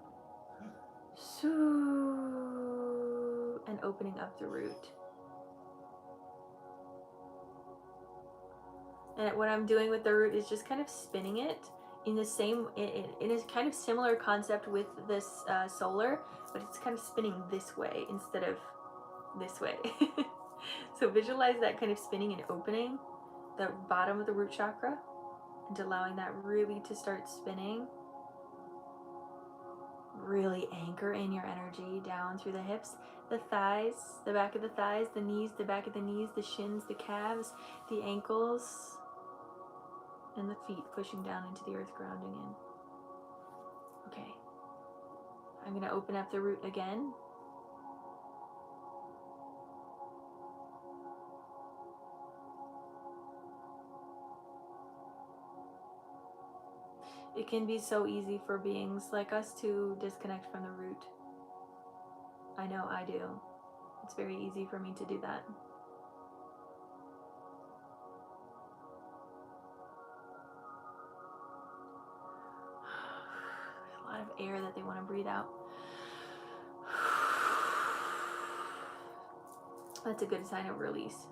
And opening up the root. And what I'm doing with the root is just kind of spinning it in the same, it is kind of similar concept with this solar, but it's kind of spinning this way instead of this way. So visualize that kind of spinning and opening the bottom of the root chakra and allowing that really to start spinning. Really anchor in your energy down through the hips, the thighs, the back of the thighs, the knees, the back of the knees, the shins, the calves, the ankles, and the feet pushing down into the earth, grounding in. Okay. I'm going to open up the root again. It can be so easy for beings like us to disconnect from the root. I know I do. It's very easy for me to do that. There's a lot of air that they want to breathe out. That's a good sign of release.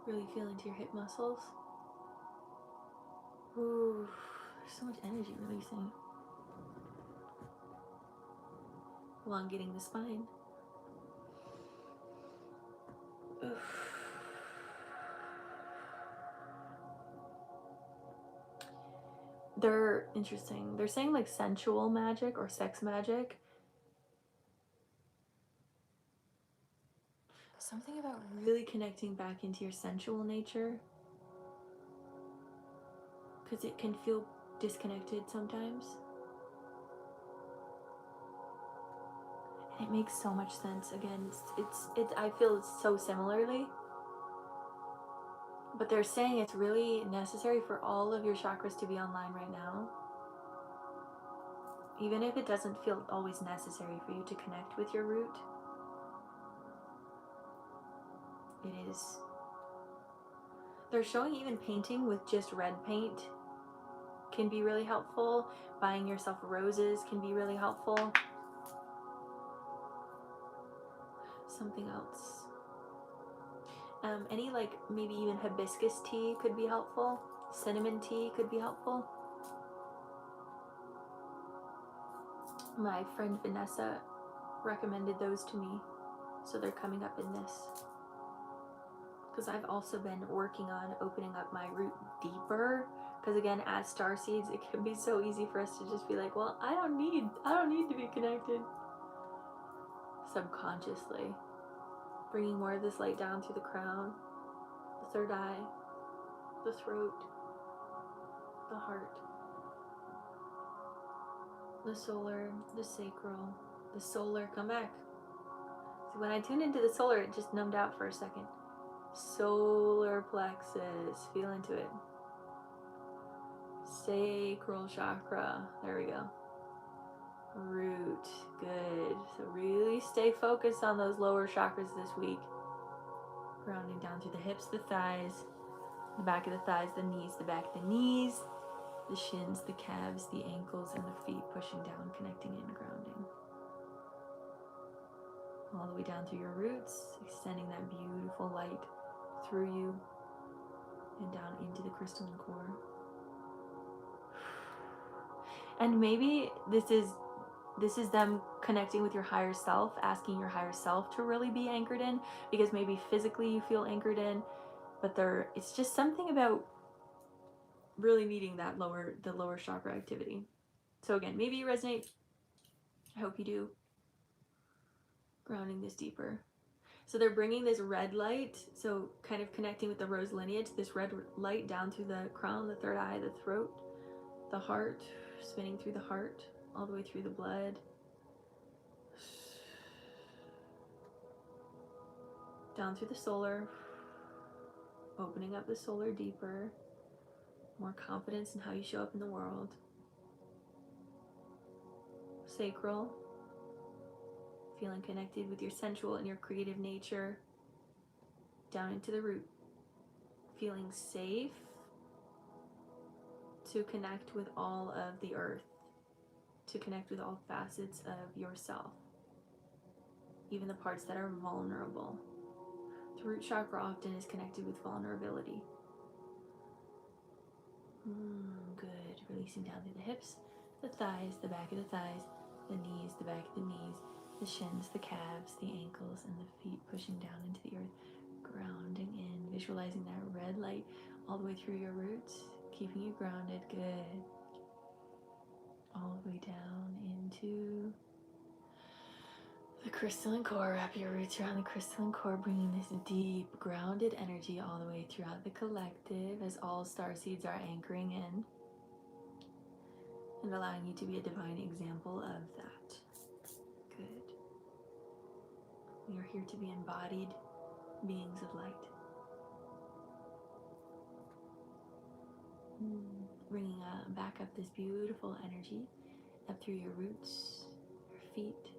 Really feel into your hip muscles. Ooh, there's so much energy releasing. Elongating the spine. Oof. They're interesting. They're saying like sensual magic or sex magic. Something about really connecting back into your sensual nature, because it can feel disconnected sometimes. And it makes so much sense. Again, I feel it's so similarly. But they're saying it's really necessary for all of your chakras to be online right now. Even if it doesn't feel always necessary for you to connect with your root. It is. They're showing even painting with just red paint can be really helpful. Buying yourself roses can be really helpful. Something else. Any like maybe even hibiscus tea could be helpful. Cinnamon tea could be helpful. My friend Vanessa recommended those to me, so they're coming up in this. Because I've also been working on opening up my root deeper. Because again, as starseeds, it can be so easy for us to just be like, well, I don't need to be connected. Subconsciously. Bringing more of this light down through the crown, the third eye, the throat, the heart, the solar, the sacral, the solar. Come back. So when I tuned into the solar, it just numbed out for a second. Solar plexus. Feel into it. sacral chakra. There we go. Root. Good. So really stay focused on those lower chakras this week. Grounding down through the hips, the thighs, the back of the thighs, the knees, the back of the knees, the shins, the calves, the ankles, and the feet, pushing down, connecting in, grounding. All the way down through your roots, extending that beautiful light through you and down into the crystalline core. And maybe this is them connecting with your higher self, asking your higher self to really be anchored in, because maybe physically you feel anchored in, but it's just something about really needing the lower chakra activity. So again, maybe you resonate. I hope you do. Grounding this deeper. So they're bringing this red light, so kind of connecting with the rose lineage, this red light down through the crown, the third eye, the throat, the heart, spinning through the heart, all the way through the blood. Down through the solar, opening up the solar deeper, more confidence in how you show up in the world. Sacral, feeling connected with your sensual and your creative nature. Down into the root, feeling safe to connect with all of the earth, to connect with all facets of yourself, even the parts that are vulnerable. The root chakra often is connected with vulnerability. Good. Releasing down through the hips, the thighs, the back of the thighs, the knees, the back of the knees, the shins, the calves, the ankles, and the feet, pushing down into the earth, grounding in, visualizing that red light all the way through your roots, keeping you grounded. Good. All the way down into the crystalline core. Wrap your roots around the crystalline core, bringing this deep, grounded energy all the way throughout the collective as all star seeds are anchoring in and allowing you to be a divine example of that. Good. We are here to be embodied beings of light. Bringing back up this beautiful energy up through your roots, your feet,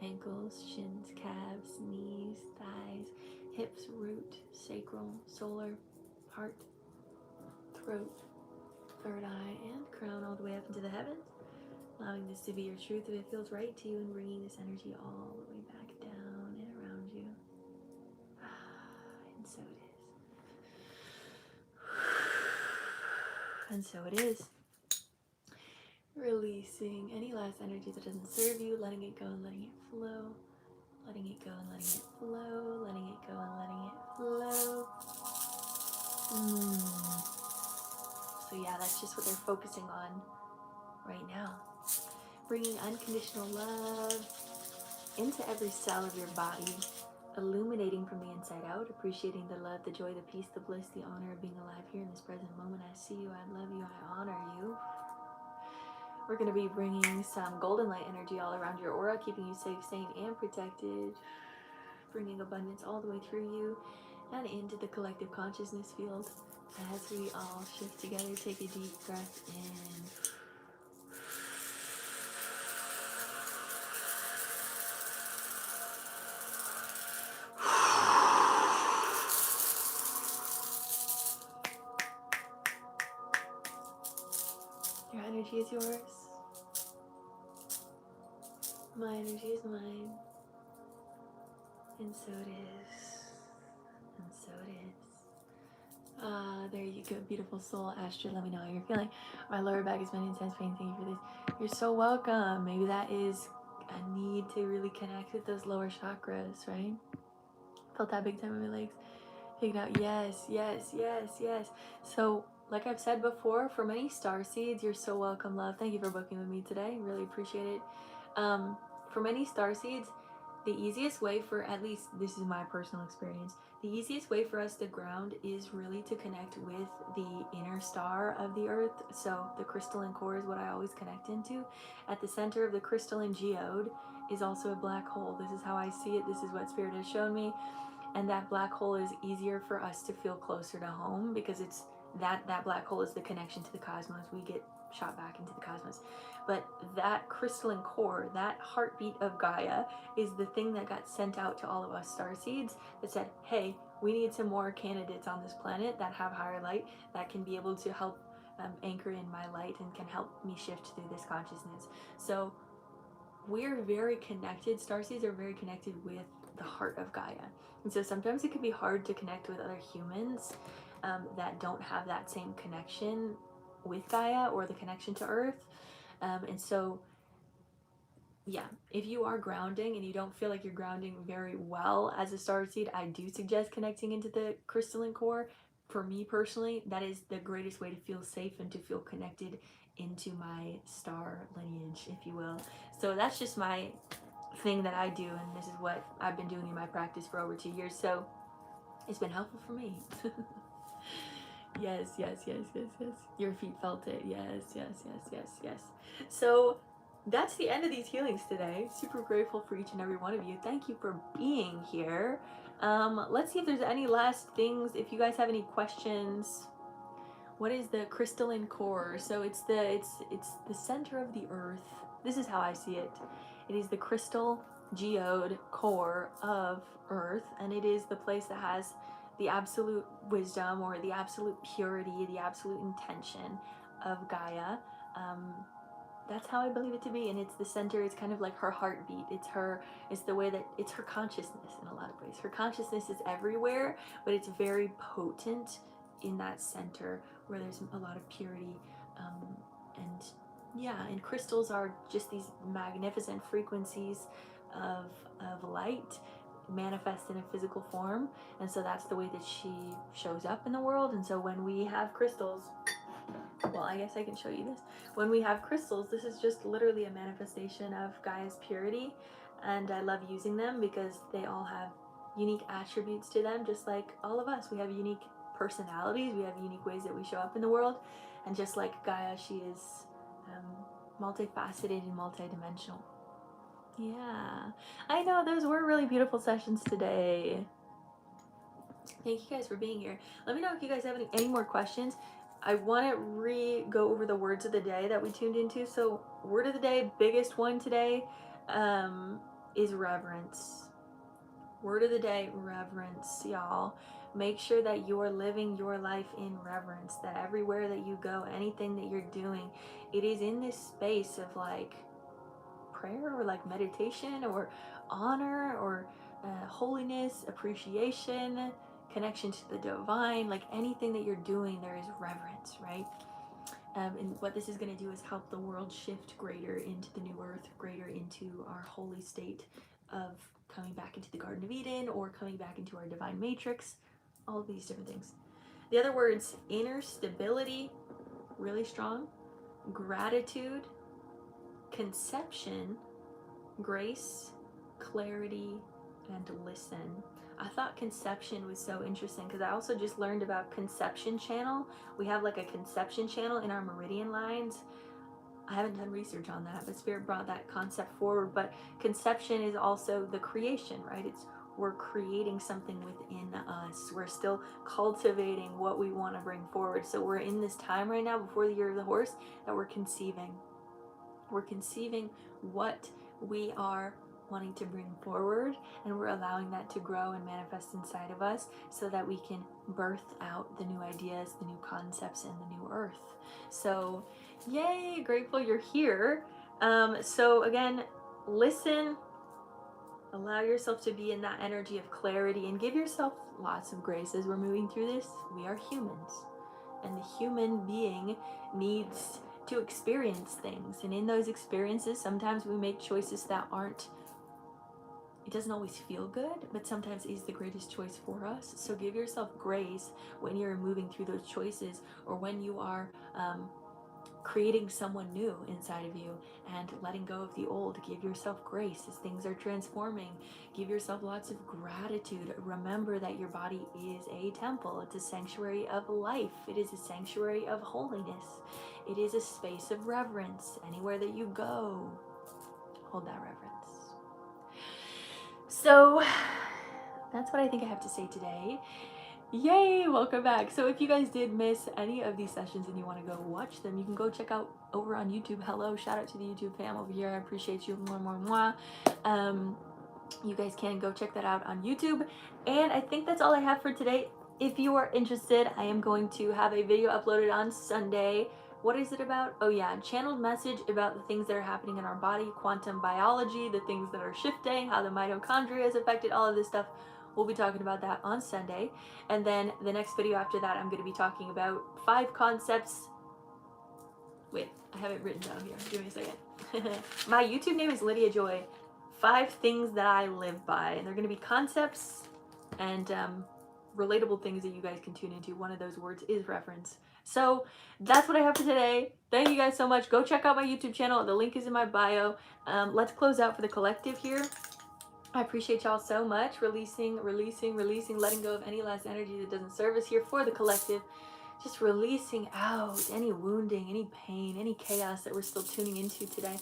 ankles, shins, calves, knees, thighs, hips, root, sacral, solar, heart, throat, third eye, and crown, all the way up into the heavens, allowing this to be your truth if it feels right to you, and bringing this energy all the way back down and around you. And so it is. And so it is. Releasing any last energy that doesn't serve you, letting it go and letting it flow. Letting it go and letting it flow. Letting it go and letting it flow. So yeah, that's just what they're focusing on right now. Bringing unconditional love into every cell of your body. Illuminating from the inside out. Appreciating the love, the joy, the peace, the bliss, the honor of being alive here in this present moment. I see you, I love you, I honor you. We're going to be bringing some golden light energy all around your aura, keeping you safe, sane, and protected. Bringing abundance all the way through you and into the collective consciousness field. As we all shift together, take a deep breath in. Your energy is yours. My energy is mine. And so it is. And so it is. There you go, beautiful soul. Astrid, let me know how you're feeling. My lower back is feeling intense pain. Thank you for this. You're so welcome. Maybe that is a need to really connect with those lower chakras, right? Felt that big time in my legs. Figured out, yes, yes, yes, yes. So, like I've said before, for many star seeds, you're so welcome, love. Thank you for booking with me today. Really appreciate it. For many star seeds, the easiest way for, at least this is my personal experience, the easiest way for us to ground is really to connect with the inner star of the earth. So the crystalline core is what I always connect into. At the center of the crystalline geode is also a black hole. This is how I see it. This is what Spirit has shown me. And that black hole is easier for us to feel closer to home because it's that black hole is the connection to the cosmos. We get shot back into the cosmos. But that crystalline core, that heartbeat of Gaia, is the thing that got sent out to all of us starseeds that said, hey, we need some more candidates on this planet that have higher light, that can be able to help anchor in my light and can help me shift through this consciousness. So we're very connected. Starseeds are very connected with the heart of Gaia. And so sometimes it can be hard to connect with other humans that don't have that same connection with Gaia or the connection to Earth. And so, yeah, if you are grounding and you don't feel like you're grounding very well as a starseed, I do suggest connecting into the crystalline core. For me personally, that is the greatest way to feel safe and to feel connected into my star lineage, if you will. So that's just my thing that I do, and this is what I've been doing in my practice for over 2 years. So it's been helpful for me. Yes, yes, yes, yes, yes. Your feet felt it. Yes, yes, yes, yes, yes. So that's the end of these healings today. Super grateful for each and every one of you. Thank you for being here. Let's see if there's any last things. If you guys have any questions. What is the crystalline core? So it's the center of the earth. This is how I see it. It is the crystal geode core of Earth, and it is the place that has the absolute wisdom or the absolute purity, the absolute intention of Gaia. That's how I believe it to be, and it's the center. It's kind of like her heartbeat. It's the way that it's her consciousness in a lot of ways. Her consciousness is everywhere, but it's very potent in that center where there's a lot of purity. And yeah, and crystals are just these magnificent frequencies of light manifest in a physical form, and so that's the way that she shows up in the world. And so when we have crystals, well, I guess I can show you this. When we have crystals, this is just literally a manifestation of Gaia's purity, and I love using them because they all have unique attributes to them, just like all of us. We have unique personalities, we have unique ways that we show up in the world, and just like Gaia, she is multifaceted and multidimensional. Yeah, I know, those were really beautiful sessions today. Thank you guys for being here. Let me know if you guys have any more questions. I want to go over the words of the day that we tuned into. So word of the day, biggest one today, is reverence. Word of the day, reverence, y'all. Make sure that you're living your life in reverence, that everywhere that you go, anything that you're doing, it is in this space of like prayer or like meditation or honor or holiness, appreciation, connection to the divine. Like anything that you're doing, there is reverence, right? And what this is going to do is help the world shift greater into the new earth, greater into our holy state of coming back into the Garden of Eden or coming back into our divine matrix, all of these different things. The other words, inner stability, really strong, gratitude, conception, grace, clarity, and listen. I thought conception was so interesting because I also just learned about conception channel. We have like a conception channel in our meridian lines. I haven't done research on that, but Spirit brought that concept forward. But conception is also the creation, right? We're creating something within us. We're still cultivating what we want to bring forward. So we're in this time right now before the year of the horse that we're conceiving. We're conceiving what we are wanting to bring forward, and we're allowing that to grow and manifest inside of us so that we can birth out the new ideas, the new concepts, and the new earth. So yay, grateful you're here. So again, listen, allow yourself to be in that energy of clarity, and give yourself lots of grace as we're moving through this. We are humans, and the human being needs to experience things, and in those experiences sometimes we make choices that aren't, it doesn't always feel good, but sometimes is the greatest choice for us. So give yourself grace when you're moving through those choices, or when you are creating someone new inside of you and letting go of the old. Give yourself grace as things are transforming. Give yourself lots of gratitude. Remember that your body is a temple. It's a sanctuary of life. It is a sanctuary of holiness. It is a space of reverence. Anywhere that you go, hold that reverence. So that's what I think I have to say today. Yay, welcome back. So if you guys did miss any of these sessions and you want to go watch them, you can go check out over on YouTube. Hello, shout out to the YouTube fam over here. I appreciate you. Mwah, mwah, mwah. You guys can go check that out on YouTube. And I think that's all I have for today. If you are interested, I am going to have a video uploaded on Sunday. What is it about? Oh yeah, channeled message about the things that are happening in our body, quantum biology, the things that are shifting, how the mitochondria is affected, all of this stuff. We'll be talking about that on Sunday. And then the next video after that, I'm going to be talking about 5 concepts. Wait, I have it written down here. Give me a second. My YouTube name is Lydia Joy. 5 things that I live by. And they're going to be concepts and relatable things that you guys can tune into. One of those words is reference. So that's what I have for today. Thank you guys so much. Go check out my YouTube channel. The link is in my bio. Let's close out for the collective here. I appreciate y'all so much. Releasing, letting go of any last energy that doesn't serve us here for the collective. Just releasing out any wounding, any pain, any chaos that we're still tuning into today.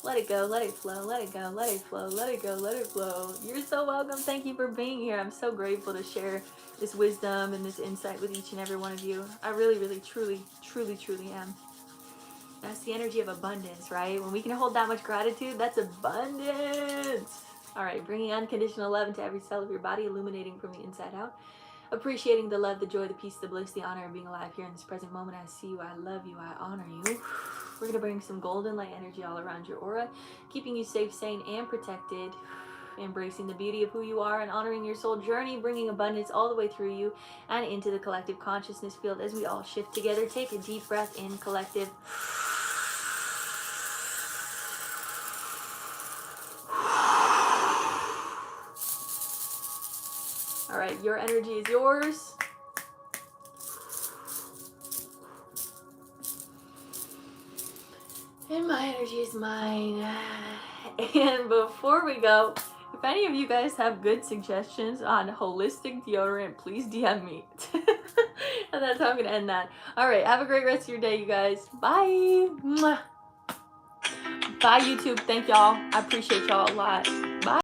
Let it go, let it flow, let it go, let it flow, let it go, let it flow. You're so welcome. Thank you for being here. I'm so grateful to share this wisdom and this insight with each and every one of you. I really, truly am. That's the energy of abundance, right? When we can hold that much gratitude, that's abundance. All right, bringing unconditional love into every cell of your body, illuminating from the inside out. Appreciating the love, the joy, the peace, the bliss, the honor of being alive here in this present moment. I see you, I love you, I honor you. We're going to bring some golden light energy all around your aura, keeping you safe, sane, and protected. Embracing the beauty of who you are and honoring your soul journey, bringing abundance all the way through you and into the collective consciousness field as we all shift together. Take a deep breath in, collective. All right, your energy is yours. And my energy is mine. And before we go, if any of you guys have good suggestions on holistic deodorant, please DM me. And that's how I'm going to end that. All right, have a great rest of your day, you guys. Bye. Mwah. Bye, YouTube. Thank y'all. I appreciate y'all a lot.